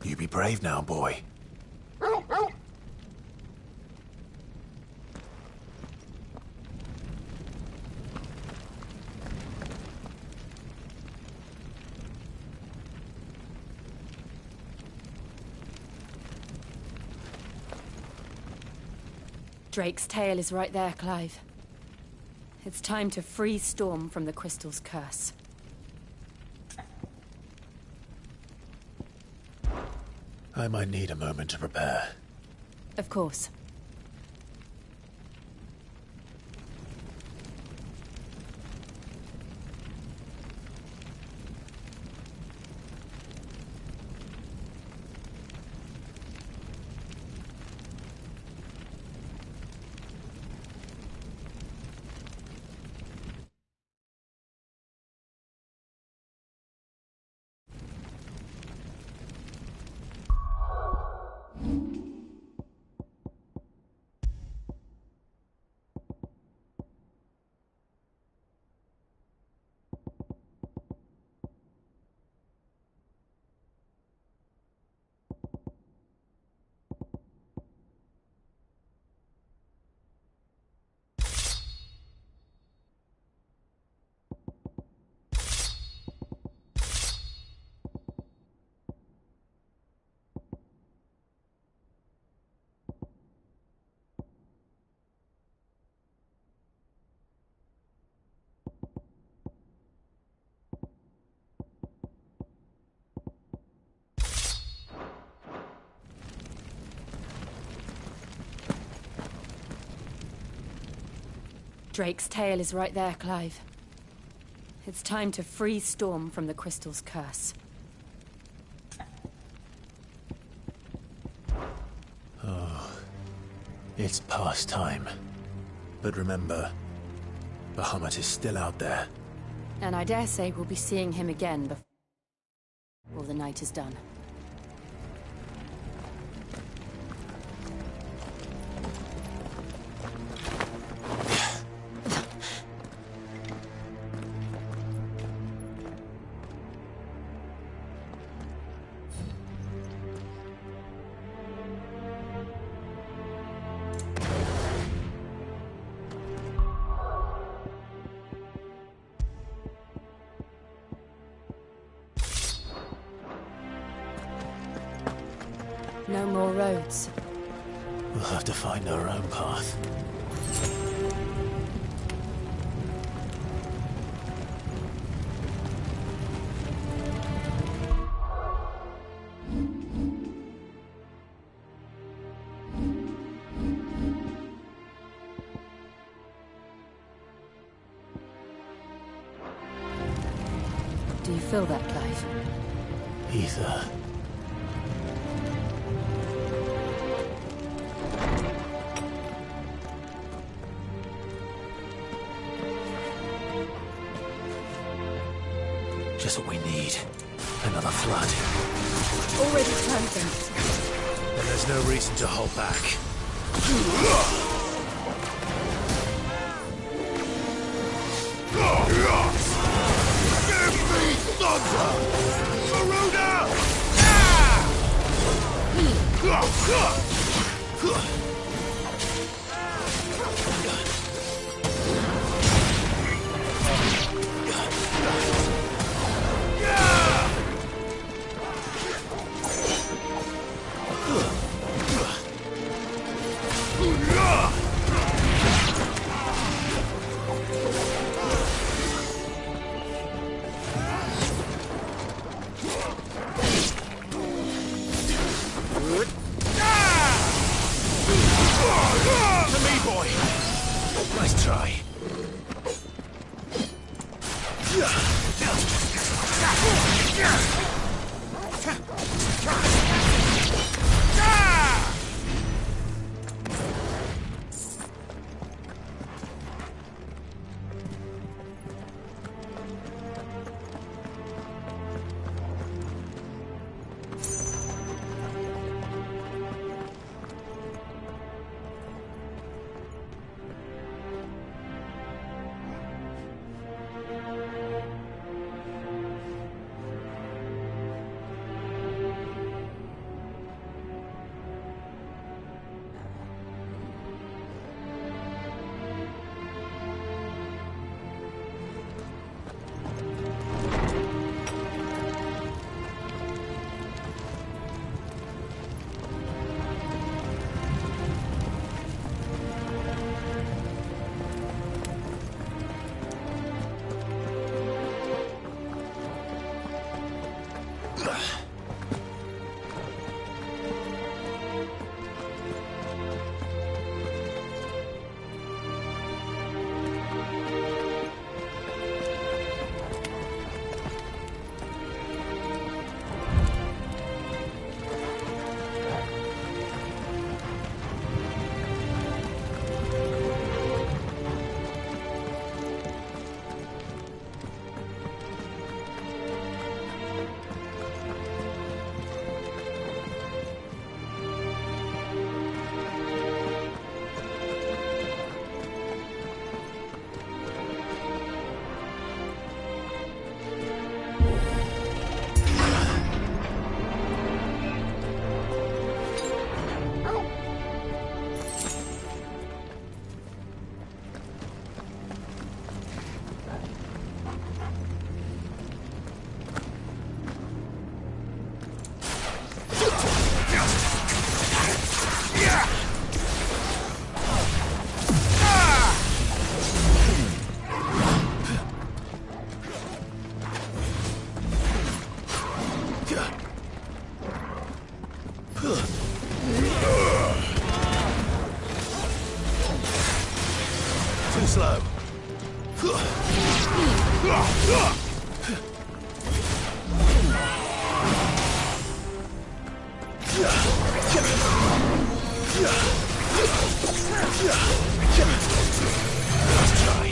You be brave now, boy. Drake's tail is right there, Clive. It's time to free Storm from the Crystal's curse. I might need a moment to prepare. Of course. Drake's tail is right there, Clive. It's time to free Storm from the Crystal's curse. Oh, it's past time. But remember, Bahamut is still out there. And I dare say we'll be seeing him again before the night is done. No more roads. We'll have to find our own path. Do you feel that, Clive? Ether. Just what we need. Another flood. Already turned them. Then there's no reason to hold back. Give me thunder! Maruna! Too slow. Let's try.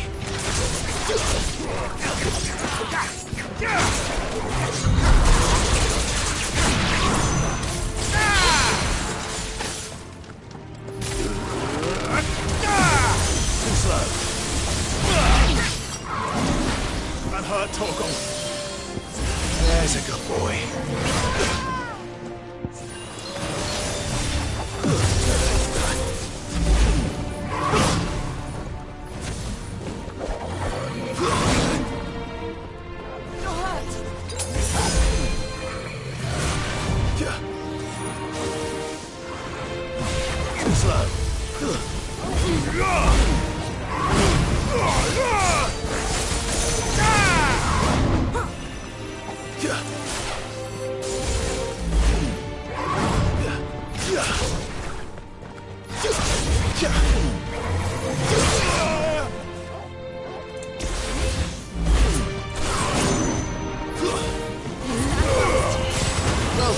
Too slow. Unhurt, Torgal. There's a good boy. Too slow. Well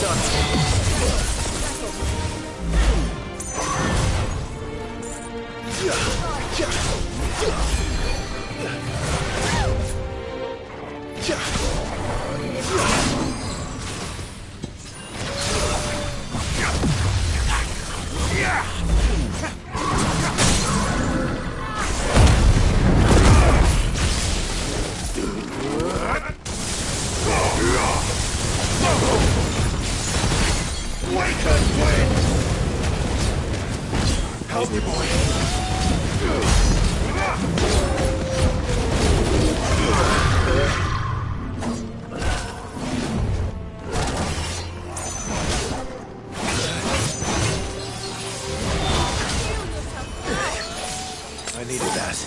Help me, boy. I needed that.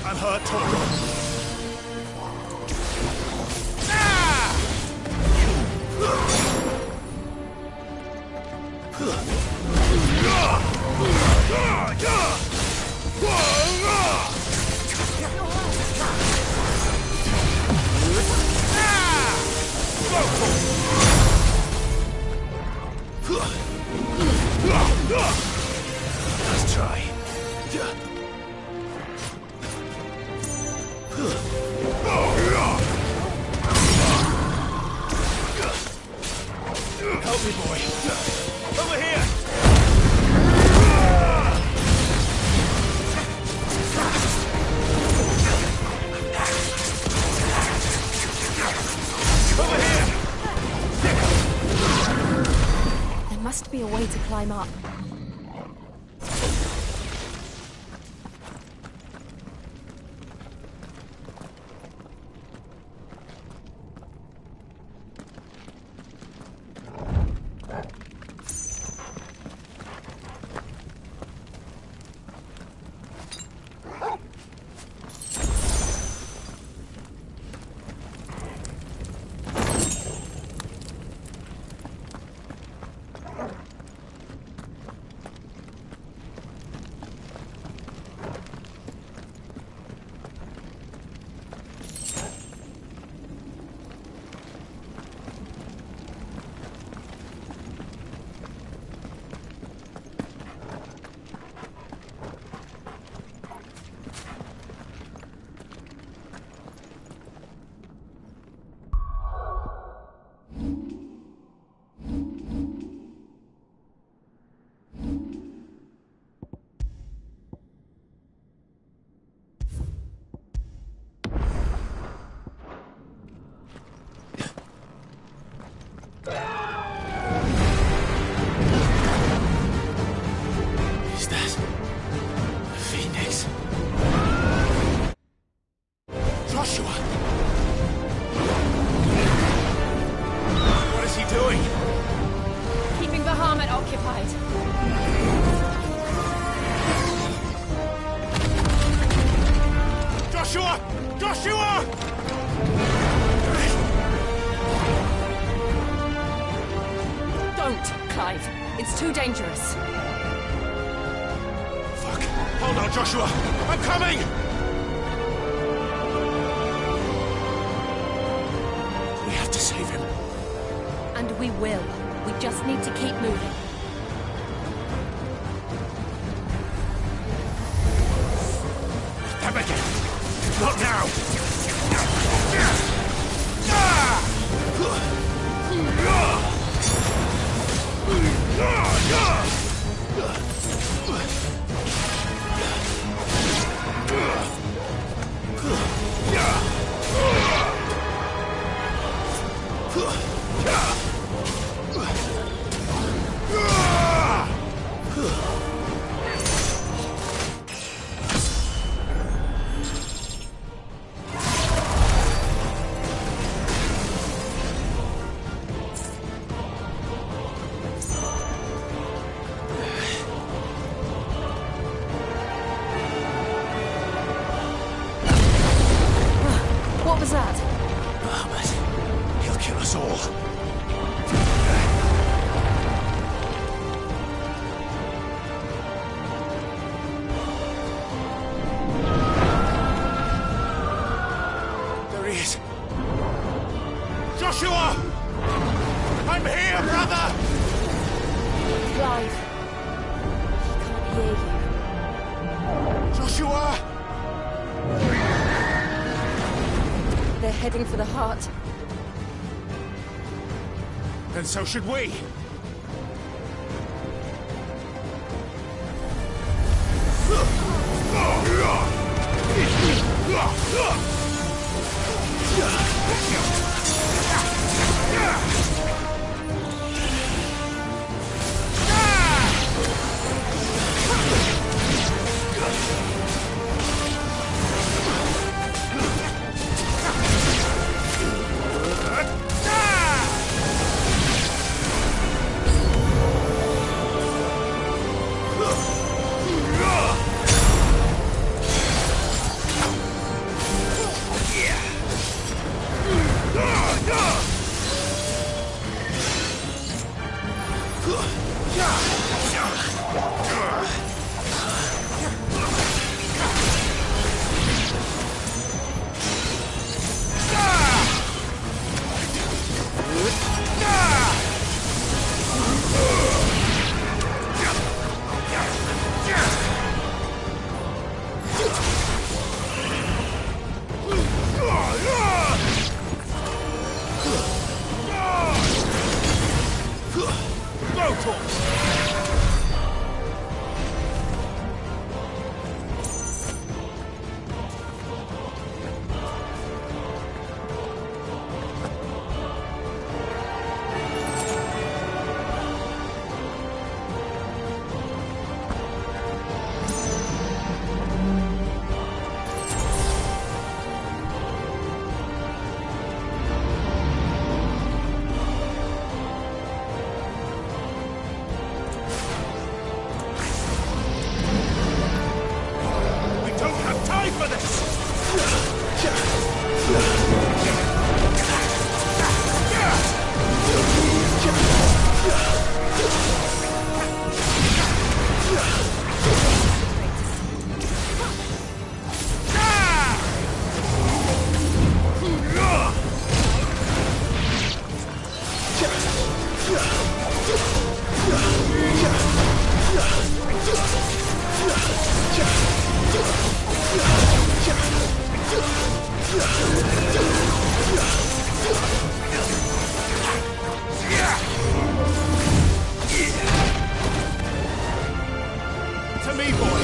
I'm hurt, Torgal. Let's try. Help me, boy. Over here. Over here. There must be a way to climb up. It's too dangerous. Fuck! Hold on, Joshua! I'm coming! We have to save him. And we will. We just need to keep moving. Them again! Not now! What was that? But he'll kill us all. There he is. Joshua! I'm here, brother! Clive. He can't hear you. Joshua! They're heading for the heart. Then so should we. To me, boy!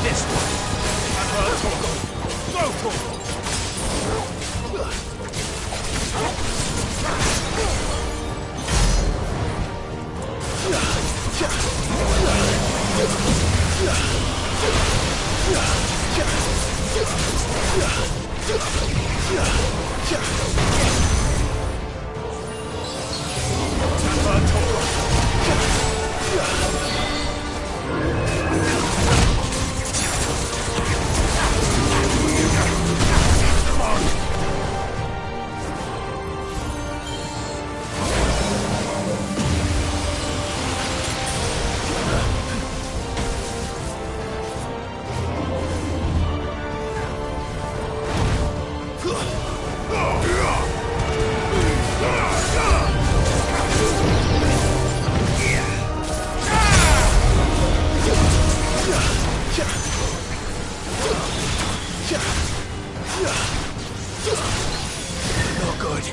This one! I've heard Torgal! Go, Torgal! No good.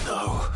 No.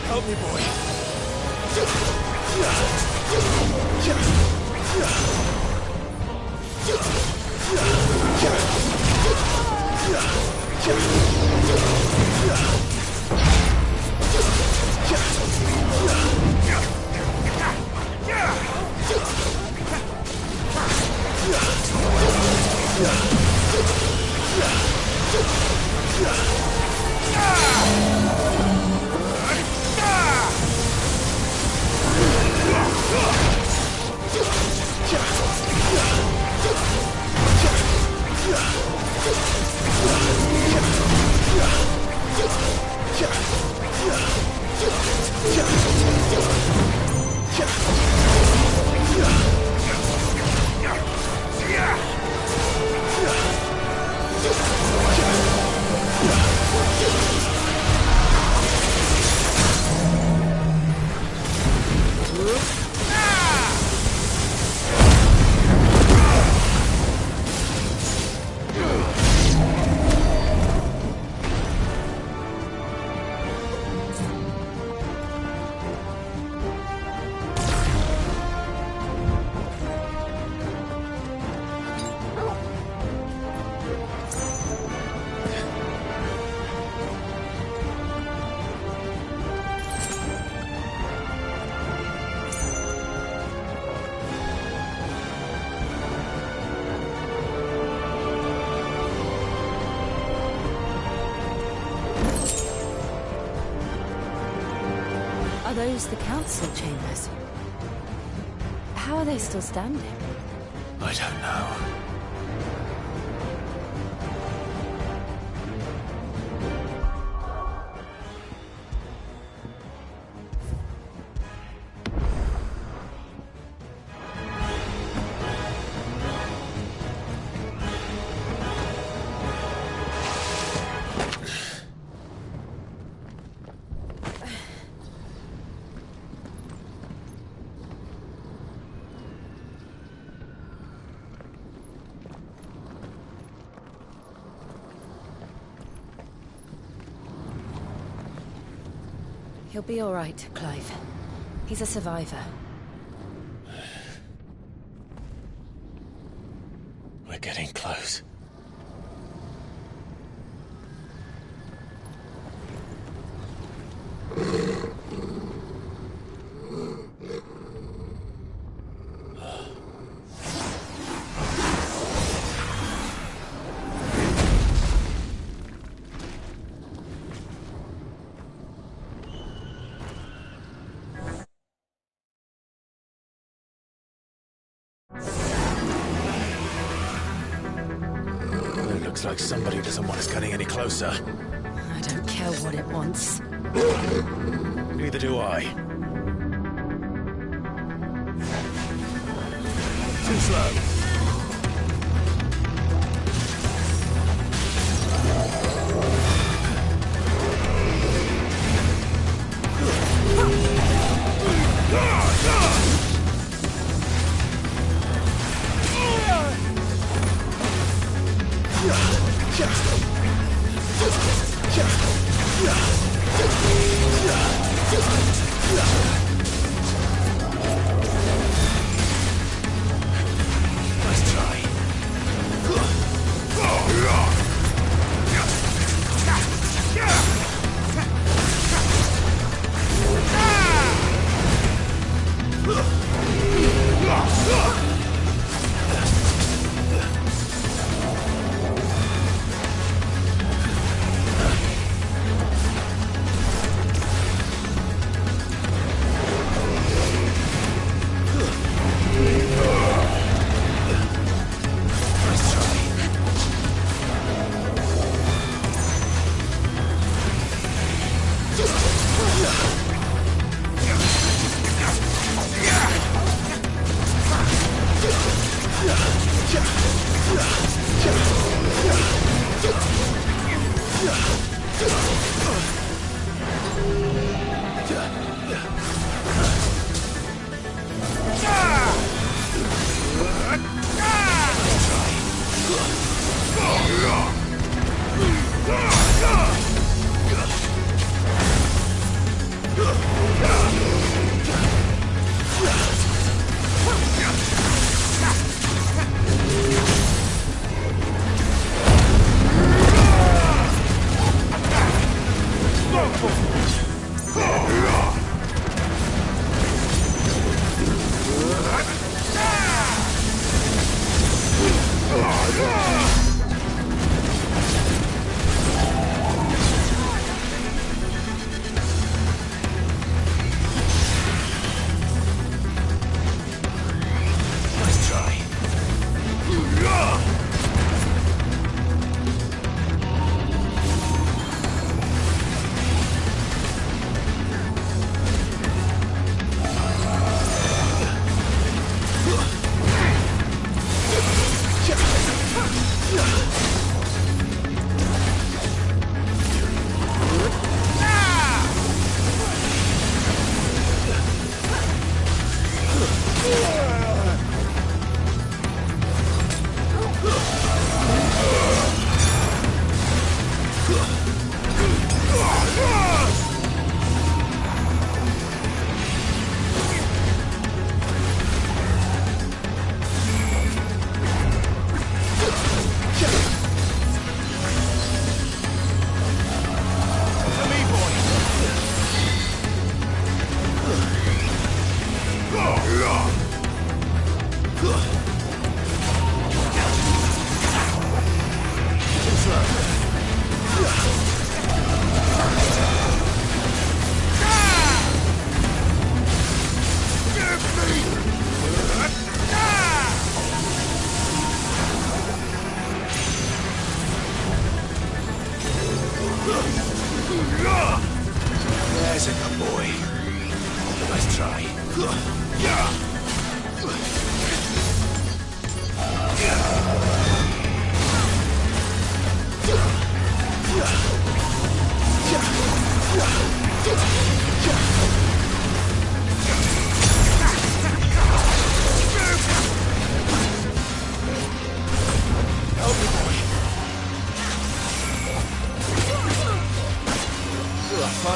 Help me, boy. Are those the council chambers? How are they still standing? I don't know. He'll be all right, Clive. He's a survivor. We're getting close. Looks like somebody doesn't want us getting any closer. I don't care what it wants. Neither do I. Too slow.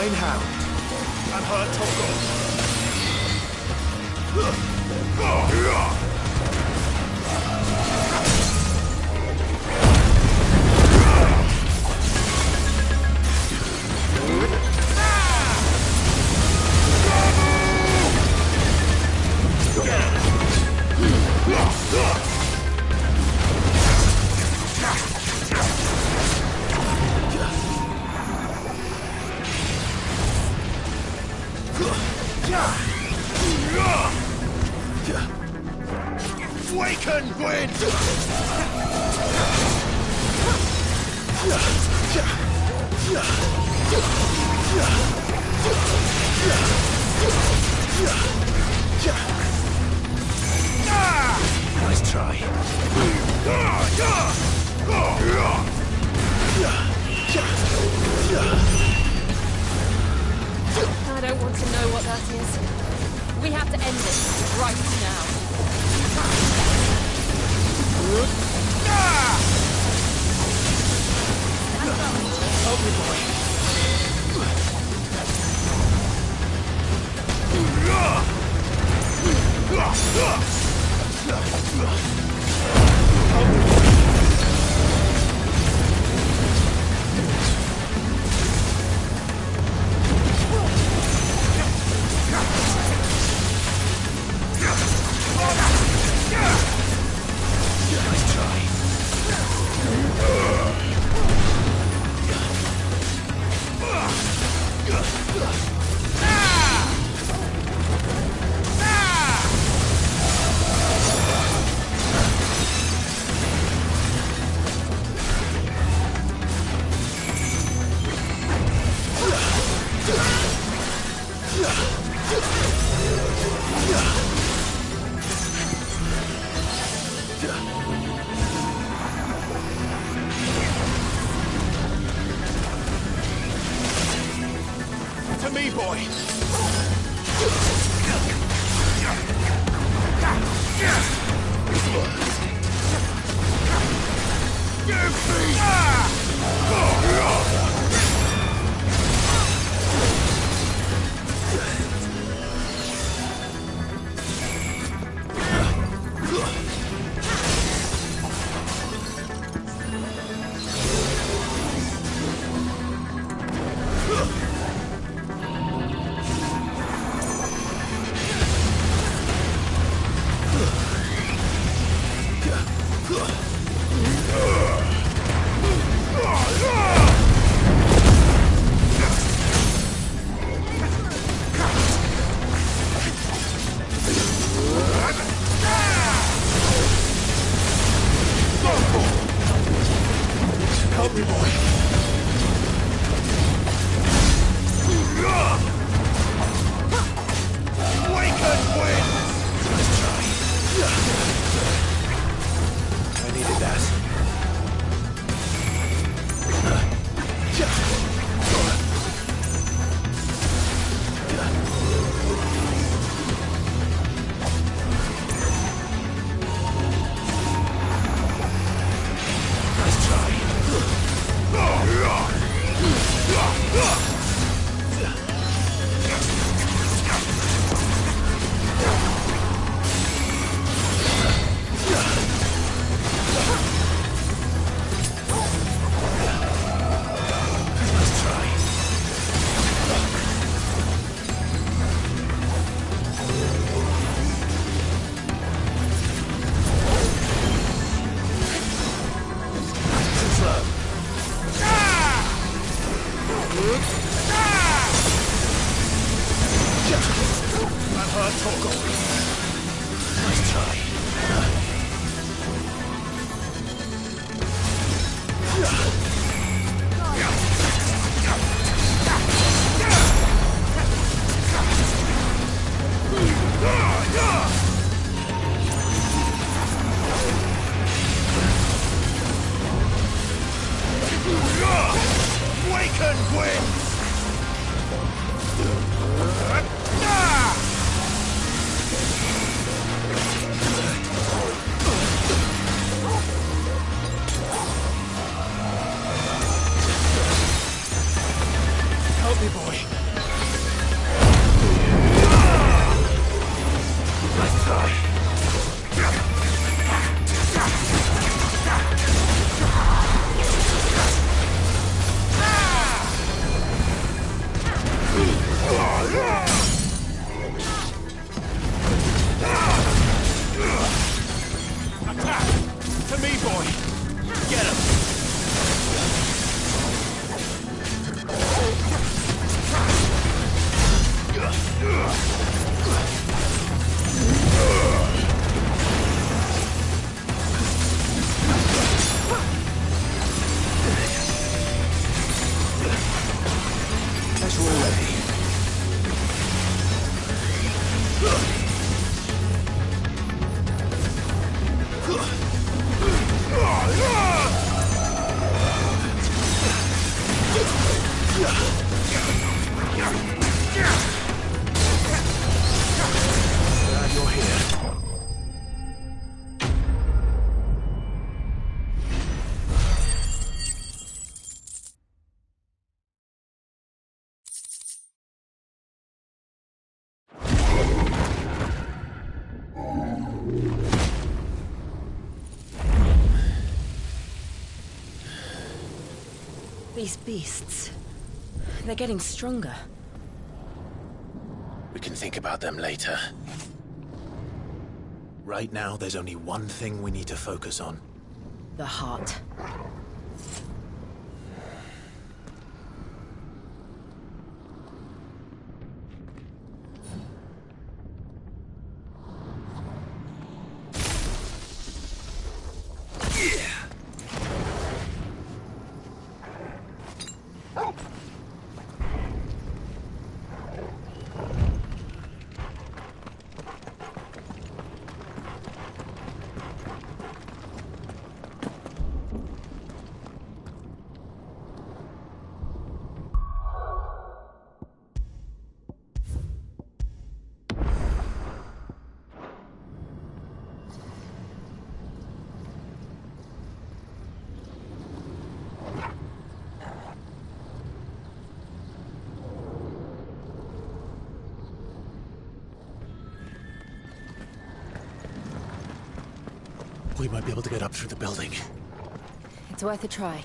Divine Hound. And her Toko. Waken, wind! Nice try. I don't want to know what that is. We have to end it right now. Help me, boy. Nice try. To me, boy. Give me! These beasts... they're getting stronger. We can think about them later. Right now, there's only one thing we need to focus on. The heart. We might be able to get up through the building. It's worth a try.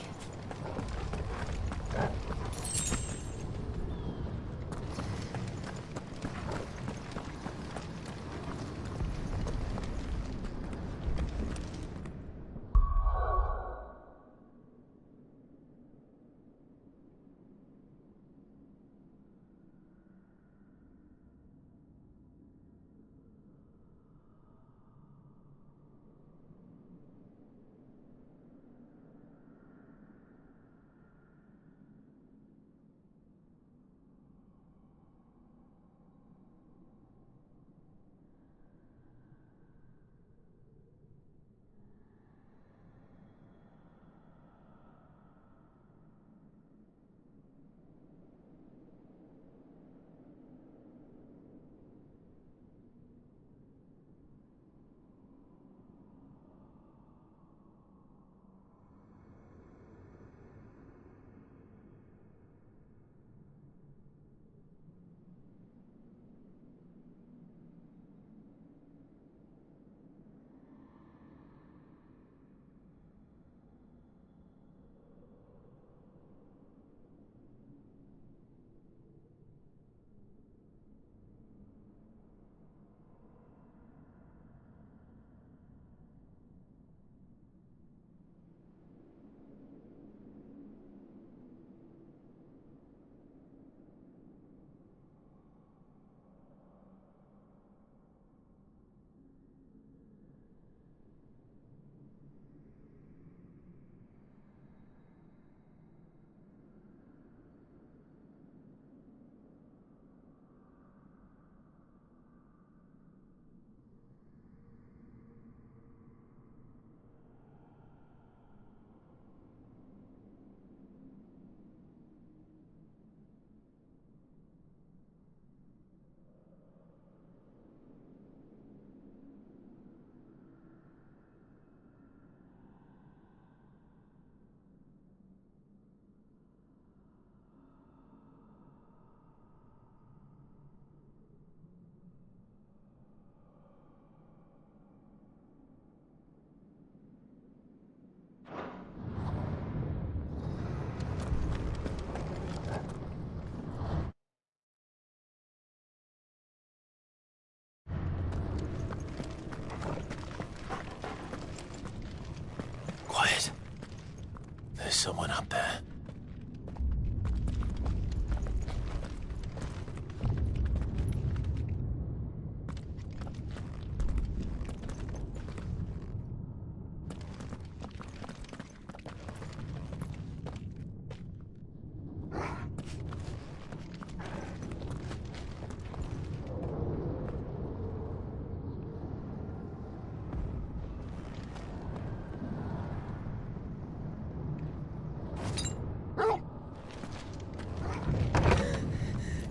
There's someone up there.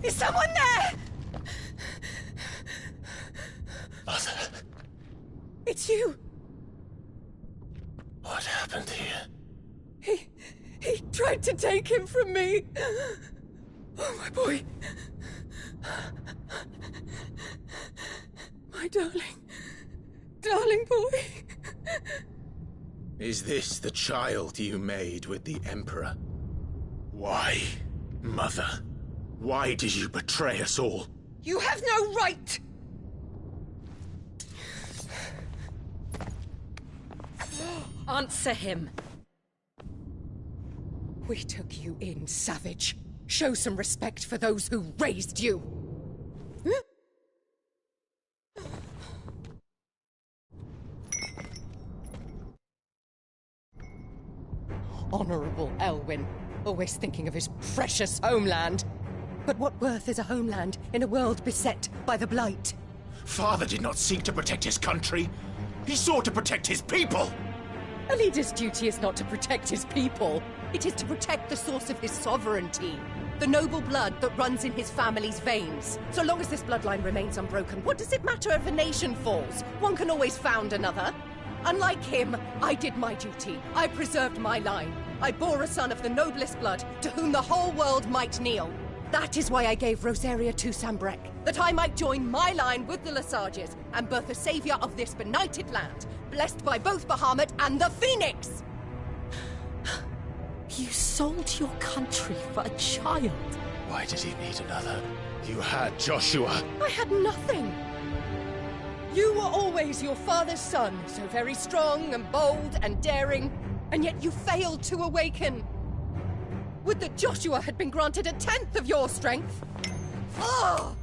Is someone there? Mother. It's you. What happened here? He tried to take him from me. Oh, my boy. My darling boy. Is this the child you made with the Emperor? Why, Mother? Why did you betray us all? You have no right! Answer him. We took you in, savage. Show some respect for those who raised you. Honorable Elwyn, always thinking of his precious homeland. But what worth is a homeland in a world beset by the Blight? Father did not seek to protect his country. He sought to protect his people. A leader's duty is not to protect his people. It is to protect the source of his sovereignty. The noble blood that runs in his family's veins. So long as this bloodline remains unbroken, what does it matter if a nation falls? One can always found another. Unlike him, I did my duty. I preserved my line. I bore a son of the noblest blood, to whom the whole world might kneel. That is why I gave Rosaria to Sambrek, that I might join my line with the Lesages and birth a savior of this benighted land, blessed by both Bahamut and the Phoenix! You sold your country for a child. Why did he need another? You had Joshua. I had nothing. You were always your father's son, so very strong and bold and daring, and yet you failed to awaken. Would that Joshua had been granted 1/10 of your strength? Oh!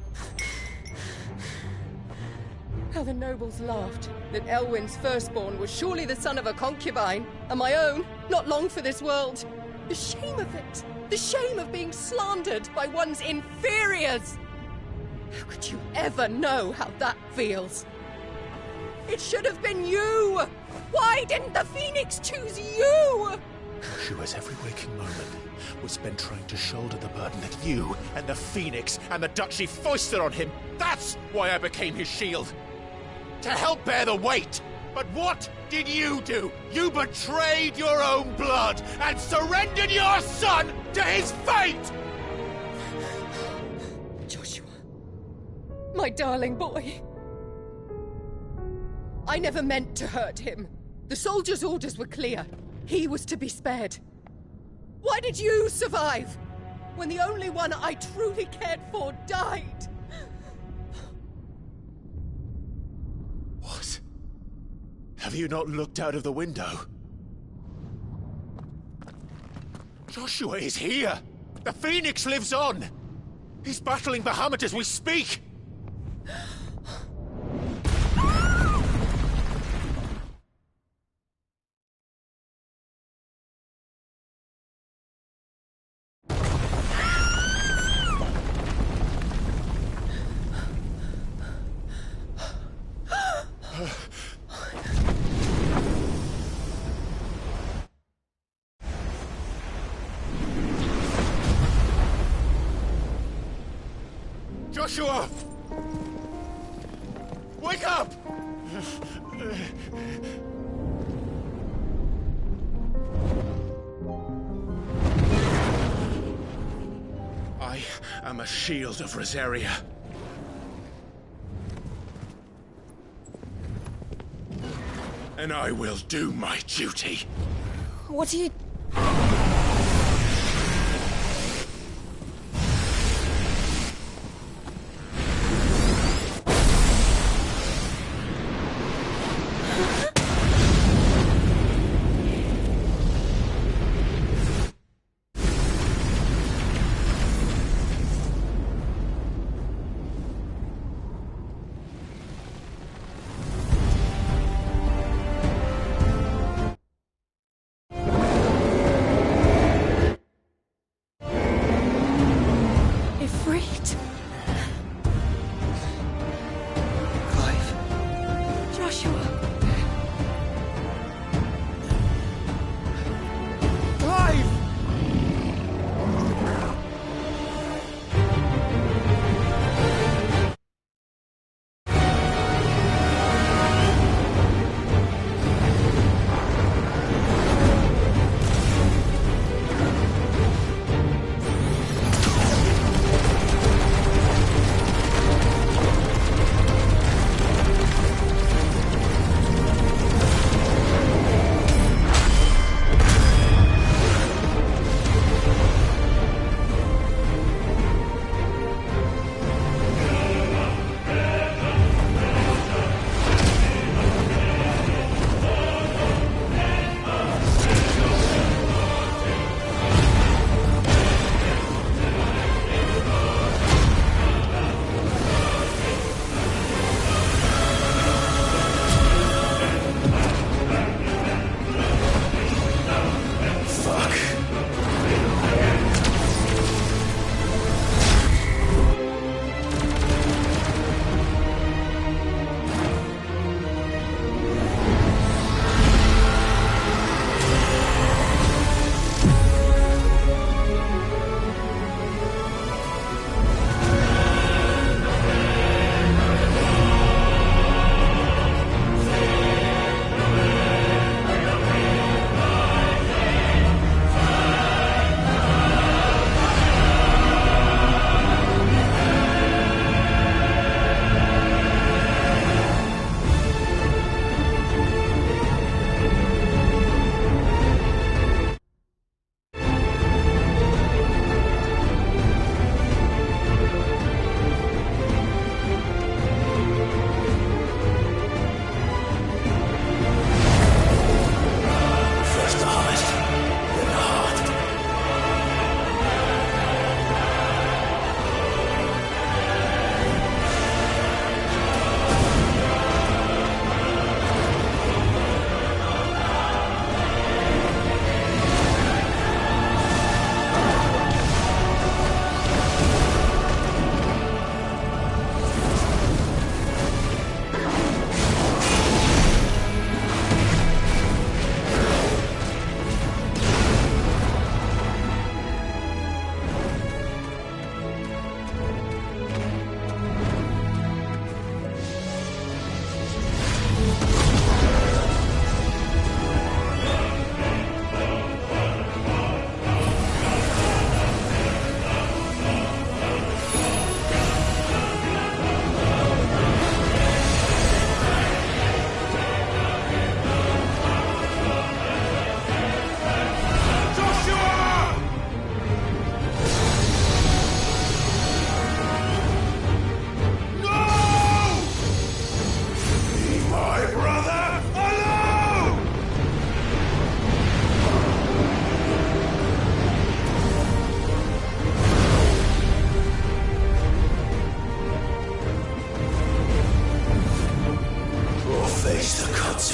How the nobles laughed that Elwyn's firstborn was surely the son of a concubine, and my own, not long for this world. The shame of it! The shame of being slandered by one's inferiors! How could you ever know how that feels? It should have been you! Why didn't the Phoenix choose you? Joshua's every waking moment was spent trying to shoulder the burden that you and the Phoenix and the Duchy foisted on him. That's why I became his shield. To help bear the weight. But what did you do? You betrayed your own blood and surrendered your son to his fate! Joshua, my darling boy. I never meant to hurt him. The soldiers' orders were clear. He was to be spared. Why did you survive when the only one I truly cared for died? What? Have you not looked out of the window? Joshua is here! The Phoenix lives on! He's battling Bahamut as we speak! Joshua! Wake up! I am a shield of Rosaria. And I will do my duty. What are you...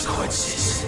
consequences.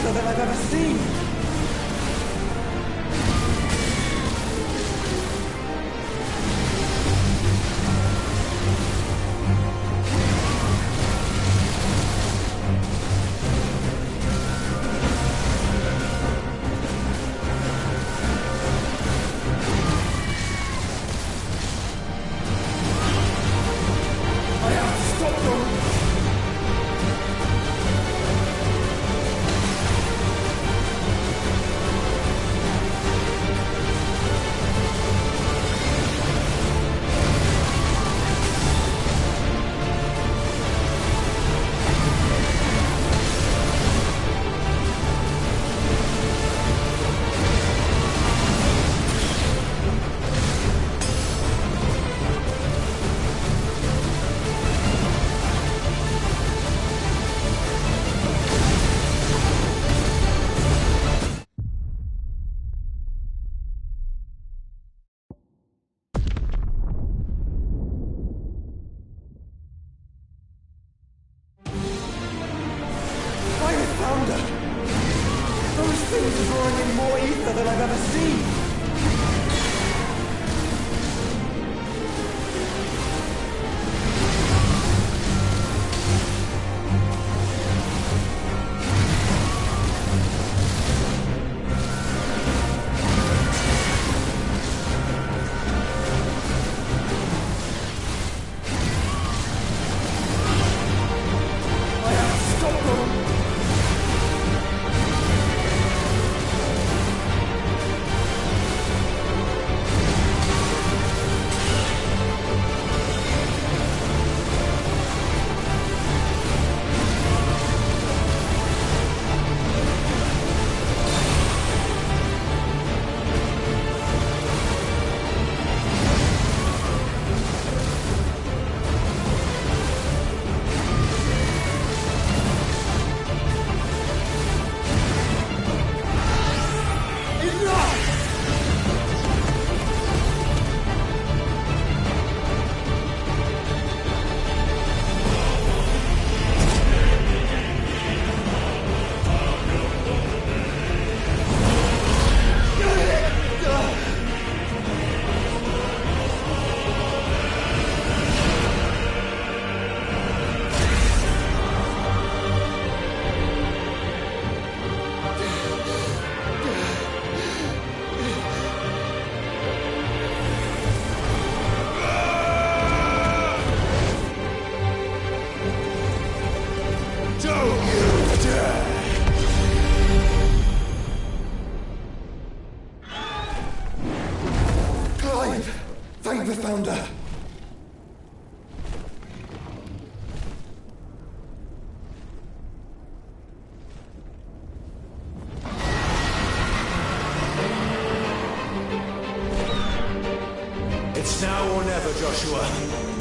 ether than I've ever seen! It's now or never, Joshua.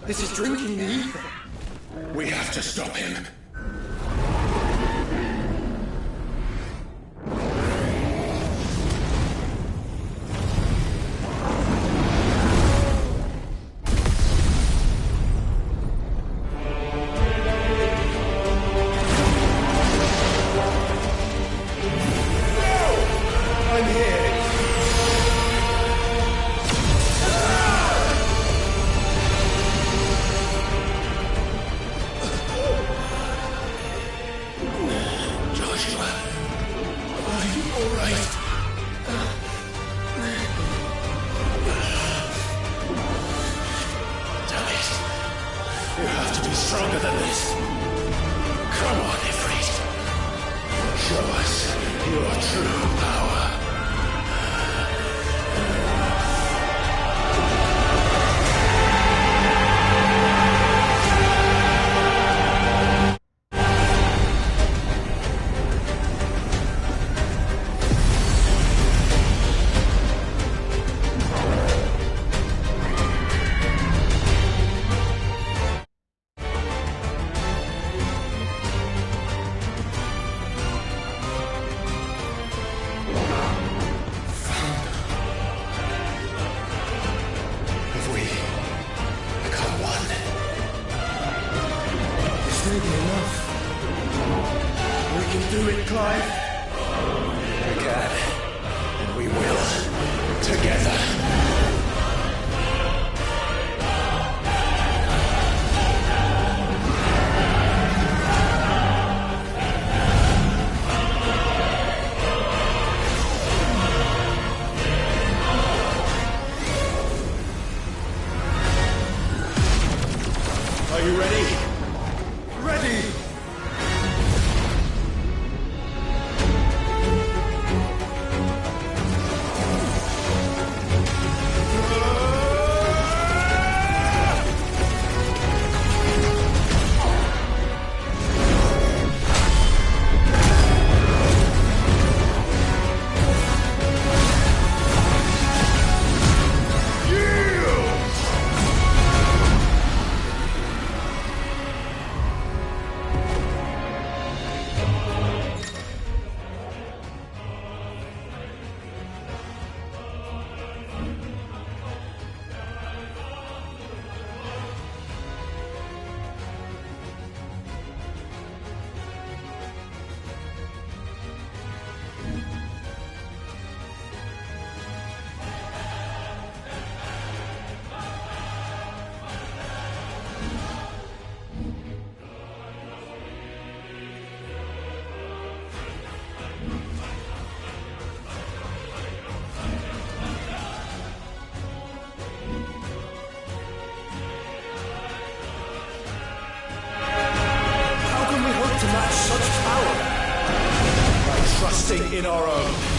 This is drinking me. We have to stop him. In our own.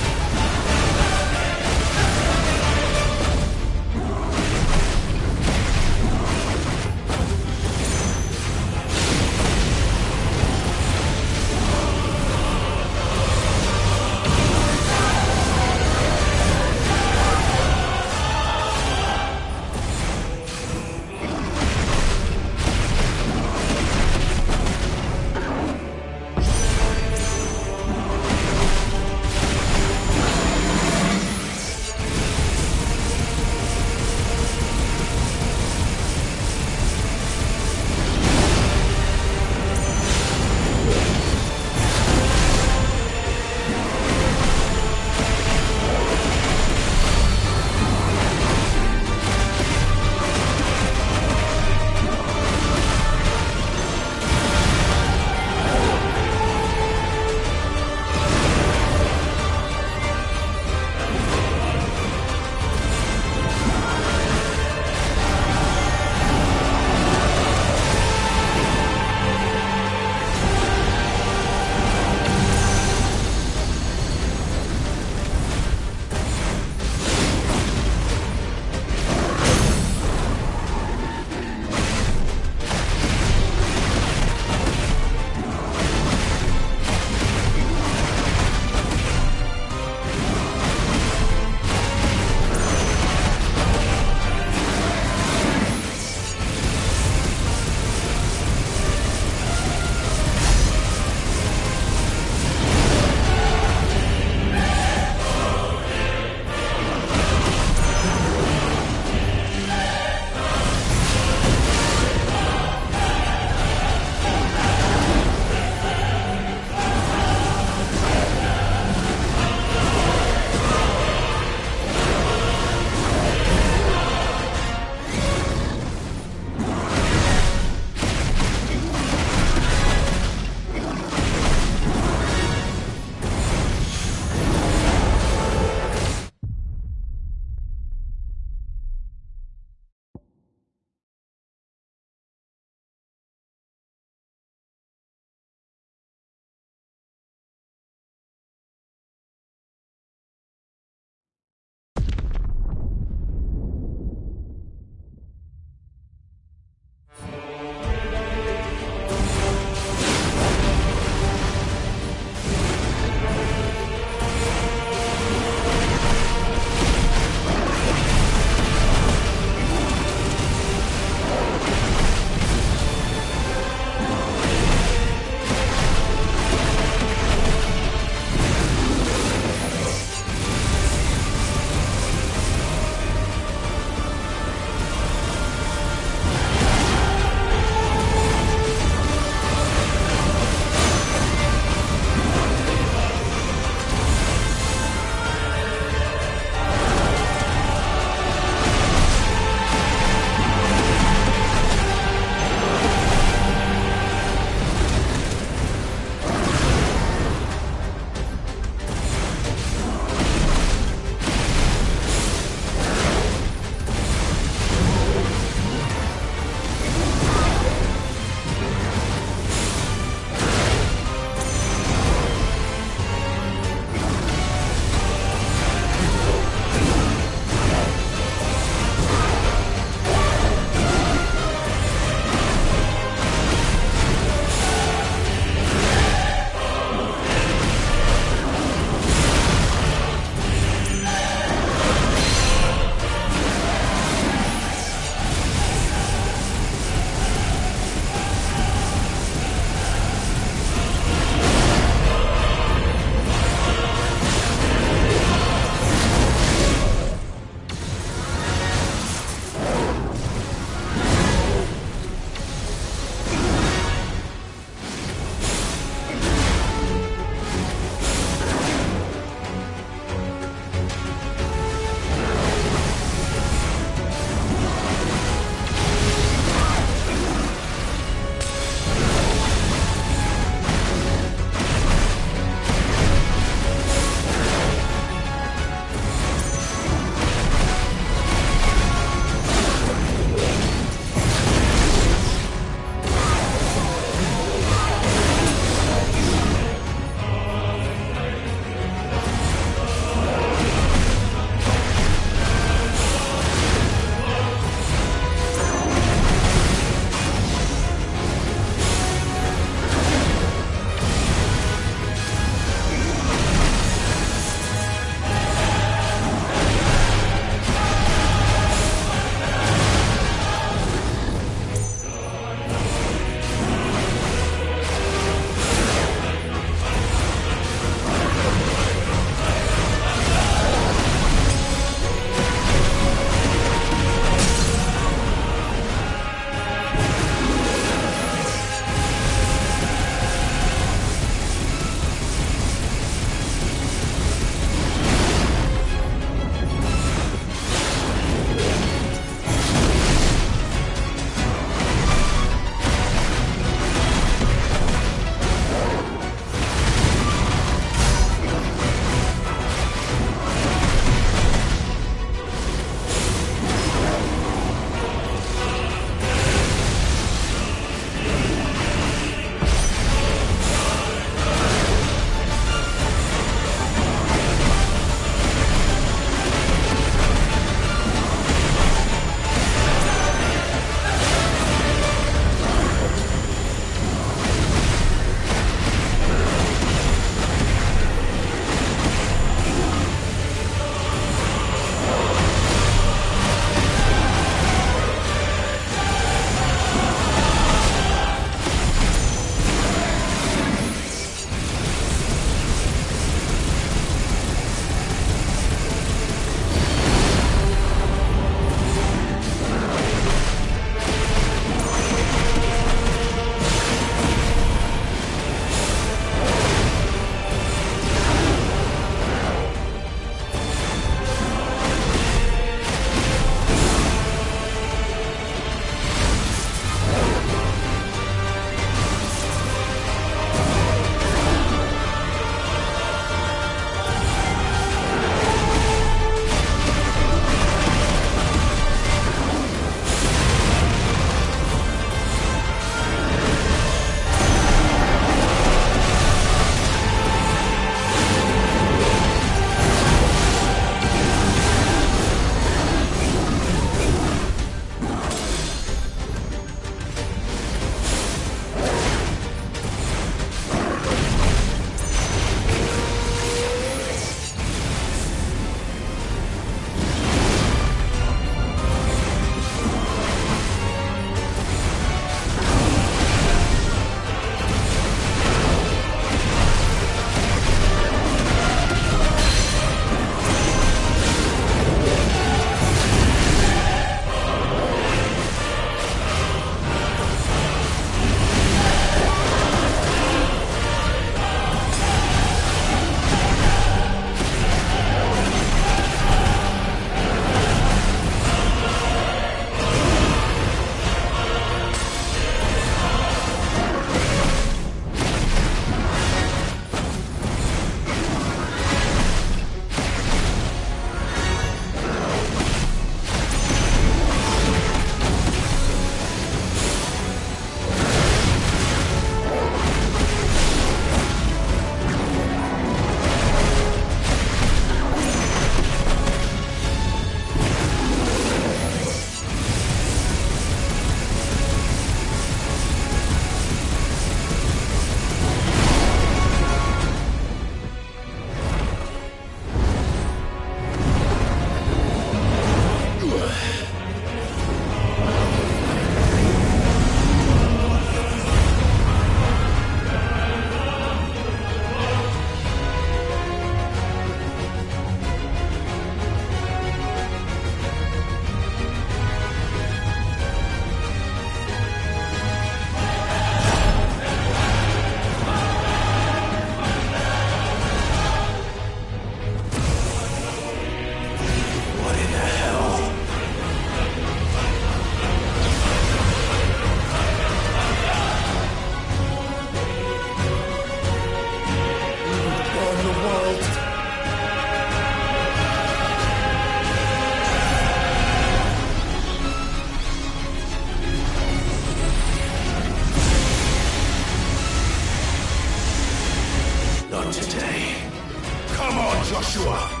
Joshua!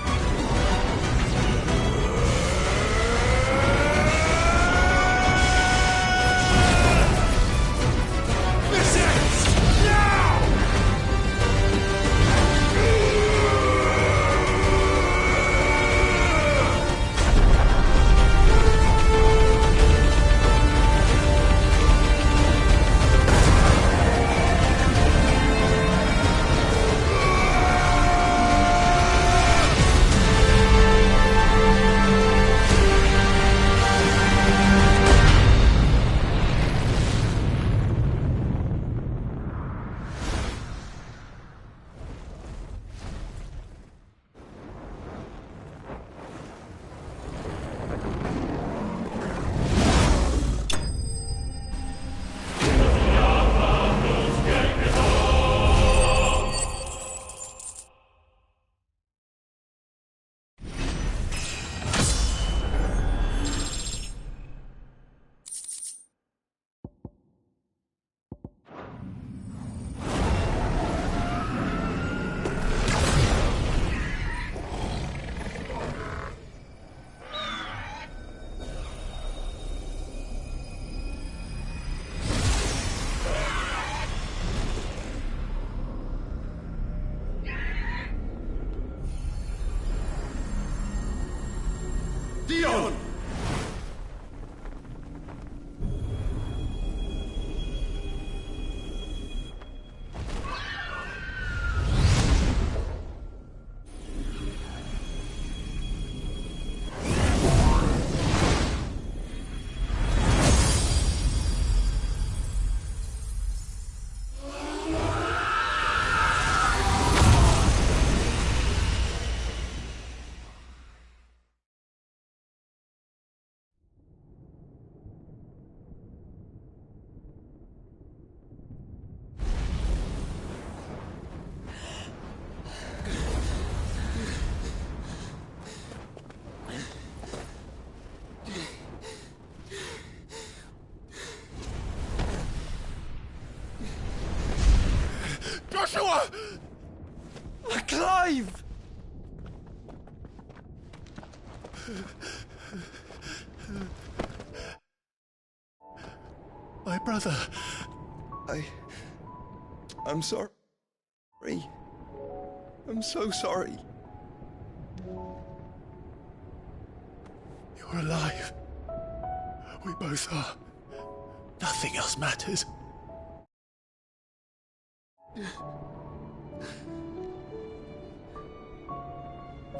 Dion! Joshua! Clive! My brother. I'm sorry. I'm so sorry. You're alive. We both are. Nothing else matters.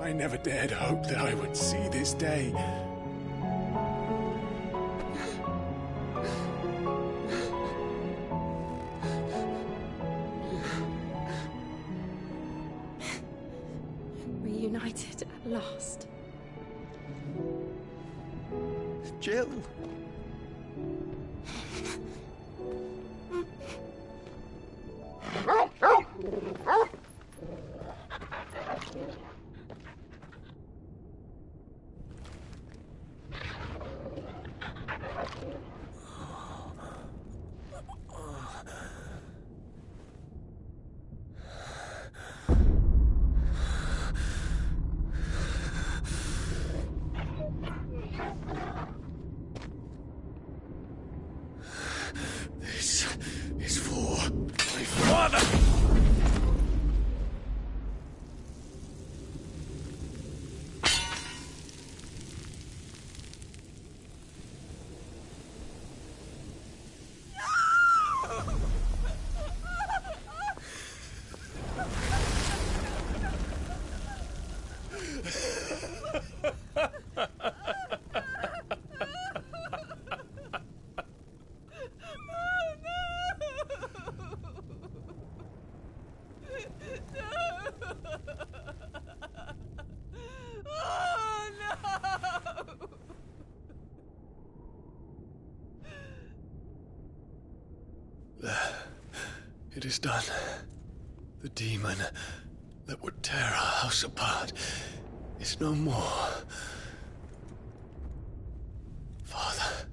I never dared hope that I would see this day. Reunited at last. Jill. This is for my father! It is done. The demon that would tear our house apart is no more. Father.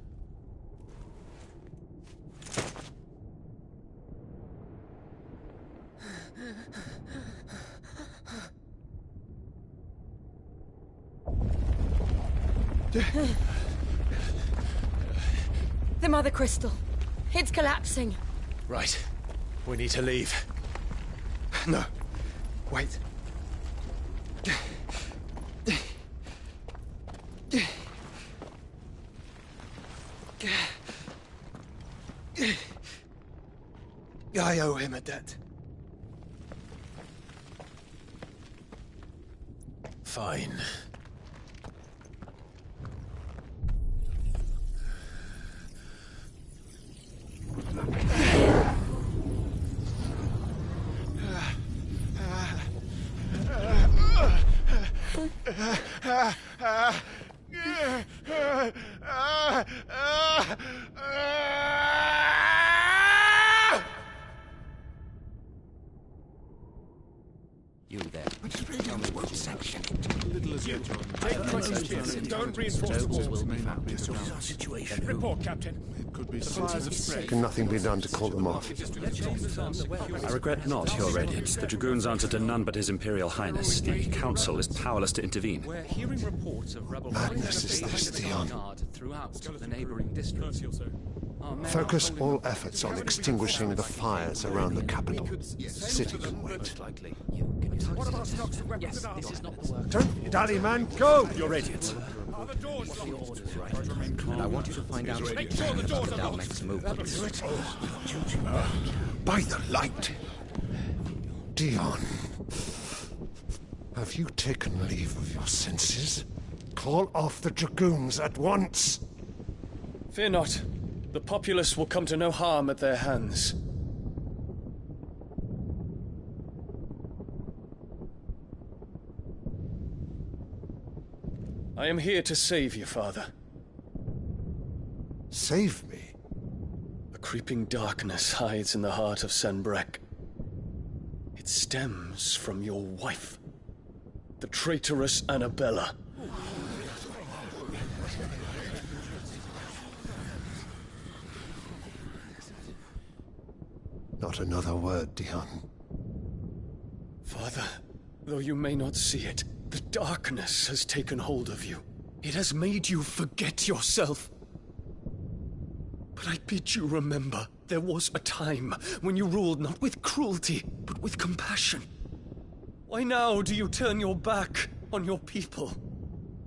The Mother Crystal. It's collapsing. Right. We need to leave. No. Wait. I owe him a debt. Fine. You there. Tell me what section. Little as you. Don't reinforce the walls. This is our situation. Report, Captain. It could be fires of spread. Can nothing be done to call them off? I regret not, Your Radiance. The Dragoons answer to none but His Imperial Highness. The Council is powerless to intervene. We're hearing reports of rebel Madness is this, Dion. throughout the neighboring districts. Focus all efforts on extinguishing the fires around the capital. The city can wait. Don't dally, man. Go! Your Radiance. And I want you to find out Make sure the doors are locked. next move. By the light. Dion. Have you taken leave of your senses? Call off the Dragoons at once. Fear not. The populace will come to no harm at their hands. I am here to save you, Father. Save me? A creeping darkness hides in the heart of Sanbreque. It stems from your wife, the traitorous Annabella. Not another word, Dion. Father, though you may not see it, the darkness has taken hold of you. It has made you forget yourself. But I bid you remember, there was a time when you ruled not with cruelty, but with compassion. Why now do you turn your back on your people?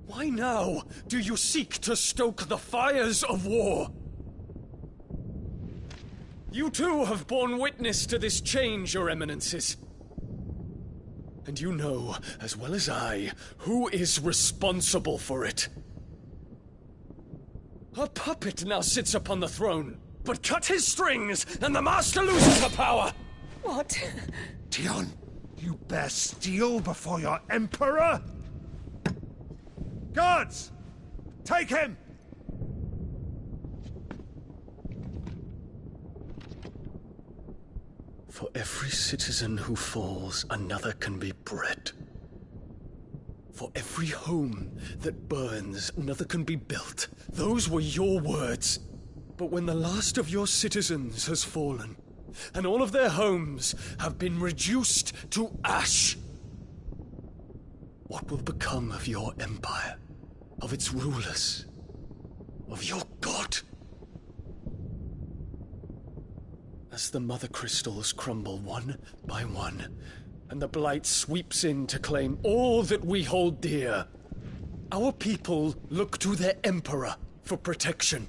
Why now do you seek to stoke the fires of war? You too have borne witness to this change, Your Eminences. And you know, as well as I, who is responsible for it. A puppet now sits upon the throne, but cut his strings, and the Master loses her power! What? Dion, you bear steel before your Emperor? Guards! Take him! For every citizen who falls, another can be bred. For every home that burns, another can be built. Those were your words. But when the last of your citizens has fallen, and all of their homes have been reduced to ash, what will become of your empire, of its rulers, of your god? As the Mother Crystals crumble one by one, and the Blight sweeps in to claim all that we hold dear, our people look to their Emperor for protection.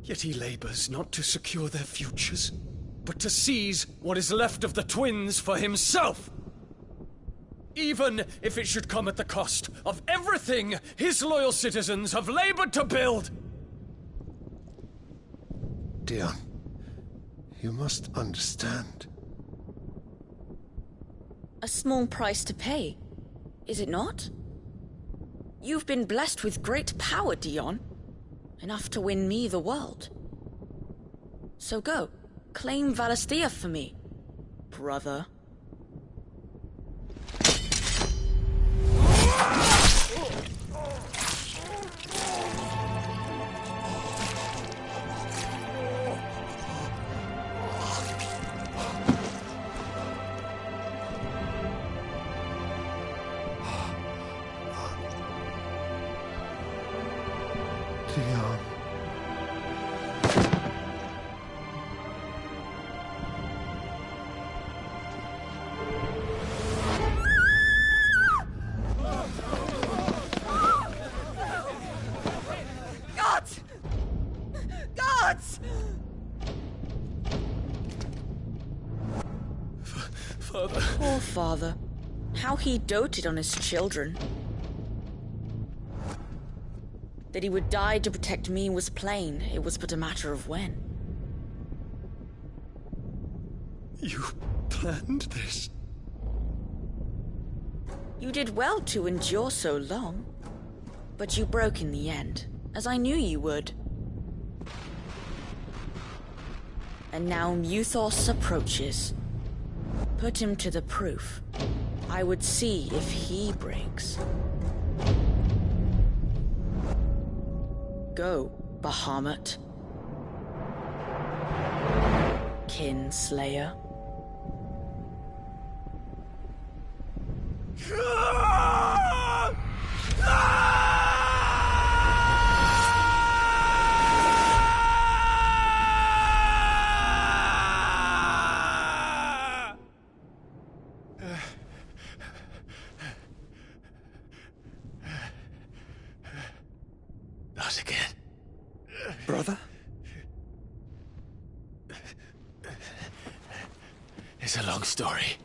Yet he labors not to secure their futures, but to seize what is left of the twins for himself! Even if it should come at the cost of everything his loyal citizens have labored to build! Dion, you must understand. A small price to pay, is it not? You've been blessed with great power, Dion. Enough to win me the world. So go, claim Valisthea for me, brother. Dion. Gods! Gods! Father. Poor father. How he doted on his children. That he would die to protect me was plain. It was but a matter of when. You planned this? You did well to endure so long. But you broke in the end, as I knew you would. And now Muthos approaches. Put him to the proof. I would see if he breaks. Go, Bahamut. Kinslayer. Not again. Brother? It's a long story.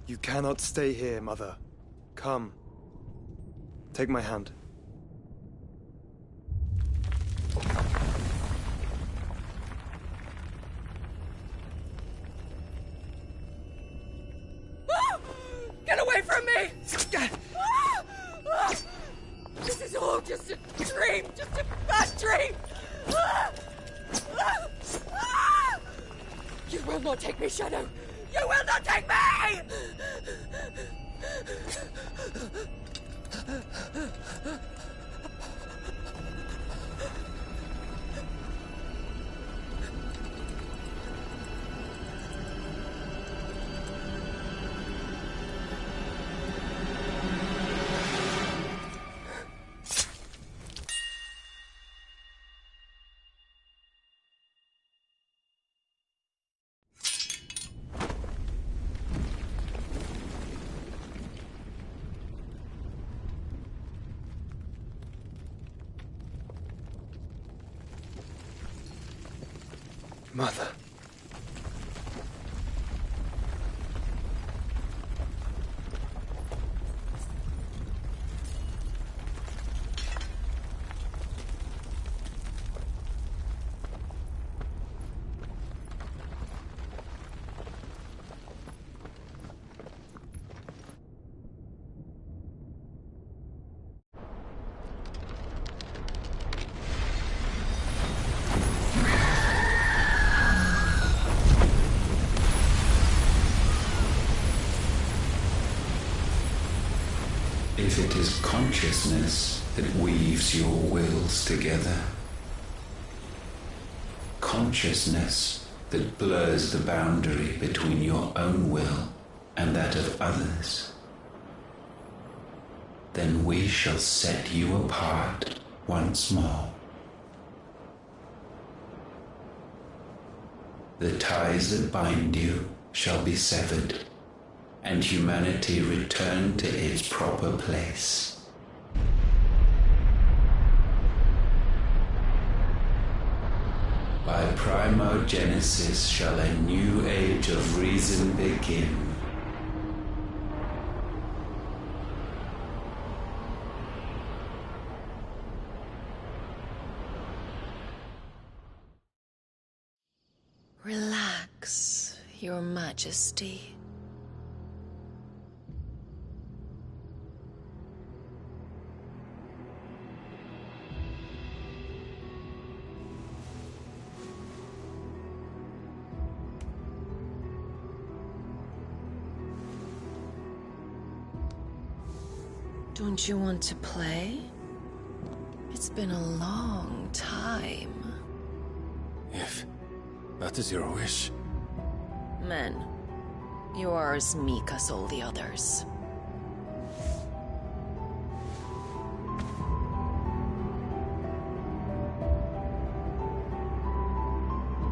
You cannot stay here, Mother. Come. Take my hand. Get away from me! This is all just a dream, just a bad dream! You will not take me, Shadow! You will not take me! Mother. If it is consciousness that weaves your wills together, consciousness that blurs the boundary between your own will and that of others, then we shall set you apart once more. The ties that bind you shall be severed, and humanity return to its proper place. By primogenesis shall a new age of reason begin. Relax, Your Majesty. Don't you want to play? It's been a long time. If that is your wish. Men, you are as meek as all the others.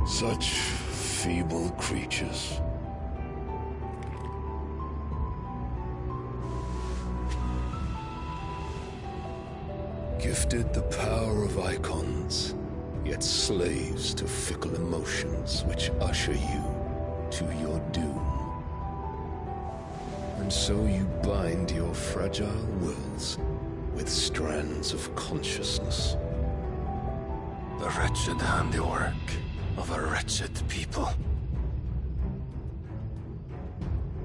Such feeble creatures. Gifted the power of icons, yet slaves to fickle emotions which usher you to your doom. And so you bind your fragile wills with strands of consciousness. The wretched handiwork of a wretched people.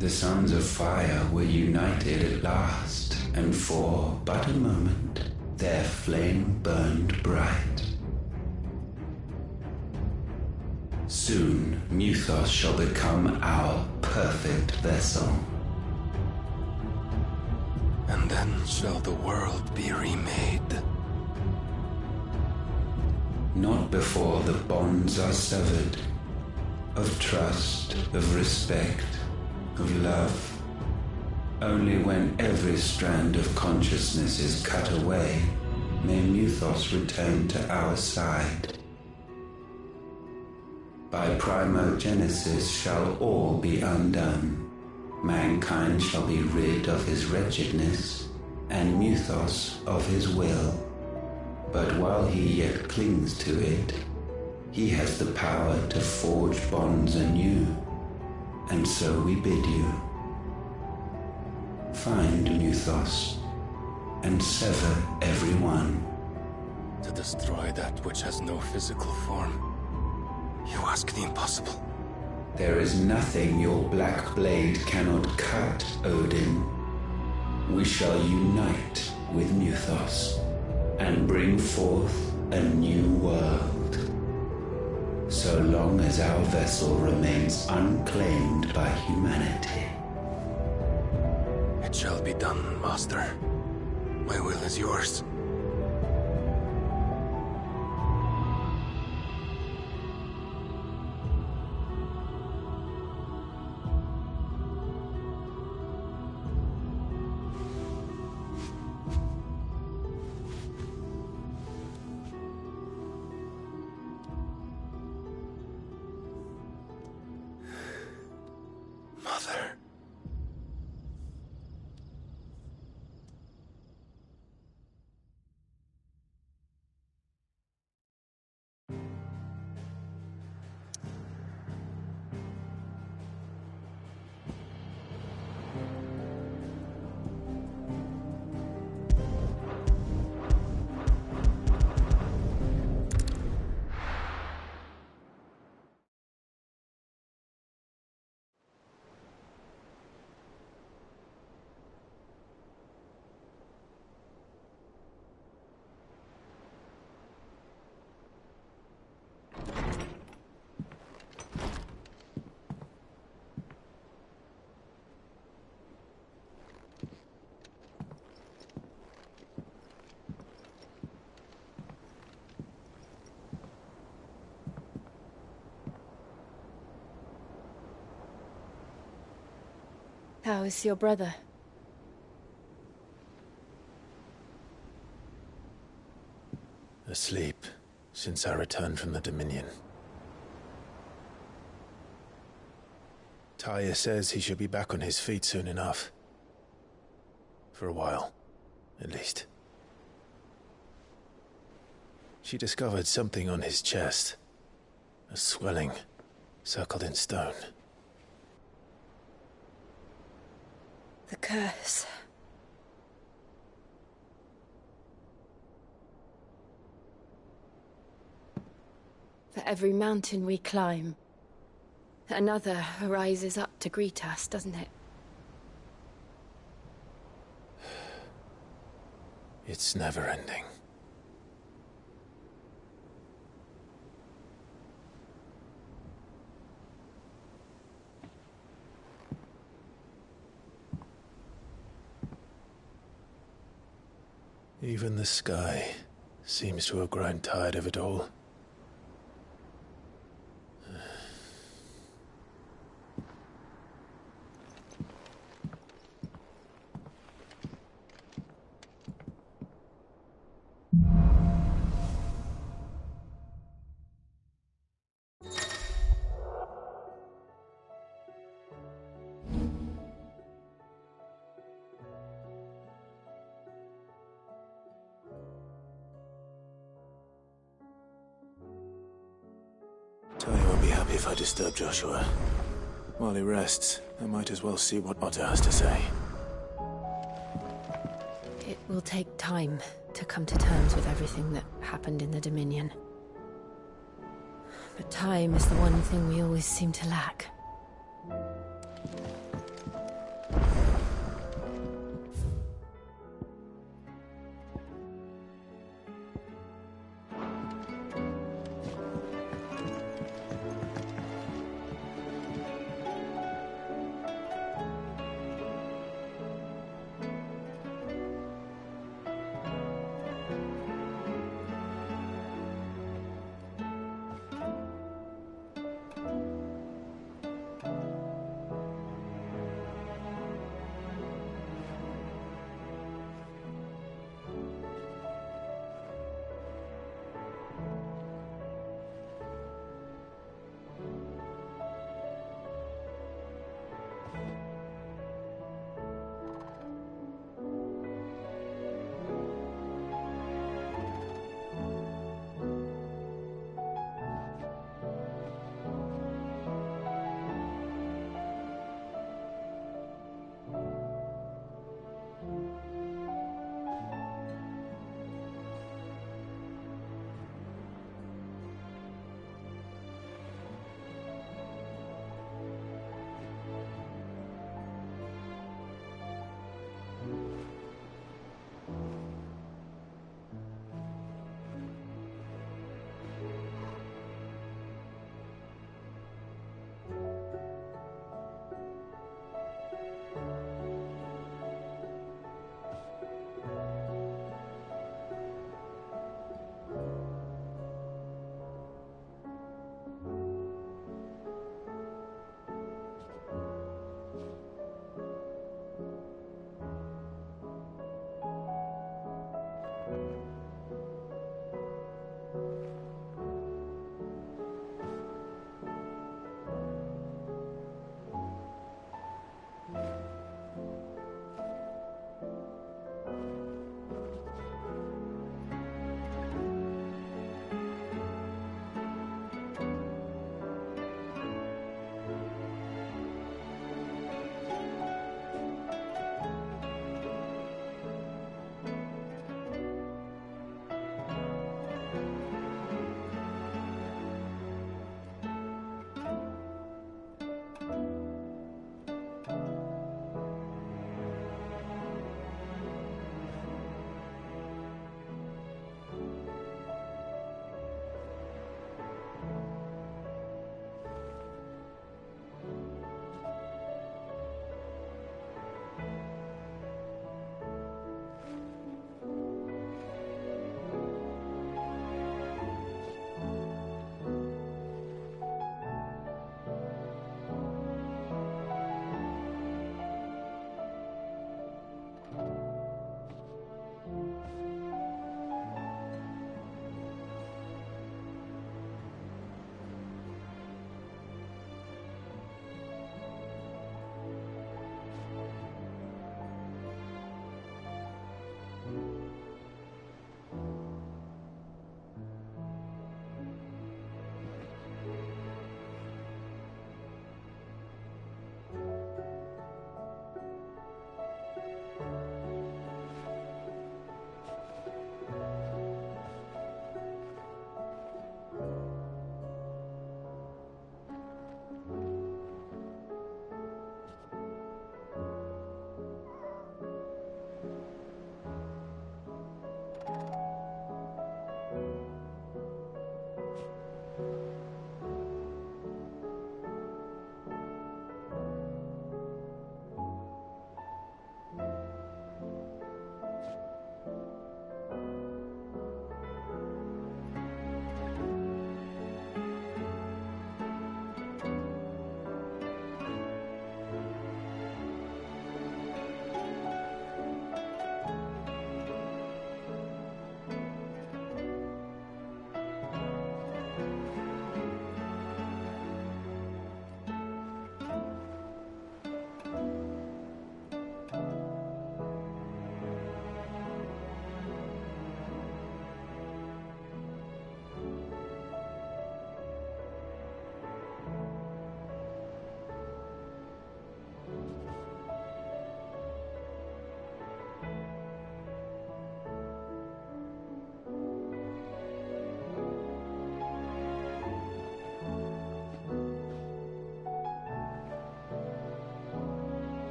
The Sons of Fire were united at last, and for but a moment, their flame burned bright. Soon, Mythos shall become our perfect vessel. And then shall the world be remade. Not before the bonds are severed, of trust, of respect, of love. Only when every strand of consciousness is cut away, may Mythos return to our side. By primogenesis shall all be undone. Mankind shall be rid of his wretchedness, and Mythos of his will. But while he yet clings to it, he has the power to forge bonds anew. And so we bid you, find Mythos, and sever every one. To destroy that which has no physical form, you ask the impossible. There is nothing your black blade cannot cut, Odin. We shall unite with Mythos, and bring forth a new world. So long as our vessel remains unclaimed by humanity. It shall be done, Master. My will is yours. Mother. How is your brother? Asleep since I returned from the Dominion. Taya says he should be back on his feet soon enough. For a while, at least. She discovered something on his chest. A swelling, circled in stone. The curse. For every mountain we climb, another rises up to greet us, doesn't it? It's never ending. Even the sky seems to have grown tired of it all. happy if I disturb Joshua. While he rests, I might as well see what Otto has to say. It will take time to come to terms with everything that happened in the Dominion. But time is the one thing we always seem to lack.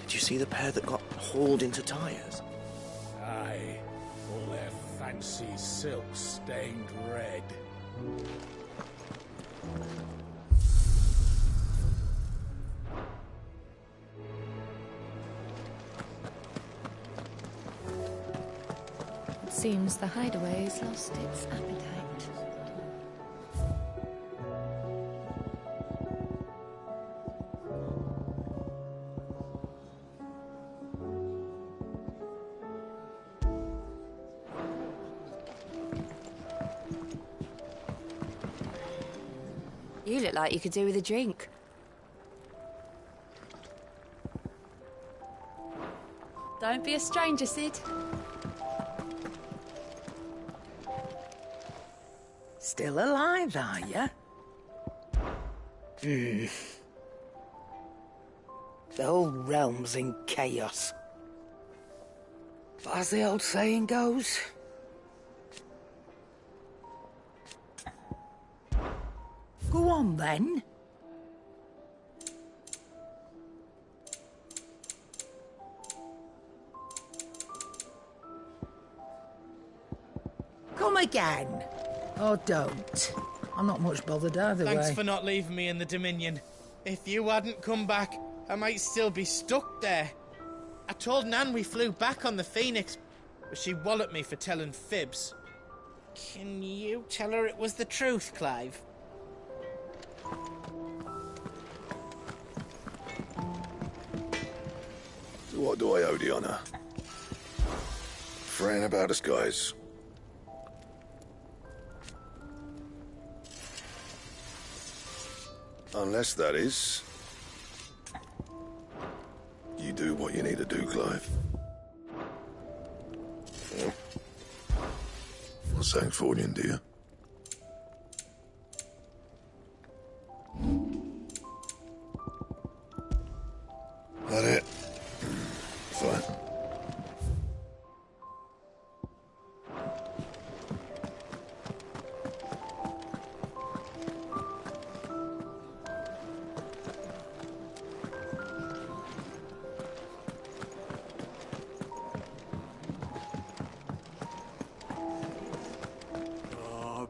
Did you see the pair that got hauled into tyres? Aye, all their fancy silk stained red. It seems the hideaway's lost its appetite. You look like you could do with a drink. Don't be a stranger, Sid. Still alive, are you? The whole realm's in chaos. But as the old saying goes, go on then. Come again. Or don't. I'm not much bothered either way. Thanks for not leaving me in the Dominion. If you hadn't come back, I might still be stuck there. I told Nan we flew back on the Phoenix, but she walloped me for telling fibs. Can you tell her it was the truth, Clive? So what do I owe the honor? Fraying about us, guys. Unless, that is, you do what you need to do, Clive. Yeah. What's Sancfordian, do you? That it? Fine.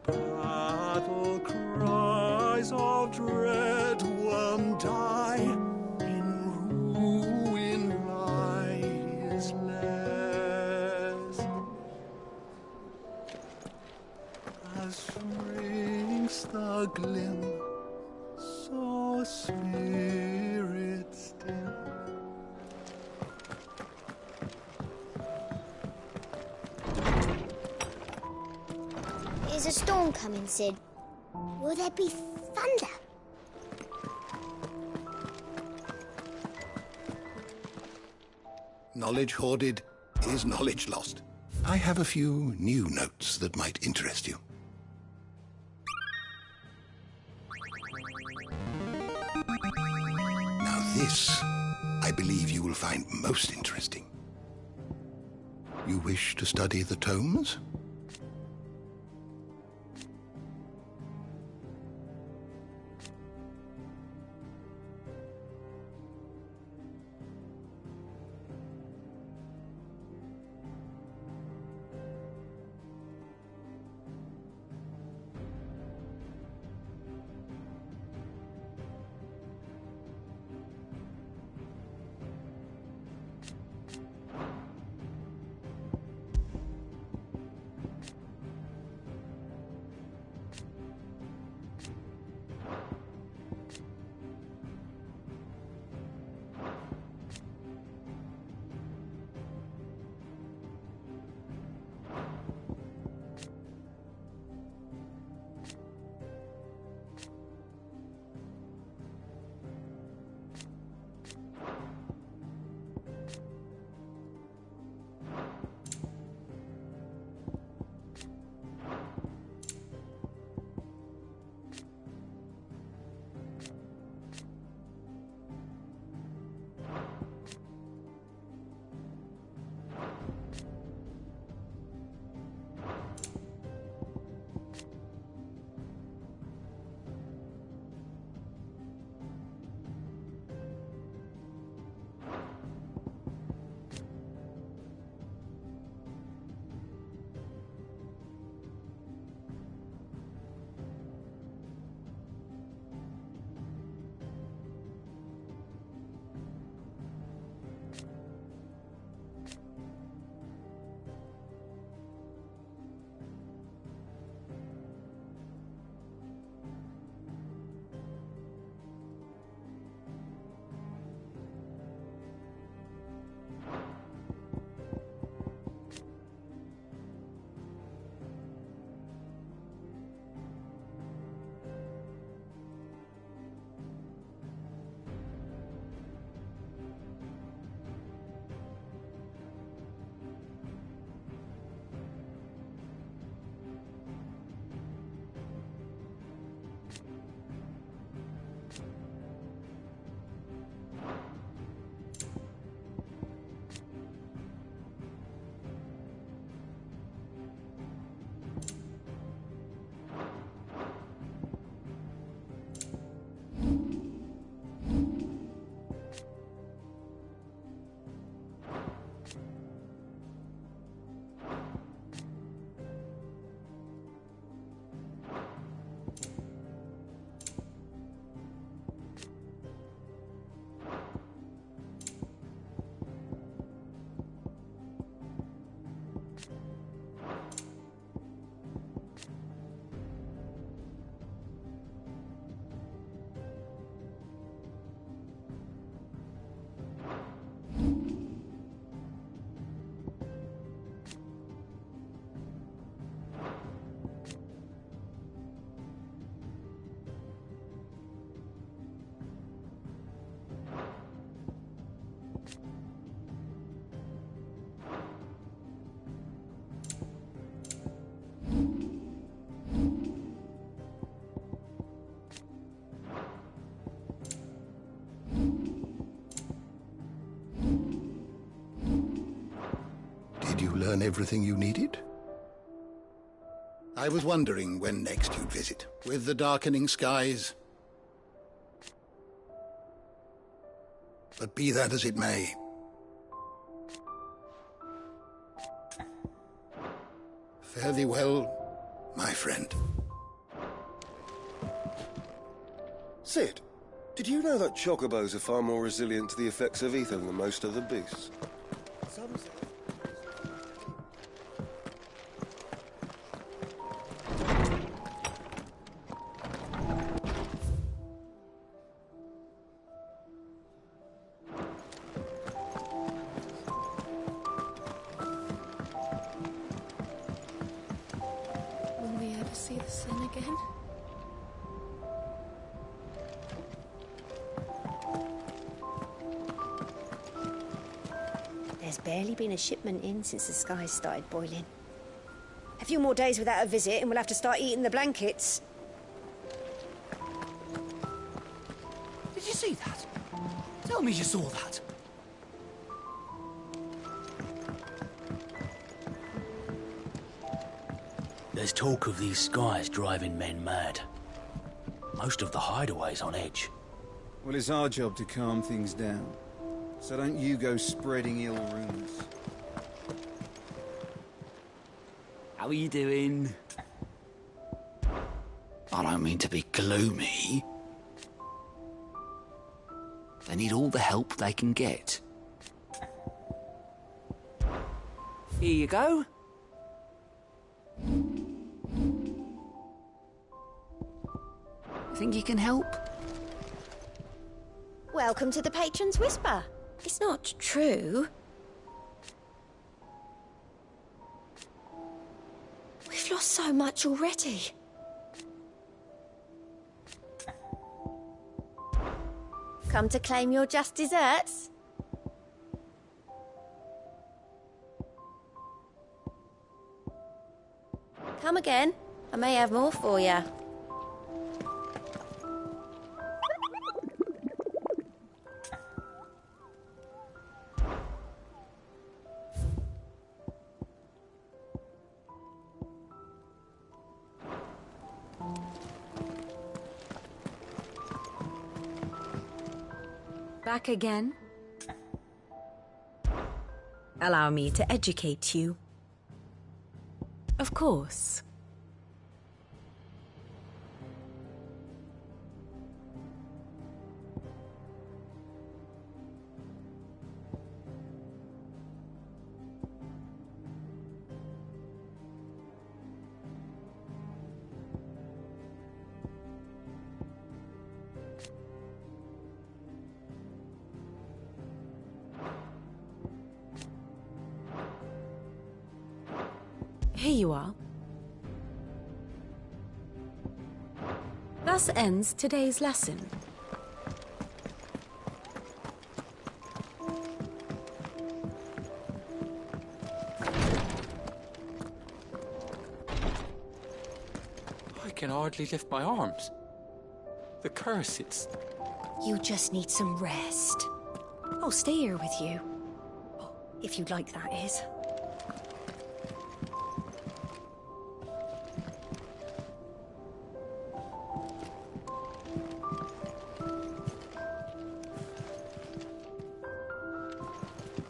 Battle cries of dread, one die, in ruin lies less. As shrinks the glim, so spirits dim. Is a storm coming, Sid? Will there be thunder? Knowledge hoarded is knowledge lost. I have a few new notes that might interest you. Now this, I believe you will find most interesting. You wish to study the tomes? Did you learn everything you needed? I was wondering when next you'd visit. With the darkening skies. But be that as it may. Fare thee well, my friend. Cid, did you know that chocobos are far more resilient to the effects of ether than most other beasts? Will we ever see the sun again? There's barely been a shipment in since the skies started boiling. A few more days without a visit and we'll have to start eating the blankets. Did you see that? Tell me you saw that. There's talk of these skies driving men mad. Most of the hideaways on edge. Well, it's our job to calm things down. So don't you go spreading ill rumors. How are you doing? I don't mean to be gloomy. They need all the help they can get. Here you go. Think you can help? Welcome to the Patron's Whisper. It's not true. We've lost so much already. Come to claim your just desserts? Come again. I may have more for you. Back again? Allow me to educate you. Of course. Here you are. Thus ends today's lesson. I can hardly lift my arms. The curse, it's... You just need some rest. I'll stay here with you. If you'd like, that is.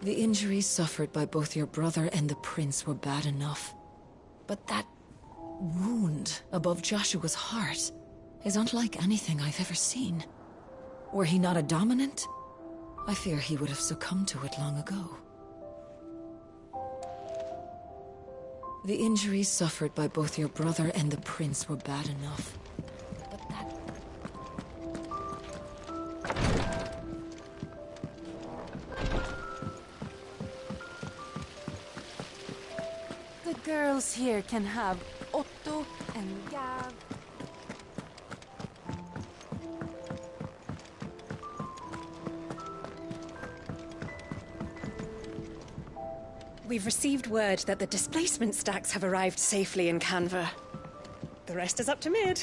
The injuries suffered by both your brother and the prince were bad enough. But that wound above Joshua's heart is unlike anything I've ever seen. Were he not a dominant, I fear he would have succumbed to it long ago. The injuries suffered by both your brother and the prince were bad enough. The girls here can have Otto and Gav. We've received word that the displacement stacks have arrived safely in Canva. The rest is up to Mid.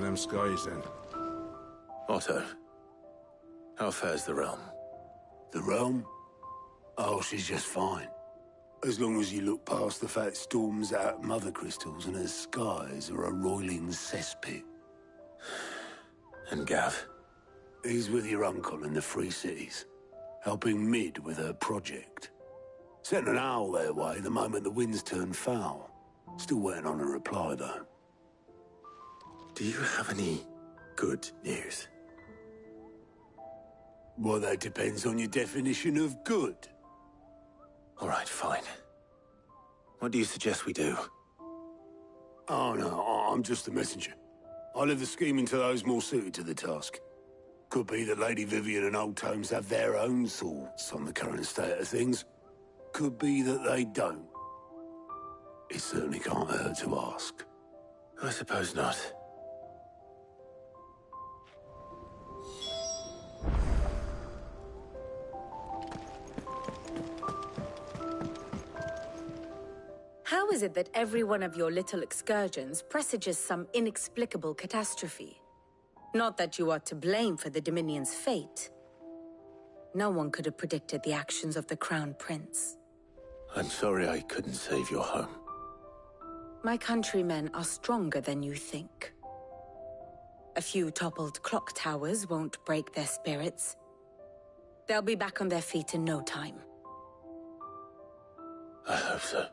them skies, then. Otto, how fares the realm? The realm? Oh, she's just fine. As long as you look past the fact storms out mother crystals and her skies are a roiling cesspit. And Gav? He's with your uncle in the Free Cities, helping Mid with her project. Sent an owl their way the moment the winds turned foul. Still waiting on a reply, though. Do you have any good news? Well, that depends on your definition of good. All right, fine. What do you suggest we do? Oh, no, I'm just a messenger. I leave the scheming to those more suited to the task. Could be that Lady Vivian and Old Tomes have their own thoughts on the current state of things. Could be that they don't. It certainly can't hurt to ask. I suppose not. How is it that every one of your little excursions presages some inexplicable catastrophe? Not that you are to blame for the Dominion's fate. No one could have predicted the actions of the Crown Prince. I'm sorry I couldn't save your home. My countrymen are stronger than you think. A few toppled clock towers won't break their spirits. They'll be back on their feet in no time. I hope so.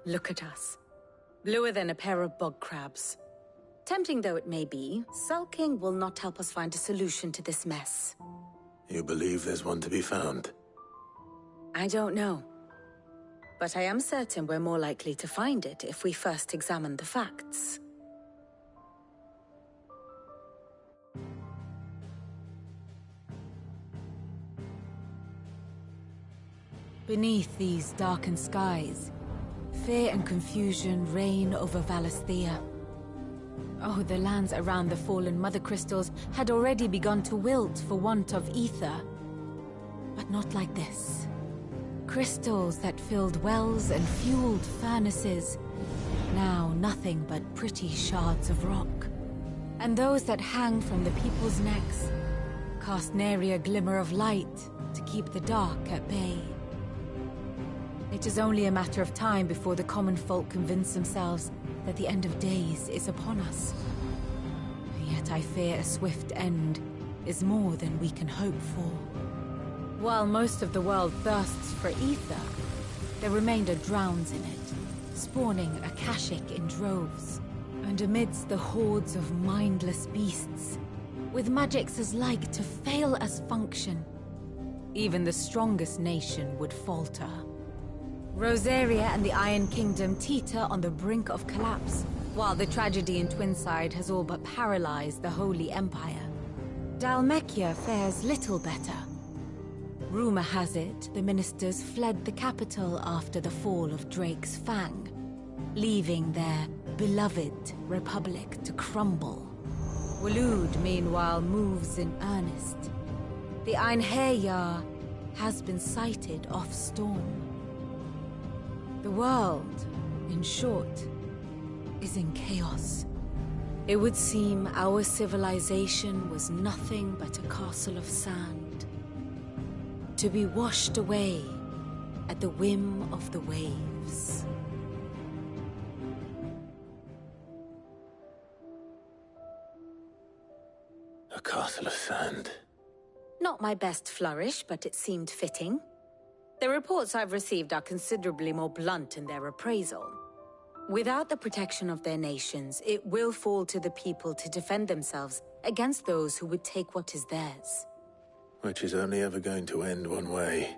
Look at us. Bluer than a pair of bog crabs. Tempting though it may be, sulking will not help us find a solution to this mess. You believe there's one to be found? I don't know. But I am certain we're more likely to find it if we first examine the facts. Beneath these darkened skies, fear and confusion reign over Valisthea. Oh, the lands around the fallen Mother Crystals had already begun to wilt for want of ether. But not like this. Crystals that filled wells and fueled furnaces. Now nothing but pretty shards of rock. And those that hang from the people's necks cast nary a glimmer of light to keep the dark at bay. It is only a matter of time before the common folk convince themselves that the end of days is upon us. Yet I fear a swift end is more than we can hope for. While most of the world thirsts for ether, the remainder drowns in it, spawning Akashic in droves. And amidst the hordes of mindless beasts, with magics as like to fail as function, even the strongest nation would falter. Rosaria and the Iron Kingdom teeter on the brink of collapse, while the tragedy in Twinside has all but paralyzed the Holy Empire. Dhalmekia fares little better. Rumor has it the ministers fled the capital after the fall of Drake's Fang, leaving their beloved republic to crumble. Waloed, meanwhile, moves in earnest. The Einherjar has been sighted off Storm. The world, in short, is in chaos. It would seem our civilization was nothing but a castle of sand, to be washed away at the whim of the waves. A castle of sand. Not my best flourish, but it seemed fitting. The reports I've received are considerably more blunt in their appraisal. Without the protection of their nations, it will fall to the people to defend themselves against those who would take what is theirs. Which is only ever going to end one way.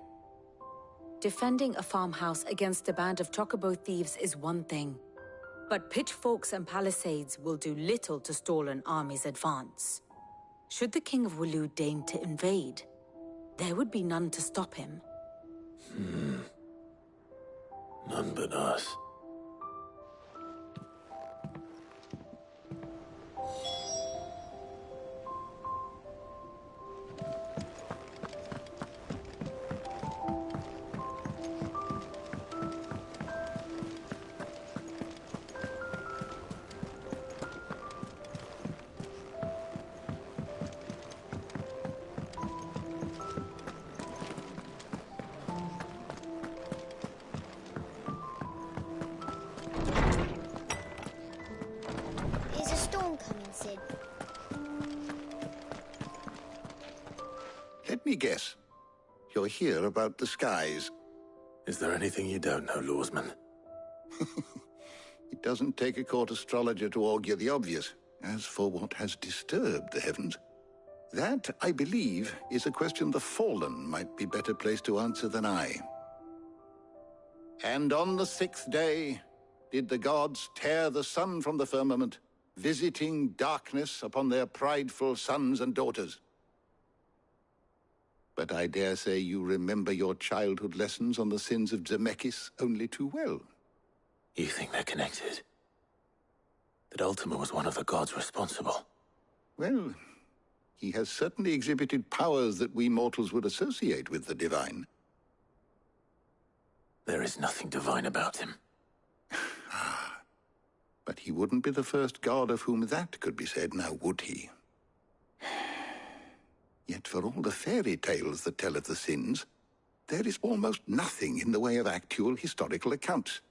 Defending a farmhouse against a band of chocobo thieves is one thing, but pitchforks and palisades will do little to stall an army's advance. Should the King of Waloed deign to invade, there would be none to stop him. None but us. me guess. You're here about the skies. Is there anything you don't know, Lawsman? It doesn't take a court astrologer to augur the obvious. As for what has disturbed the heavens, that, I believe, is a question the Fallen might be better placed to answer than I. And on the 6th day did the gods tear the sun from the firmament, visiting darkness upon their prideful sons and daughters. But I dare say you remember your childhood lessons on the sins of Zemeckis only too well. You think they're connected? That Ultima was one of the gods responsible? Well, he has certainly exhibited powers that we mortals would associate with the divine. There is nothing divine about him. But he wouldn't be the first god of whom that could be said, now would he? Yet for all the fairy tales that tell of the sins, there is almost nothing in the way of actual historical accounts.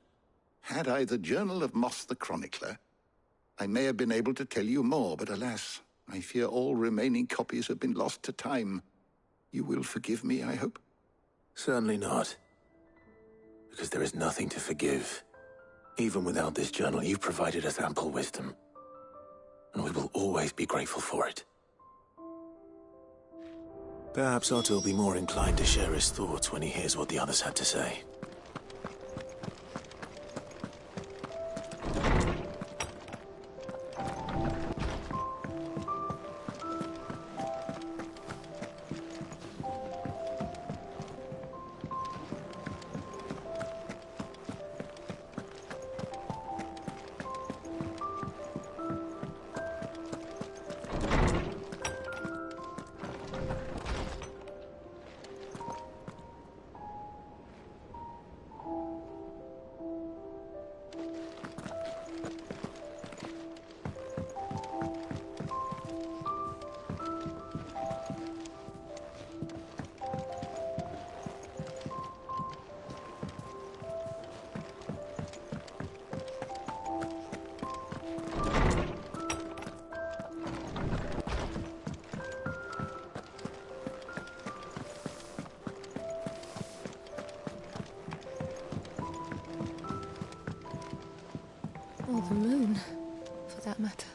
Had I the Journal of Moss the Chronicler, I may have been able to tell you more, but alas, I fear all remaining copies have been lost to time. You will forgive me, I hope? Certainly not. Because there is nothing to forgive. Even without this journal, you've provided us ample wisdom. And we will always be grateful for it. Perhaps Otto will be more inclined to share his thoughts when he hears what the others had to say. Or the moon, for that matter.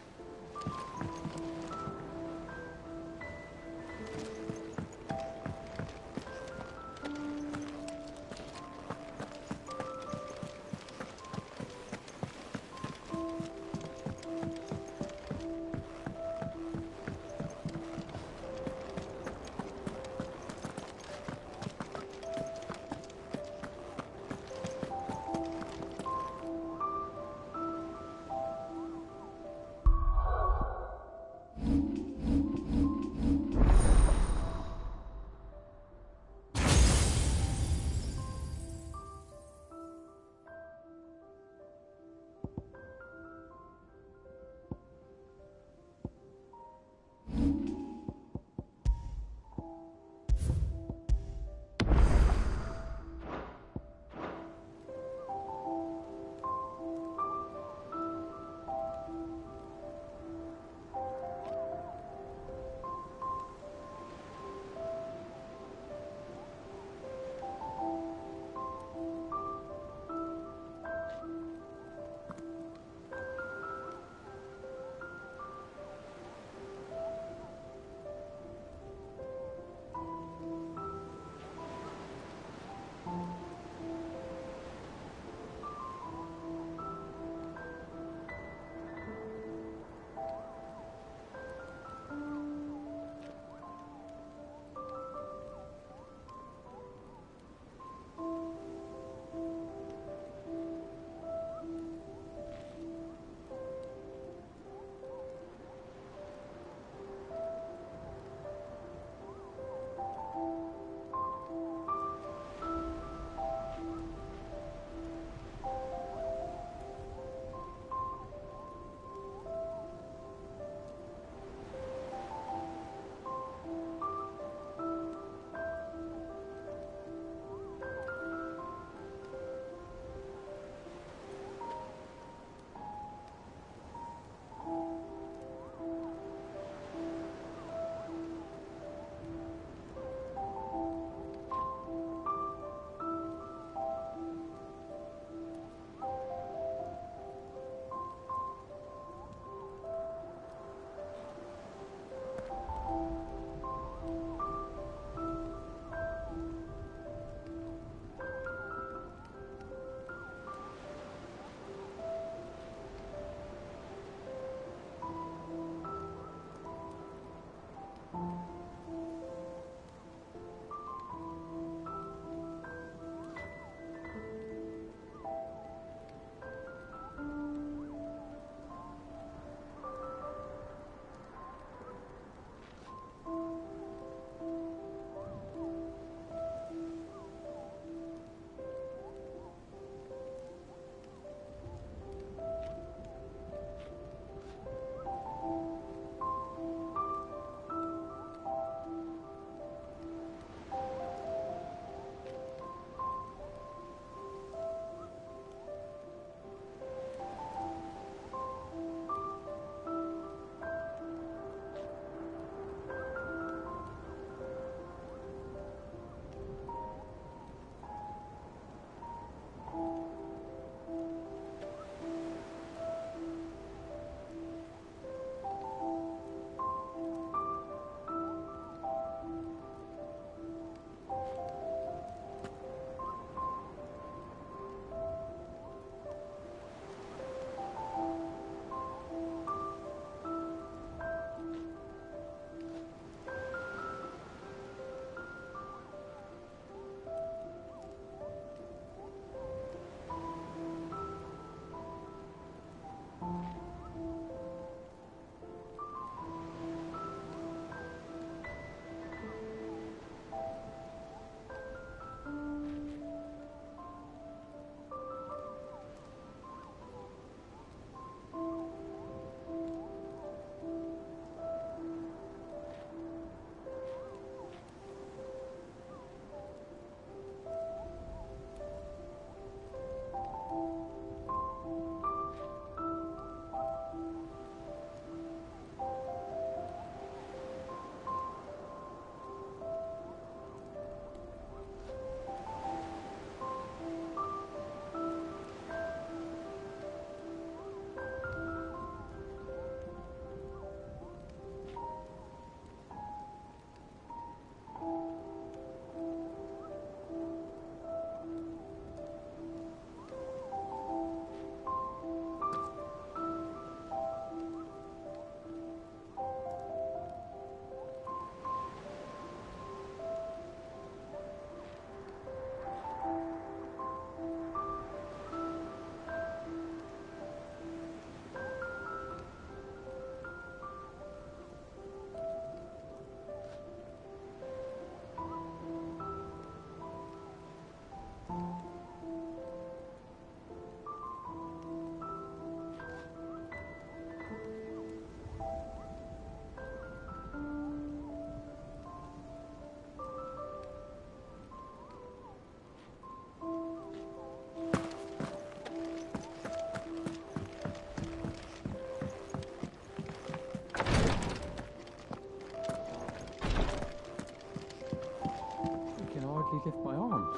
hardly lift my arms.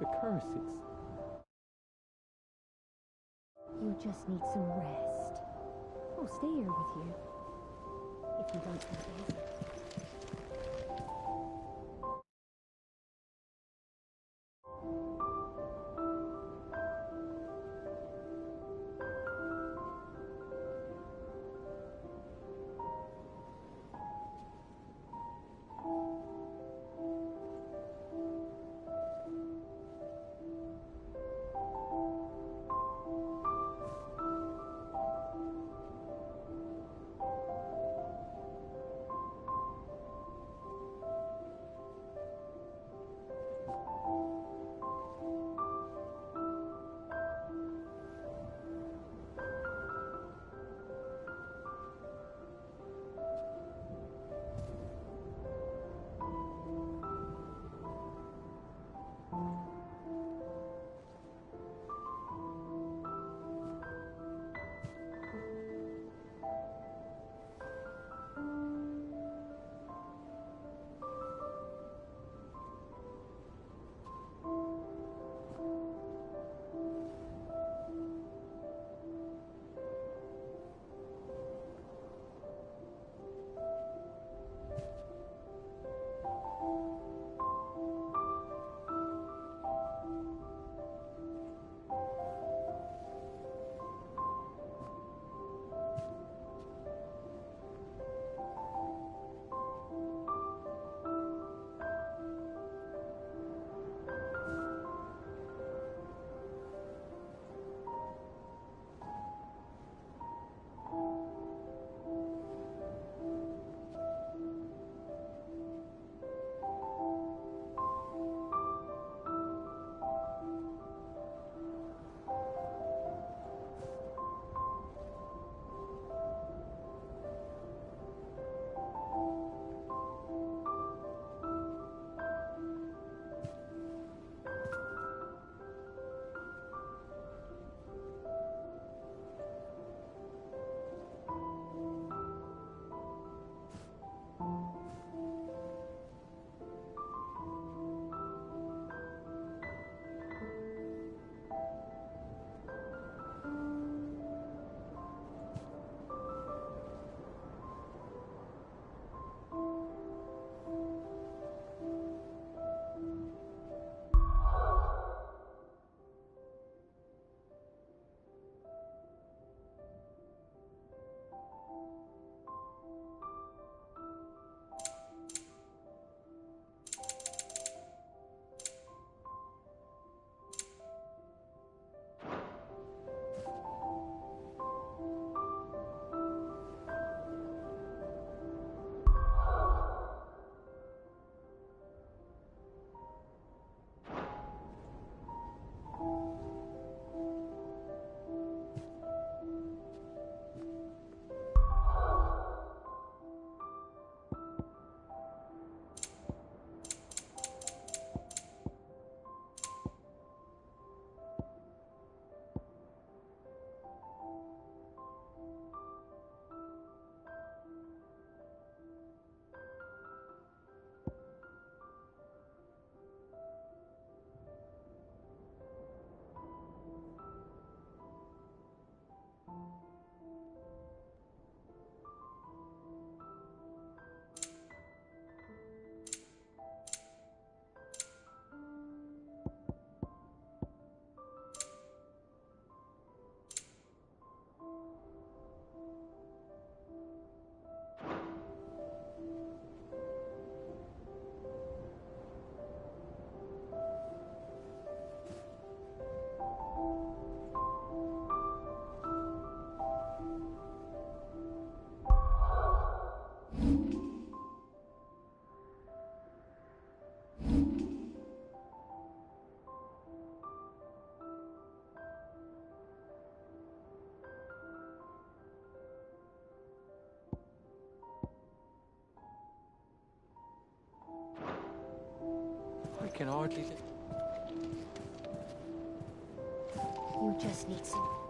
The curses. You just need some rest. I'll stay here with you. If you don't think it. can hardly live. You just need some...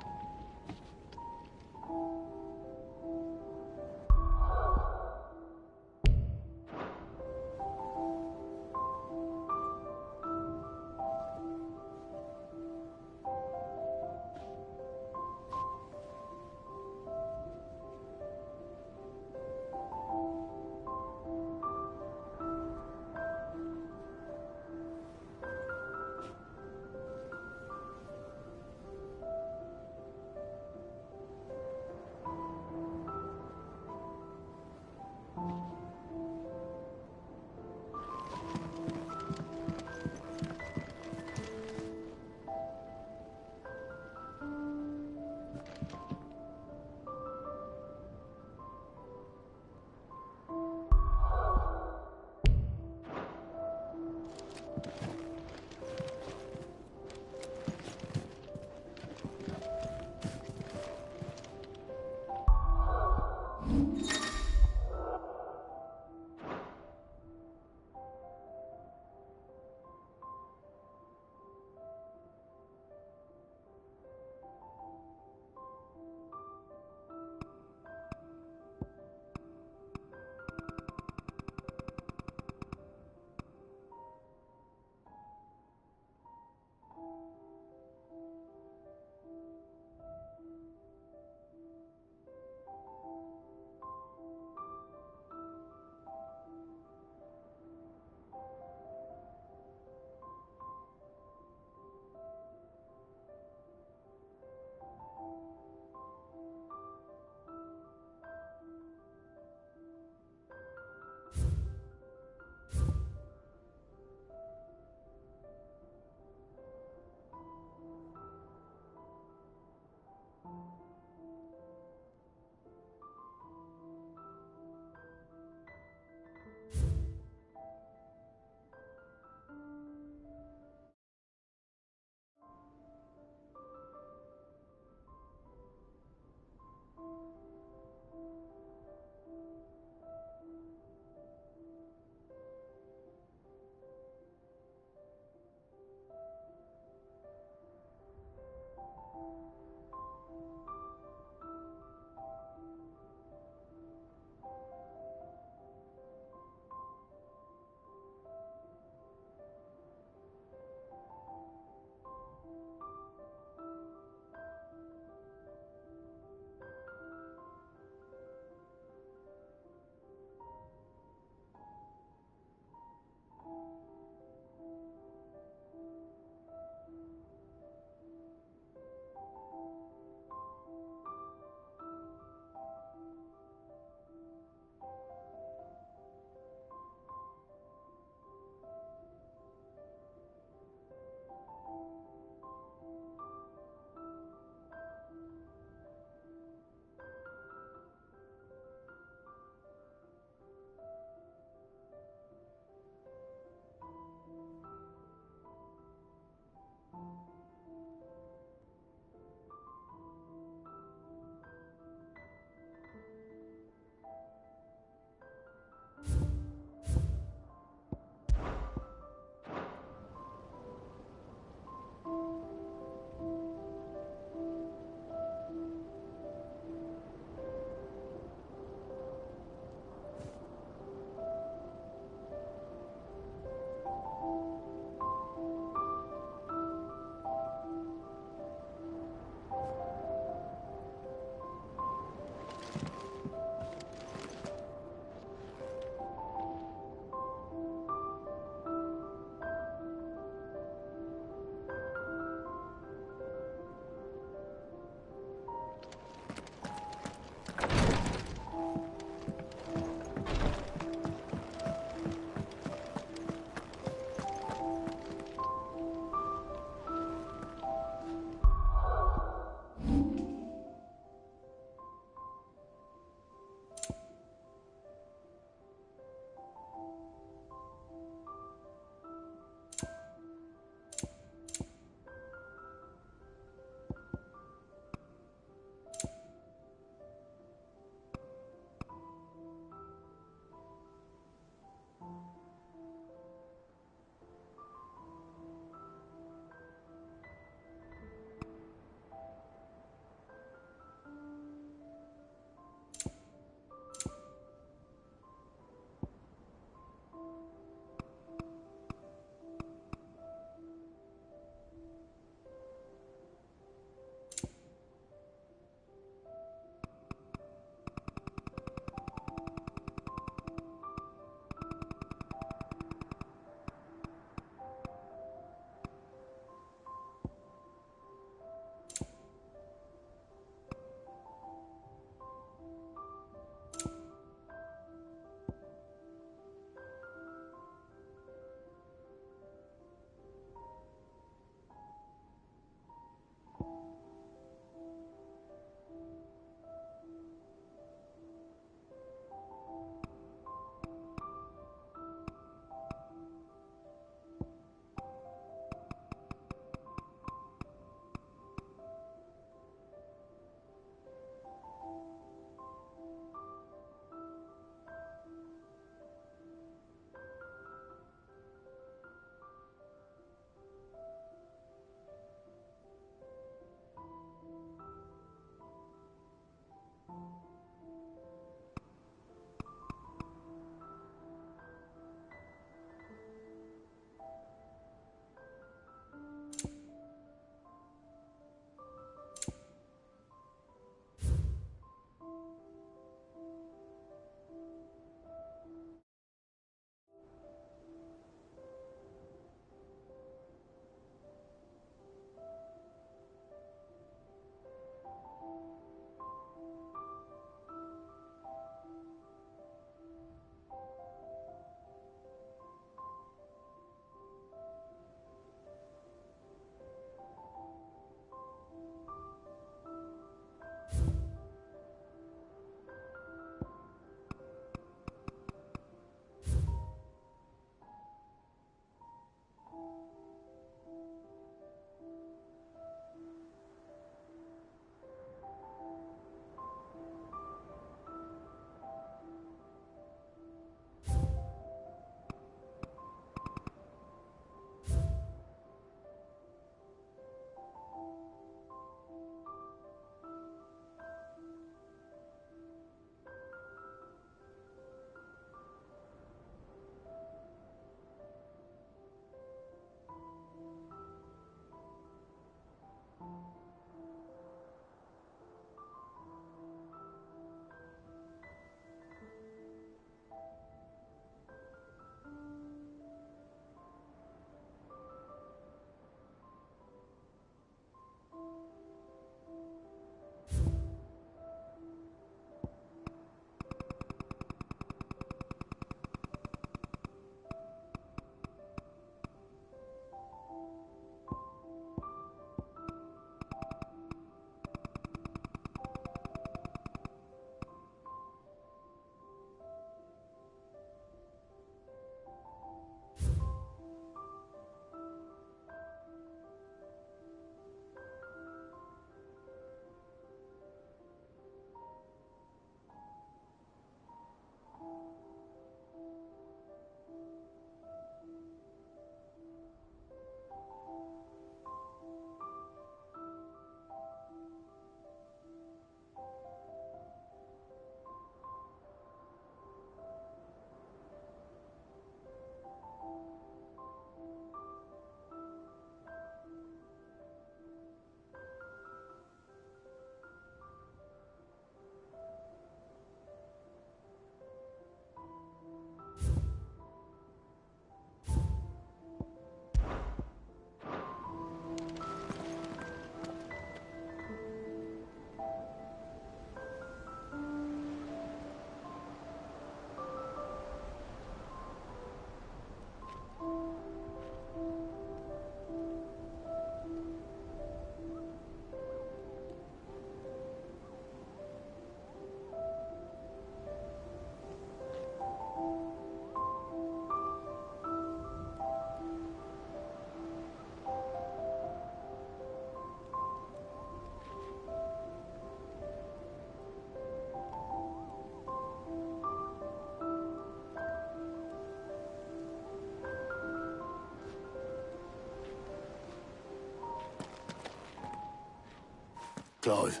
Clive,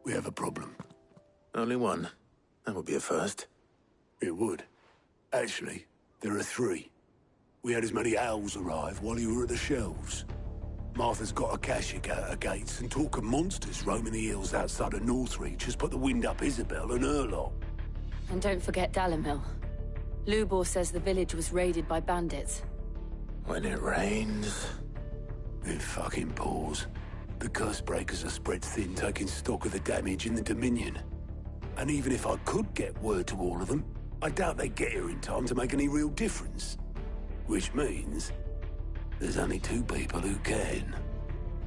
we have a problem. Only one. That would be a first. It would. Actually, there are 3. We had as many owls arrive while you were at the shelves. Martha's got a Kashik out her gates, and talk of monsters roaming the hills outside of Northreach has put the wind up Isabel and her lot. And don't forget Dalimil. Lubor says the village was raided by bandits. When it rains... It fucking pours. The curse breakers are spread thin, taking stock of the damage in the Dominion. And even if I could get word to all of them, I doubt they'd get here in time to make any real difference. Which means... there's only 2 people who can.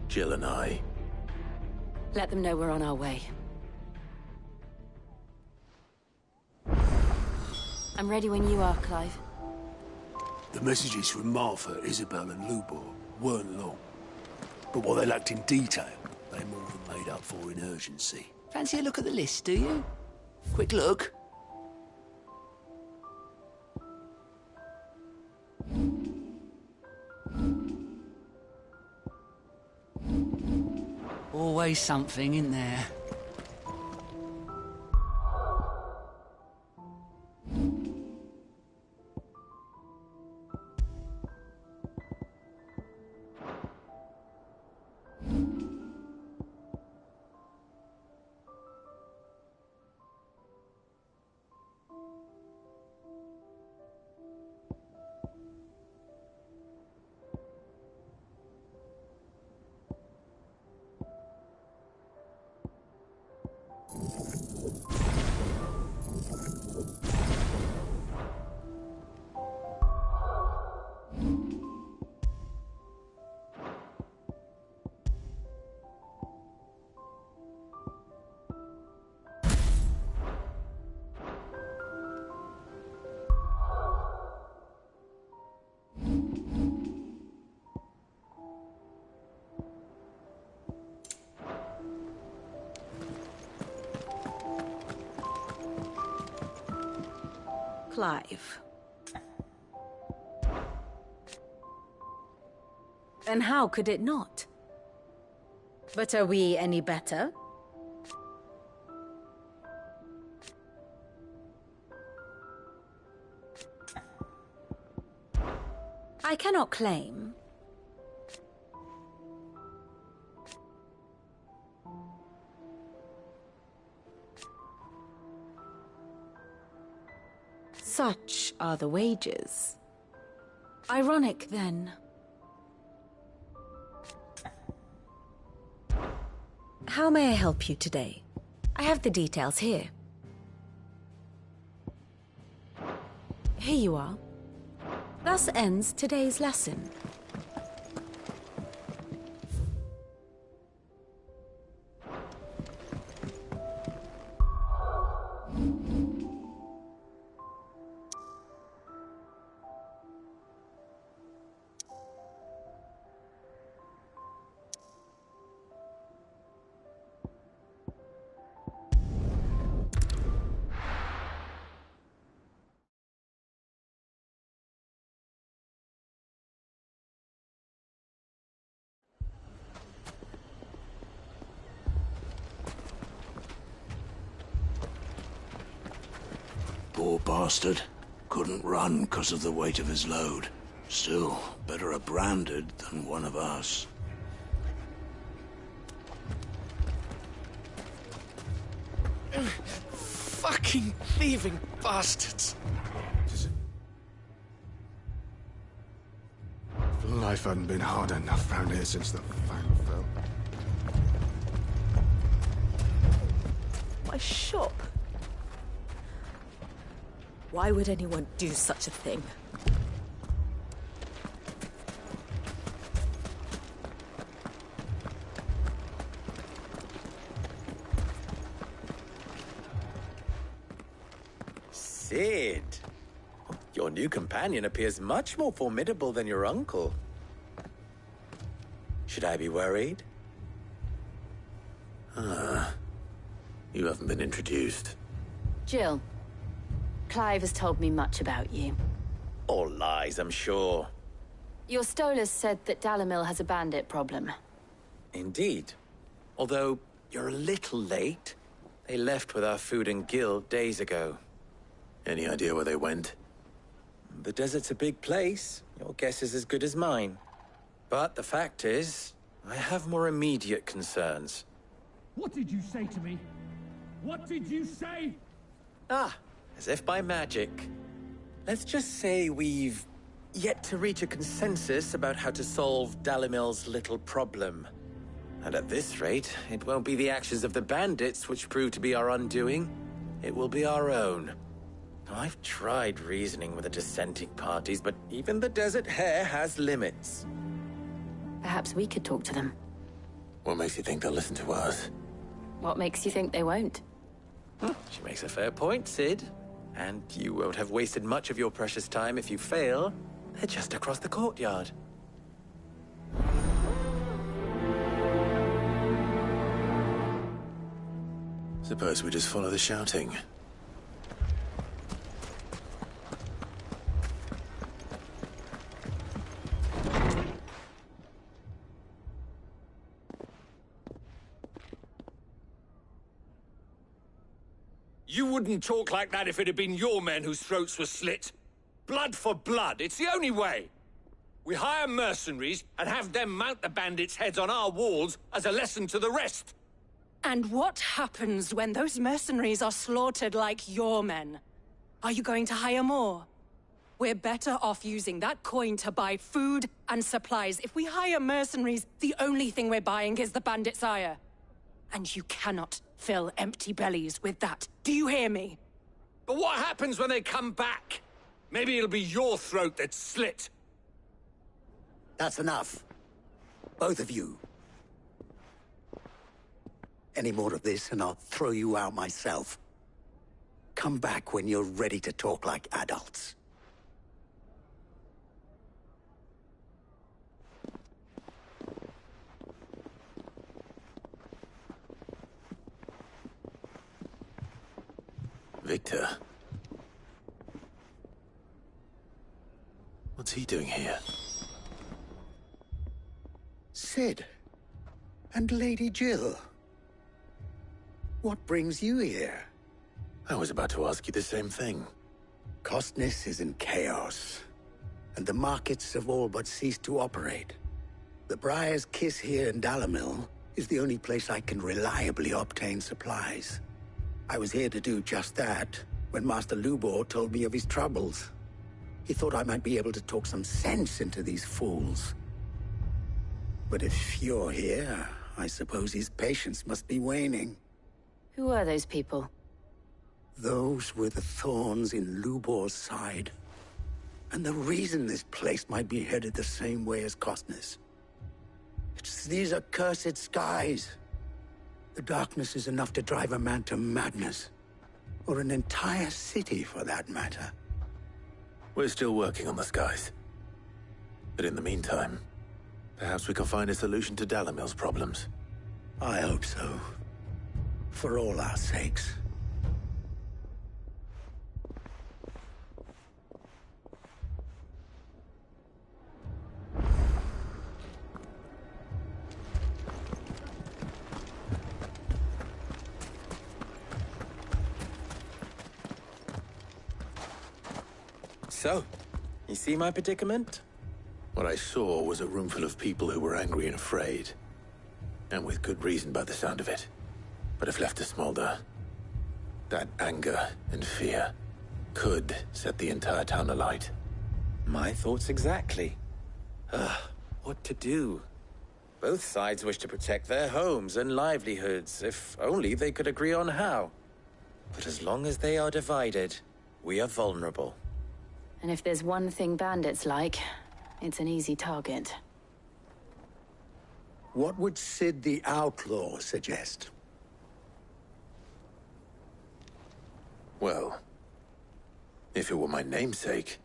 Jill and I. Let them know we're on our way. I'm ready when you are, Clive. The messages from Martha, Isabel and Lubor weren't long. But what they lacked in detail, they more than made up for in urgency. Fancy a look at the list, do you? Quick look. Always something in there. Clive. And how could it not? But are we any better? I cannot claim. Such are the wages. Ironic, then. How may I help you today? I have the details here. Here you are. Thus ends today's lesson. Poor bastard. Couldn't run because of the weight of his load. Still, better a branded than one of us. Fucking thieving bastards! Life hadn't been hard enough round here since the final fell. My shop. Why would anyone do such a thing? Cid! Your new companion appears much more formidable than your uncle. Should I be worried? You haven't been introduced. Jill. Clive has told me much about you. All lies, I'm sure. Your Stolas said that Dalimil has a bandit problem. Indeed. Although, You're a little late. They left with our food and guild days ago. Any idea where they went? The desert's a big place. Your guess is as good as mine. But the fact is, I have more immediate concerns. What did you say to me? What did you say? Ah, as if by magic. Let's just say we've yet to reach a consensus about how to solve Dalimil's little problem. And at this rate, it won't be the actions of the bandits which prove to be our undoing. It will be our own. I've tried reasoning with the dissenting parties, but even the Desert Hare has limits. Perhaps we could talk to them. What makes you think they'll listen to us? What makes you think they won't? She makes a fair point, Cid. And you won't have wasted much of your precious time if you fail. They're just across the courtyard. Suppose we just follow the shouting. You wouldn't talk like that if it had been your men whose throats were slit. Blood for blood, it's the only way. We hire mercenaries and have them mount the bandits' heads on our walls as a lesson to the rest. And what happens when those mercenaries are slaughtered like your men? Are you going to hire more? We're better off using that coin to buy food and supplies. If we hire mercenaries, the only thing we're buying is the bandits' ire. And you cannot fill empty bellies with that. Do you hear me? But what happens when they come back? Maybe it'll be your throat that's slit. That's enough. Both of you. Any more of this and I'll throw you out myself. Come back when you're ready to talk like adults. Victor. What's he doing here? Cid. And Lady Jill. What brings you here? I was about to ask you the same thing. Costness is in chaos, and the markets have all but ceased to operate. The Briar's Kiss here in Dalimil is the only place I can reliably obtain supplies. I was here to do just that when Master Lubor told me of his troubles. He thought I might be able to talk some sense into these fools. But if you're here, I suppose his patience must be waning. Who are those people? Those were the thorns in Lubor's side. And the reason this place might be headed the same way as Costness. It's these accursed skies. The darkness is enough to drive a man to madness. Or an entire city, for that matter. We're still working on the skies. But in the meantime, perhaps we can find a solution to Dalimil's problems. I hope so. For all our sakes. So, you see my predicament? What I saw was a room full of people who were angry and afraid. And with good reason by the sound of it. But if left to smolder, that anger and fear could set the entire town alight. My thoughts exactly. What to do? Both sides wish to protect their homes and livelihoods, if only they could agree on how. But as long as they are divided, we are vulnerable. And if there's one thing bandits like, it's an easy target. What would Cid the Outlaw suggest? Well, if it were my namesake,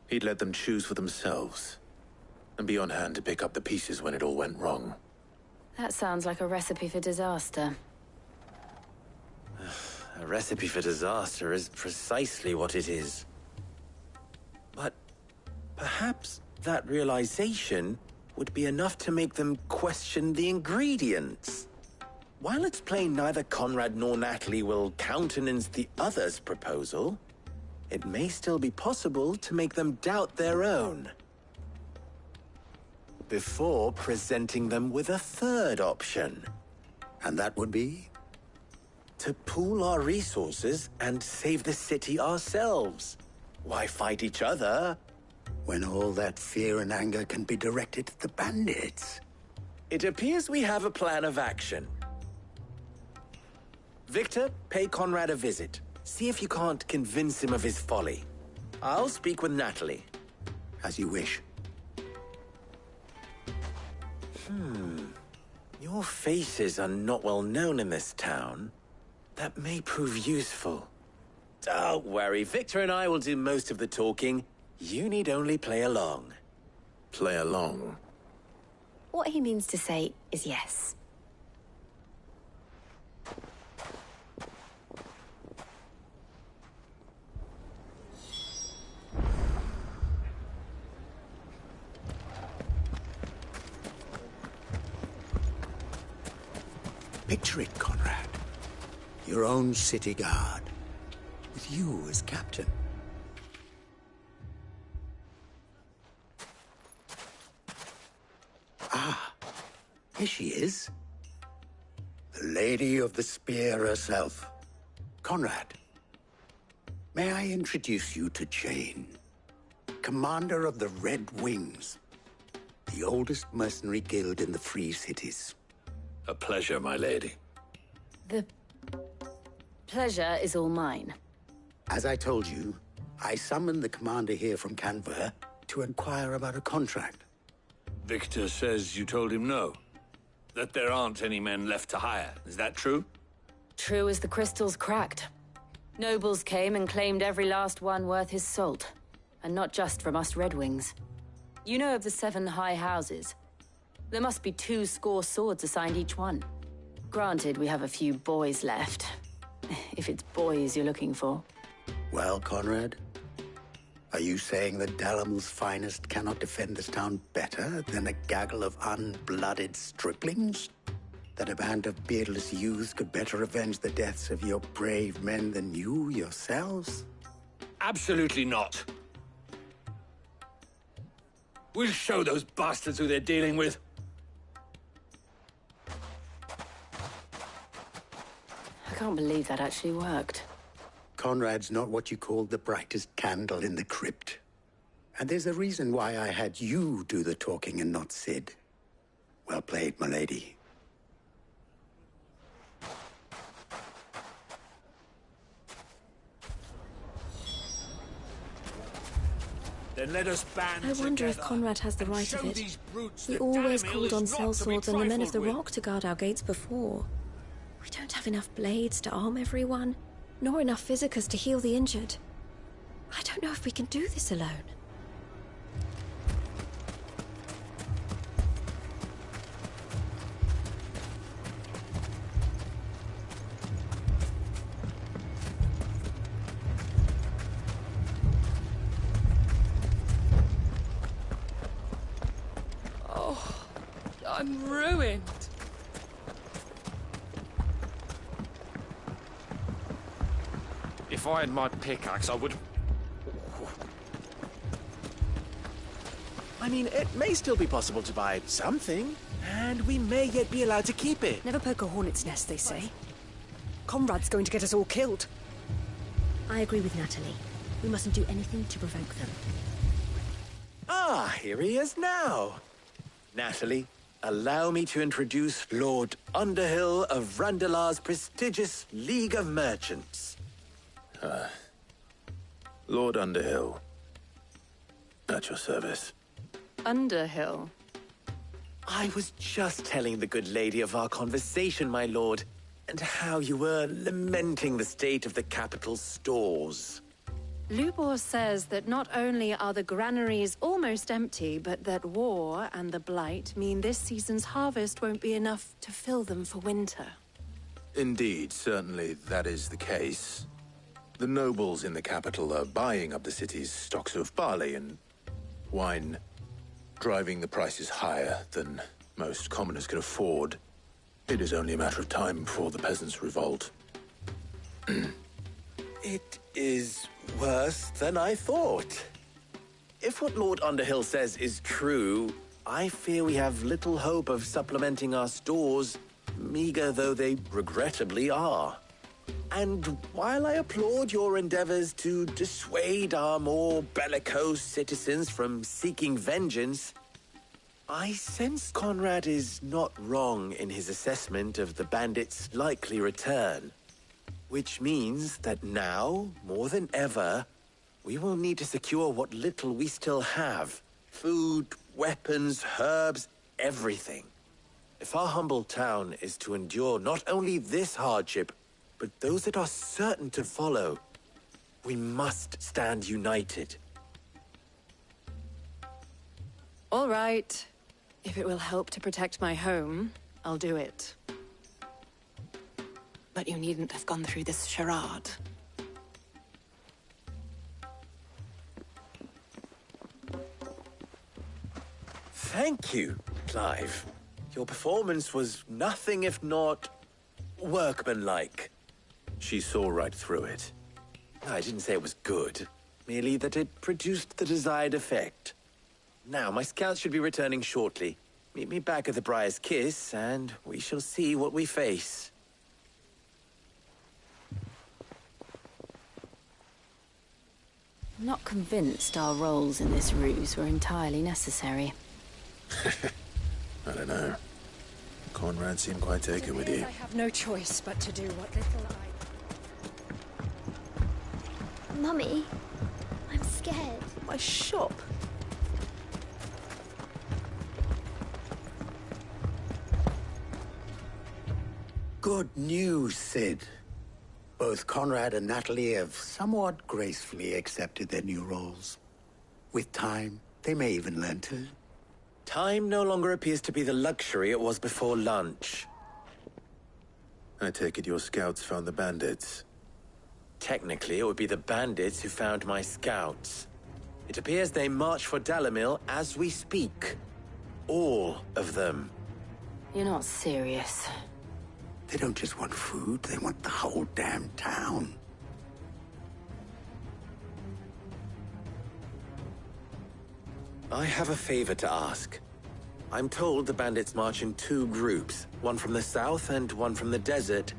he'd let them choose for themselves, and be on hand to pick up the pieces when it all went wrong. That sounds like a recipe for disaster. A recipe for disaster is precisely what it is. But perhaps that realization would be enough to make them question the ingredients. While it's plain neither Conrad nor Natalie will countenance the other's proposal, it may still be possible to make them doubt their own before presenting them with a third option. And that would be? To pool our resources and save the city ourselves. Why fight each other when all that fear and anger can be directed at the bandits? It appears we have a plan of action. Victor, pay Conrad a visit. See if you can't convince him of his folly. I'll speak with Natalie. As you wish. Your faces are not well known in this town. That may prove useful. Don't worry, Victor and I will do most of the talking. You need only play along. Play along? What he means to say is yes. Picture it, Conrad. Your own city guard, with you as captain. Ah, here she is. The Lady of the Spear herself. Conrad, may I introduce you to Jane, commander of the Red Wings, the oldest mercenary guild in the Free Cities. A pleasure, my lady. The pleasure is all mine. As I told you, I summoned the commander here from Canver to inquire about a contract. Victor says you told him no. That there aren't any men left to hire. Is that true? True as the crystals cracked. Nobles came and claimed every last one worth his salt. And not just from us Red Wings. You know of the 7 high houses. There must be 2 swords assigned each one. Granted, we have a few boys left. If it's boys you're looking for. Well, Conrad, are you saying that Dalimil's finest cannot defend this town better than a gaggle of unblooded striplings? That a band of beardless youths could better avenge the deaths of your brave men than you yourselves? Absolutely not. We'll show those bastards who they're dealing with. I can't believe that actually worked. Conrad's not what you call the brightest candle in the crypt. And there's a reason why I had you do the talking and not Sid. Well played, my lady. Then let us band I wonder if Conrad has the right of it. He always called on sellswords and the men of the Rock to guard our gates before. We don't have enough blades to arm everyone, nor enough physicers to heal the injured. I don't know if we can do this alone. Oh, I'm ruined. If I had my pickaxe, I would... I mean, it may still be possible to buy something, and we may yet be allowed to keep it. Never poke a hornet's nest, they say. Conrad's going to get us all killed. I agree with Natalie. We mustn't do anything to provoke them. Ah, here he is now. Natalie, allow me to introduce Lord Underhill of Randalar's prestigious League of Merchants. Lord Underhill. At your service. Underhill? I was just telling the good lady of our conversation, my lord, and how you were lamenting the state of the capital's stores. Lubor says that not only are the granaries almost empty, but that war and the Blight mean this season's harvest won't be enough to fill them for winter. Indeed, certainly that is the case. The nobles in the capital are buying up the city's stocks of barley and wine. driving the prices higher than most commoners can afford, it is only a matter of time before the peasants revolt. It is worse than I thought. If what Lord Underhill says is true, I fear we have little hope of supplementing our stores, meager though they regrettably are. And while I applaud your endeavors to dissuade our more bellicose citizens from seeking vengeance, I sense Conrad is not wrong in his assessment of the bandits' likely return. Which means that now, more than ever, we will need to secure what little we still have. Food, weapons, herbs, everything. If our humble town is to endure not only this hardship, but those that are certain to follow, we must stand united. All right. If it will help to protect my home, I'll do it. But you needn't have gone through this charade. Thank you, Clive. Your performance was nothing if not workmanlike. She saw right through it. I didn't say it was good, merely that it produced the desired effect. Now, my scouts should be returning shortly. Meet me back at the Briar's Kiss, and we shall see what we face. I'm not convinced our roles in this ruse were entirely necessary. I don't know. Conrad seemed quite taken with you. I have no choice but to do what little I... Mummy, I'm scared. My shop. Good news, Sid. Both Conrad and Natalie have somewhat gracefully accepted their new roles. With time, they may even learn to. Time no longer appears to be the luxury it was before lunch. I take it your scouts found the bandits. Technically, it would be the bandits who found my scouts. It appears they march for Dalimil as we speak. All of them. You're not serious. They don't just want food, they want the whole damn town. I have a favor to ask. I'm told the bandits march in two groups, one from the south and one from the desert,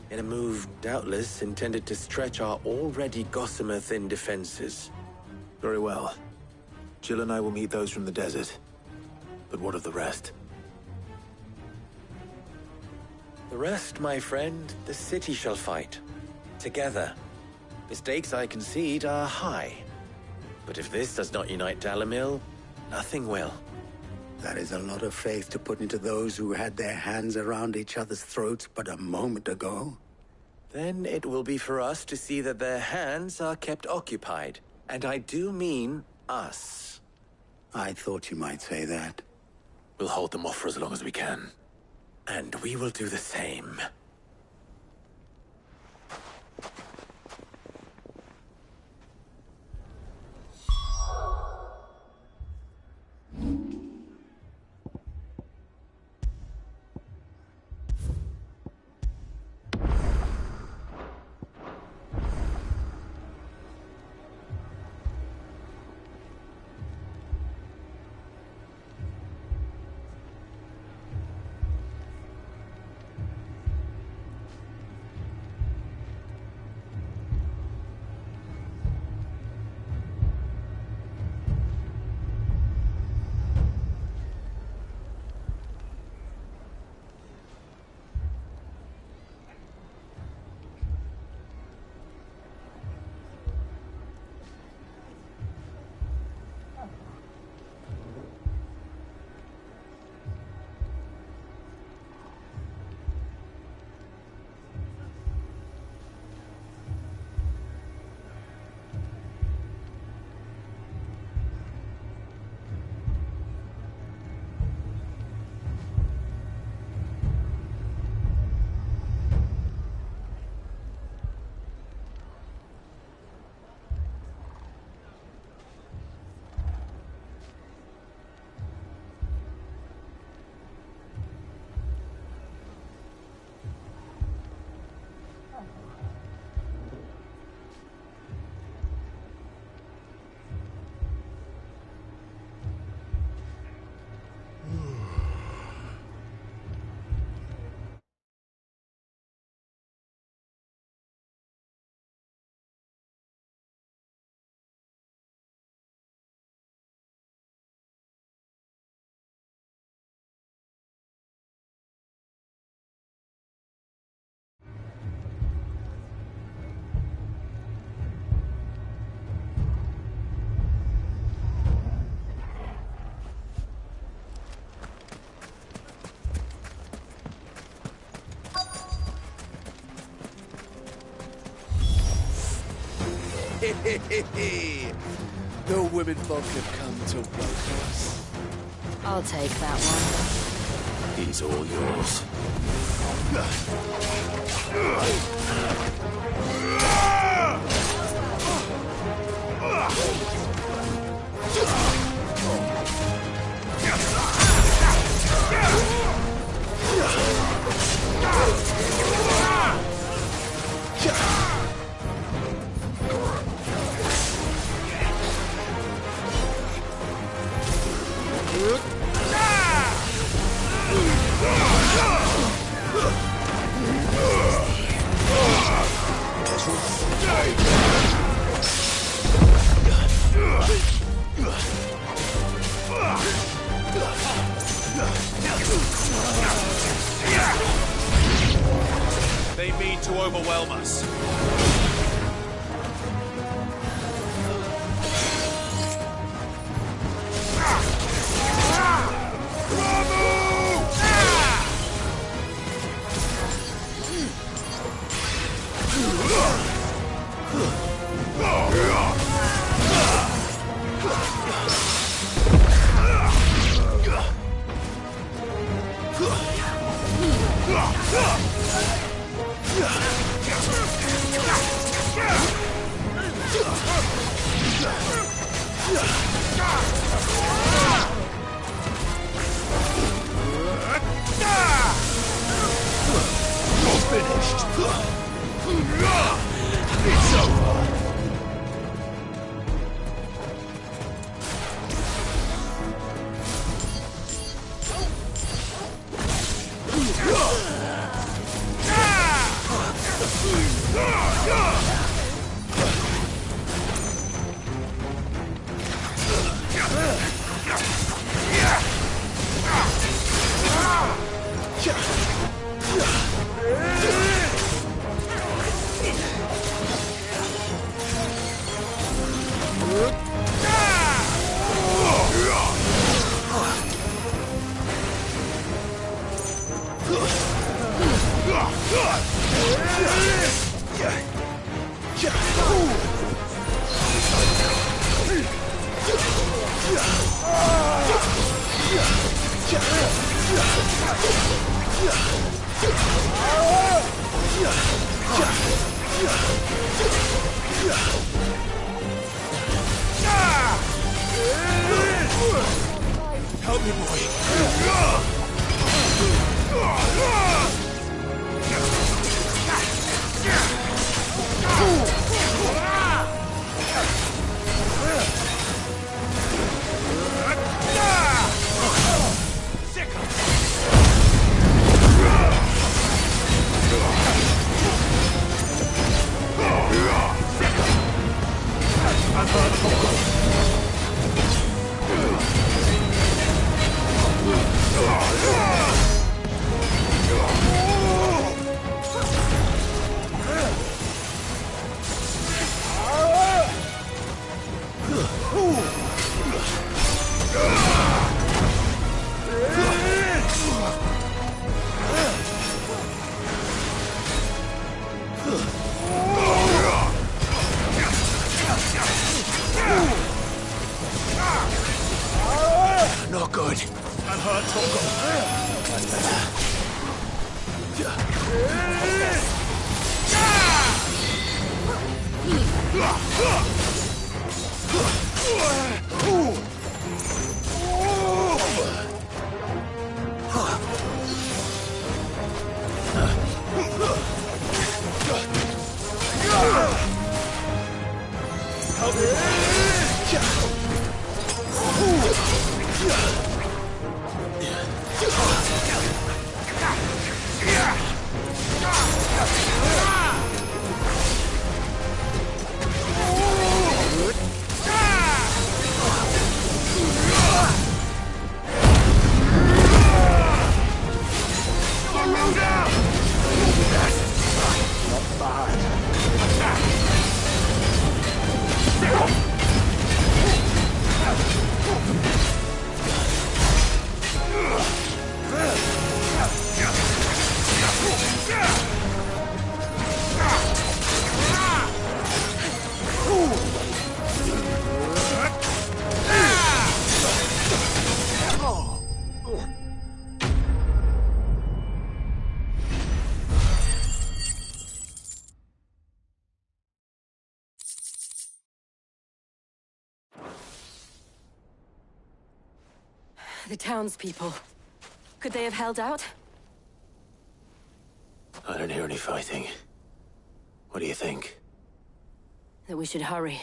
in a move doubtless intended to stretch our already gossamer-thin defenses. Very well. Jill and I will meet those from the desert. But what of the rest? The rest, my friend, the city shall fight. Together. The stakes, I concede, are high. But if this does not unite Dalimil, nothing will. That is a lot of faith to put into those who had their hands around each other's throats but a moment ago. Then it will be for us to see that their hands are kept occupied. And I do mean us. I thought you might say that. We'll hold them off for as long as we can. And we will do the same. The women folk have come to welcome us. I'll take that one. He's all yours. They mean to overwhelm us. Help me, boy. Not good. That hurt, Toko. That's better. The townspeople. Could they have held out? I don't hear any fighting. What do you think? That we should hurry.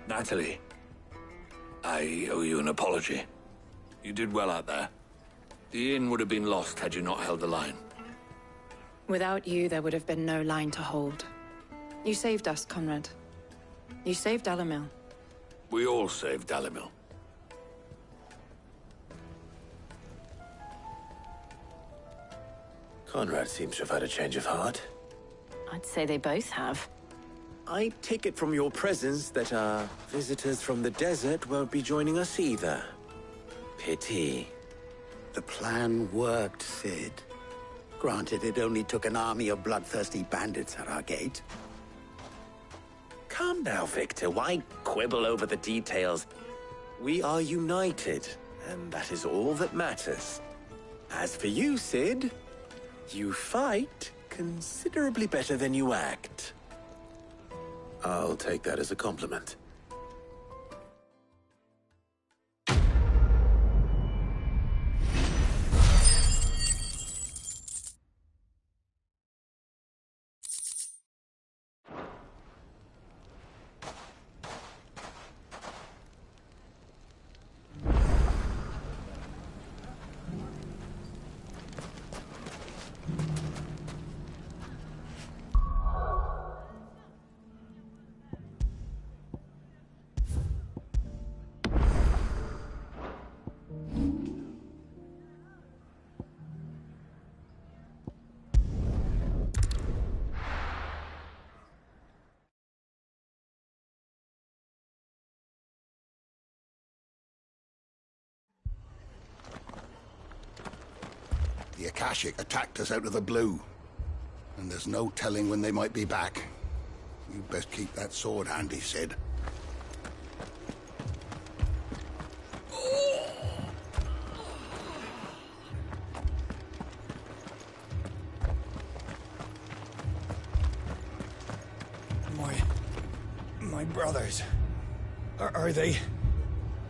Natalie, I owe you an apology. You did well out there. The inn would have been lost had you not held the line. Without you, there would have been no line to hold. You saved us, Conrad. You saved Dalimil. We all saved Dalimil. Conrad seems to have had a change of heart. I'd say they both have. I take it from your presence that our visitors from the desert won't be joining us either. Pity. The plan worked, Cid. Granted, it only took an army of bloodthirsty bandits at our gate. Calm now, Victor. Why quibble over the details? We are united, and that is all that matters. As for you, Cid, you fight considerably better than you act. I'll take that as a compliment. The Akashic attacked us out of the blue, and there's no telling when they might be back. You best keep that sword handy, Cid. My brothers. Are they?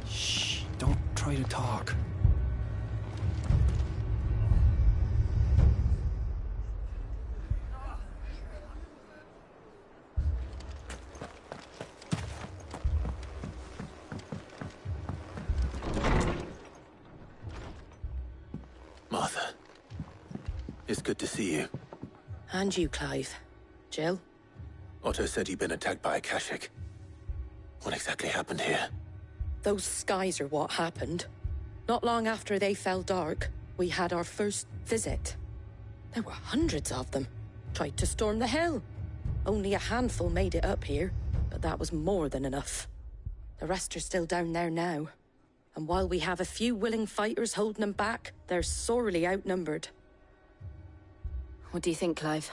Shh, don't try to talk. Martha, it's good to see you. And you, Clive. Jill? Otto said you'd been attacked by Akashic. What exactly happened here? Those skies are what happened. Not long after they fell dark, we had our first visit. There were hundreds of them. Tried to storm the hill. Only a handful made it up here, but that was more than enough. The rest are still down there now. And while we have a few willing fighters holding them back, they're sorely outnumbered. What do you think, Clive?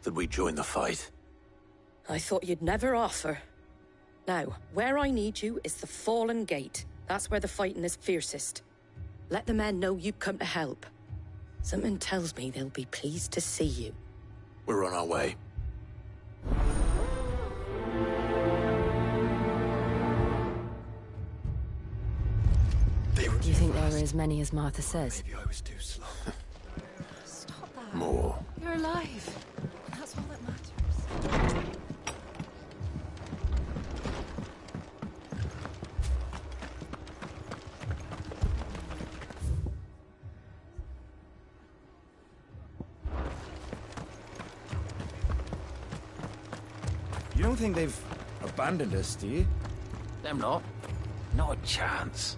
That we join the fight. I thought you'd never offer. Now, where I need you is the Fallen Gate. That's where the fighting is fiercest. Let the men know you come to help. Something tells me they'll be pleased to see you. We're on our way. Do you think there are as many as Martha says? Maybe I was too slow. Stop that. More. You're alive. That's all that matters. You don't think they've abandoned us, do you? Them not. Not a chance.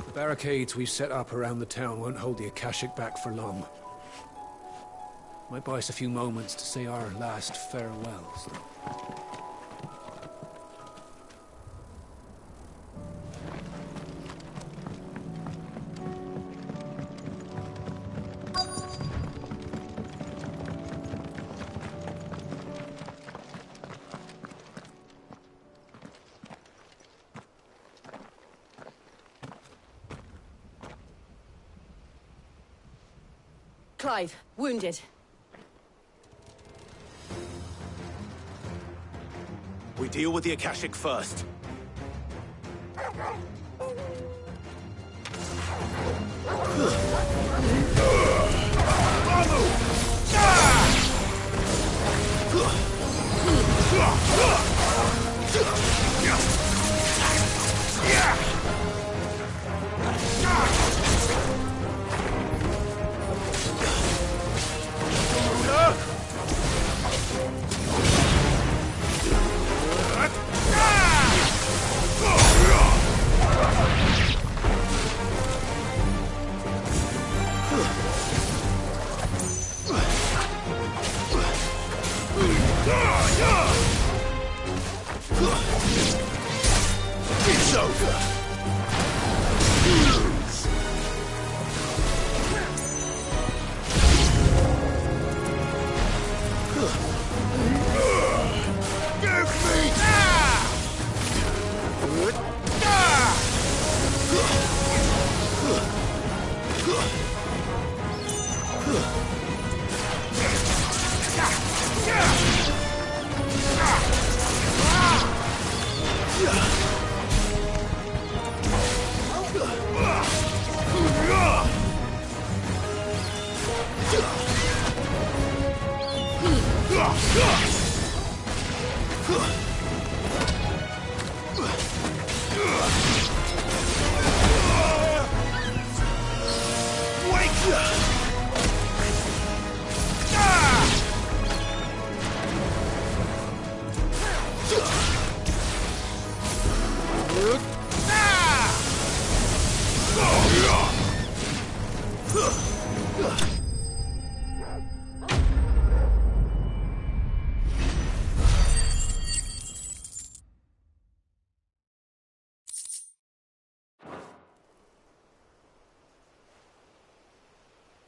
The barricades we've set up around the town won't hold the Akashic back for long. Might buy us a few moments to say our last farewells. Clive, wounded. We deal with the Akashic first. It's over.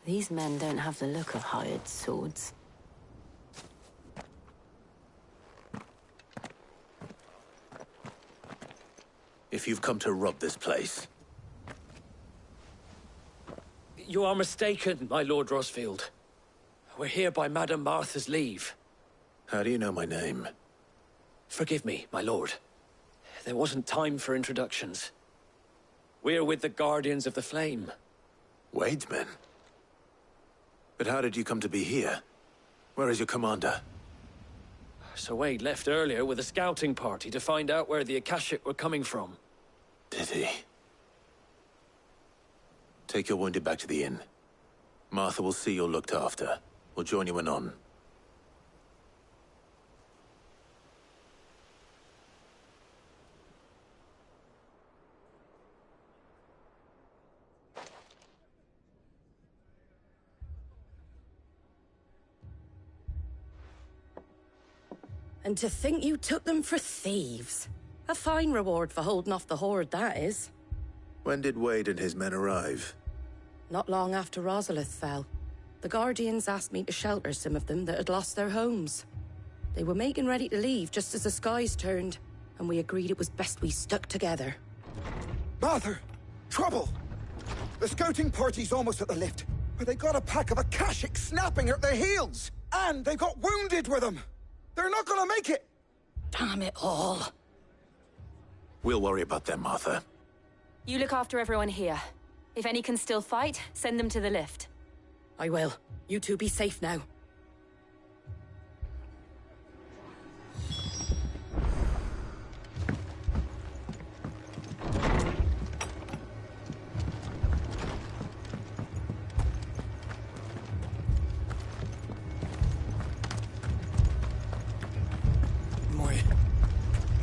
These men don't have the look of hired swords. If you've come to rob this place, You are mistaken, my Lord Rosfield. We're here by Madame Martha's leave. how do you know my name? Forgive me, my lord. There wasn't time for introductions. We're with the Guardians of the Flame. Wade's men? But how did you come to be here? Where is your commander? Sir Wade left earlier with a scouting party to find out where the Akashic were coming from. Did he? Take your wounded back to the inn. Martha will see you're looked after. We'll join you anon. And to think you took them for thieves. A fine reward for holding off the horde, that is. When did Wade and his men arrive? Not long after Rosalith fell. The Guardians asked me to shelter some of them that had lost their homes. They were making ready to leave just as the skies turned, and we agreed it was best we stuck together. Martha! Trouble! The scouting party's almost at the lift, but they got a pack of Akashic snapping at their heels! And they've got wounded with them! They're not gonna make it! Damn it all. We'll worry about them, Martha. You look after everyone here. If any can still fight, send them to the lift. I will. You two be safe now.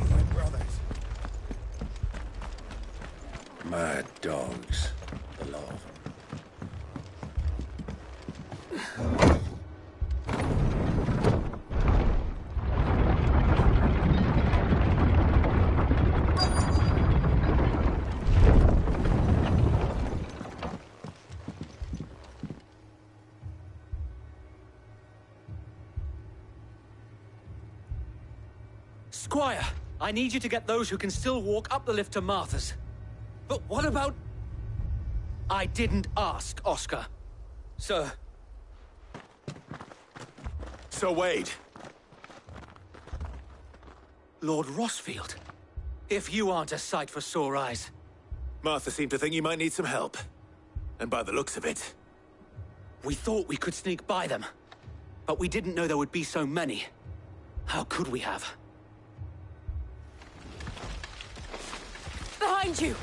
My brothers. Mad dogs. The law of them. Squire, I need you to get those who can still walk up the lift to Martha's. But what about... I didn't ask, Oscar. Sir, Sir Wade. Lord Rossfield. If you aren't a sight for sore eyes. Martha seemed to think you might need some help. And by the looks of it... We thought we could sneak by them. But we didn't know there would be so many. How could we have? Behind you!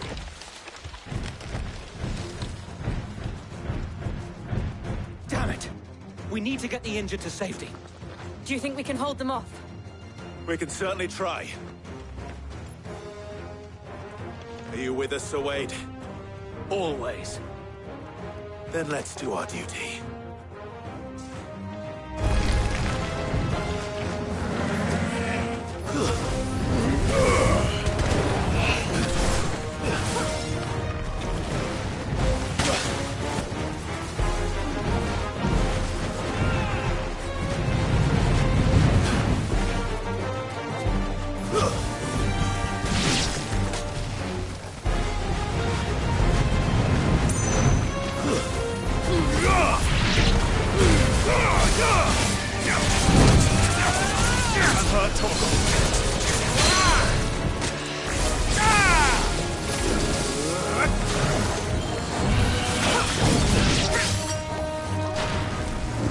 Damn it! We need to get the injured to safety. Do you think we can hold them off? We can certainly try. Are you with us, Sir Wade? Always. Then let's do our duty.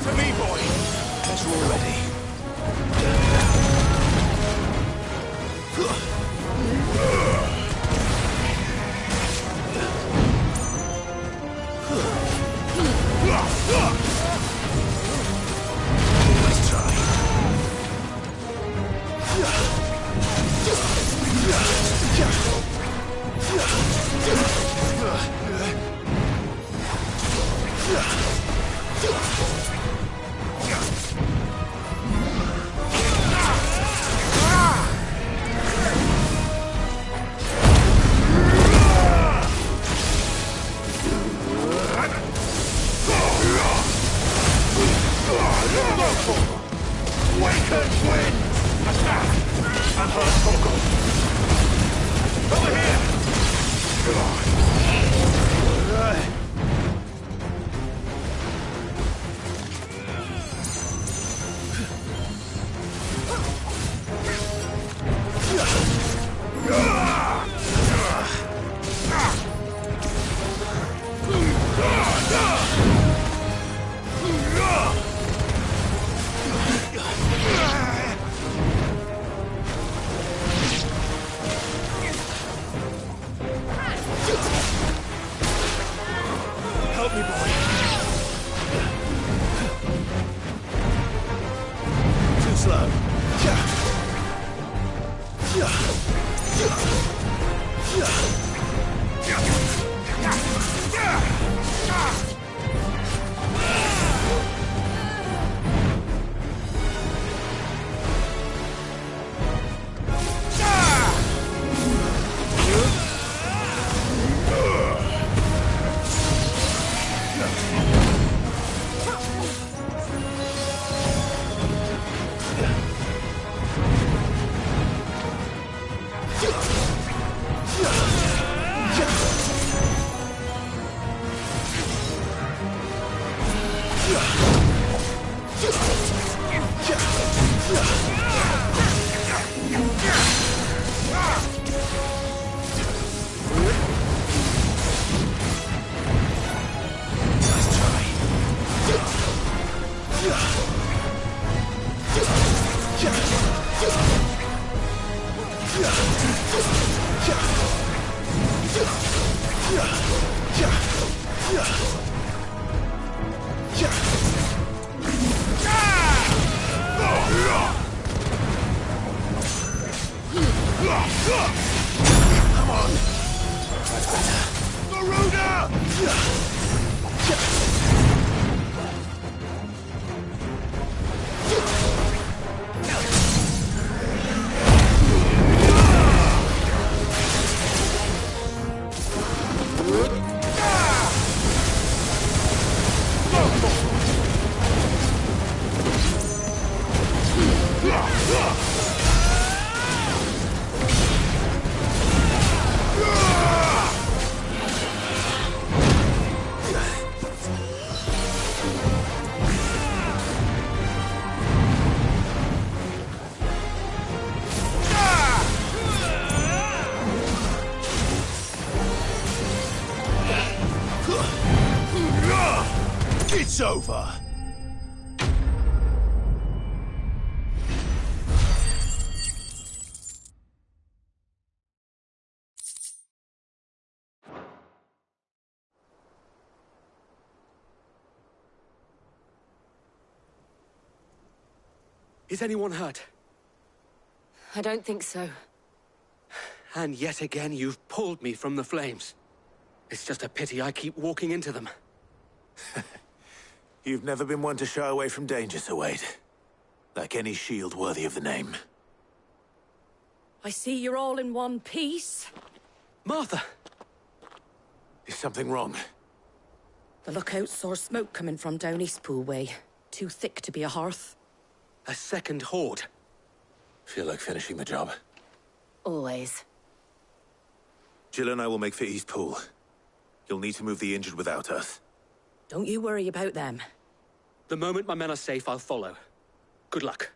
To me, boy, as we're ready. Let's try. Wakened wind! Attack! And her Toggle! Over here! Help me, boy. Too slow. Come on! That's better. Garuda! It's over. Is anyone hurt? I don't think so. And yet again, you've pulled me from the flames. It's just a pity I keep walking into them. You've never been one to shy away from danger, Sir Wade. Like any shield worthy of the name. I see you're all in one piece. Martha! Is something wrong? The lookout saw smoke coming from down Eastpool way. Too thick to be a hearth. A second horde. Feel like finishing the job? Always. Jill and I will make for Eastpool. You'll need to move the injured without us. Don't you worry about them. The moment my men are safe, I'll follow. Good luck.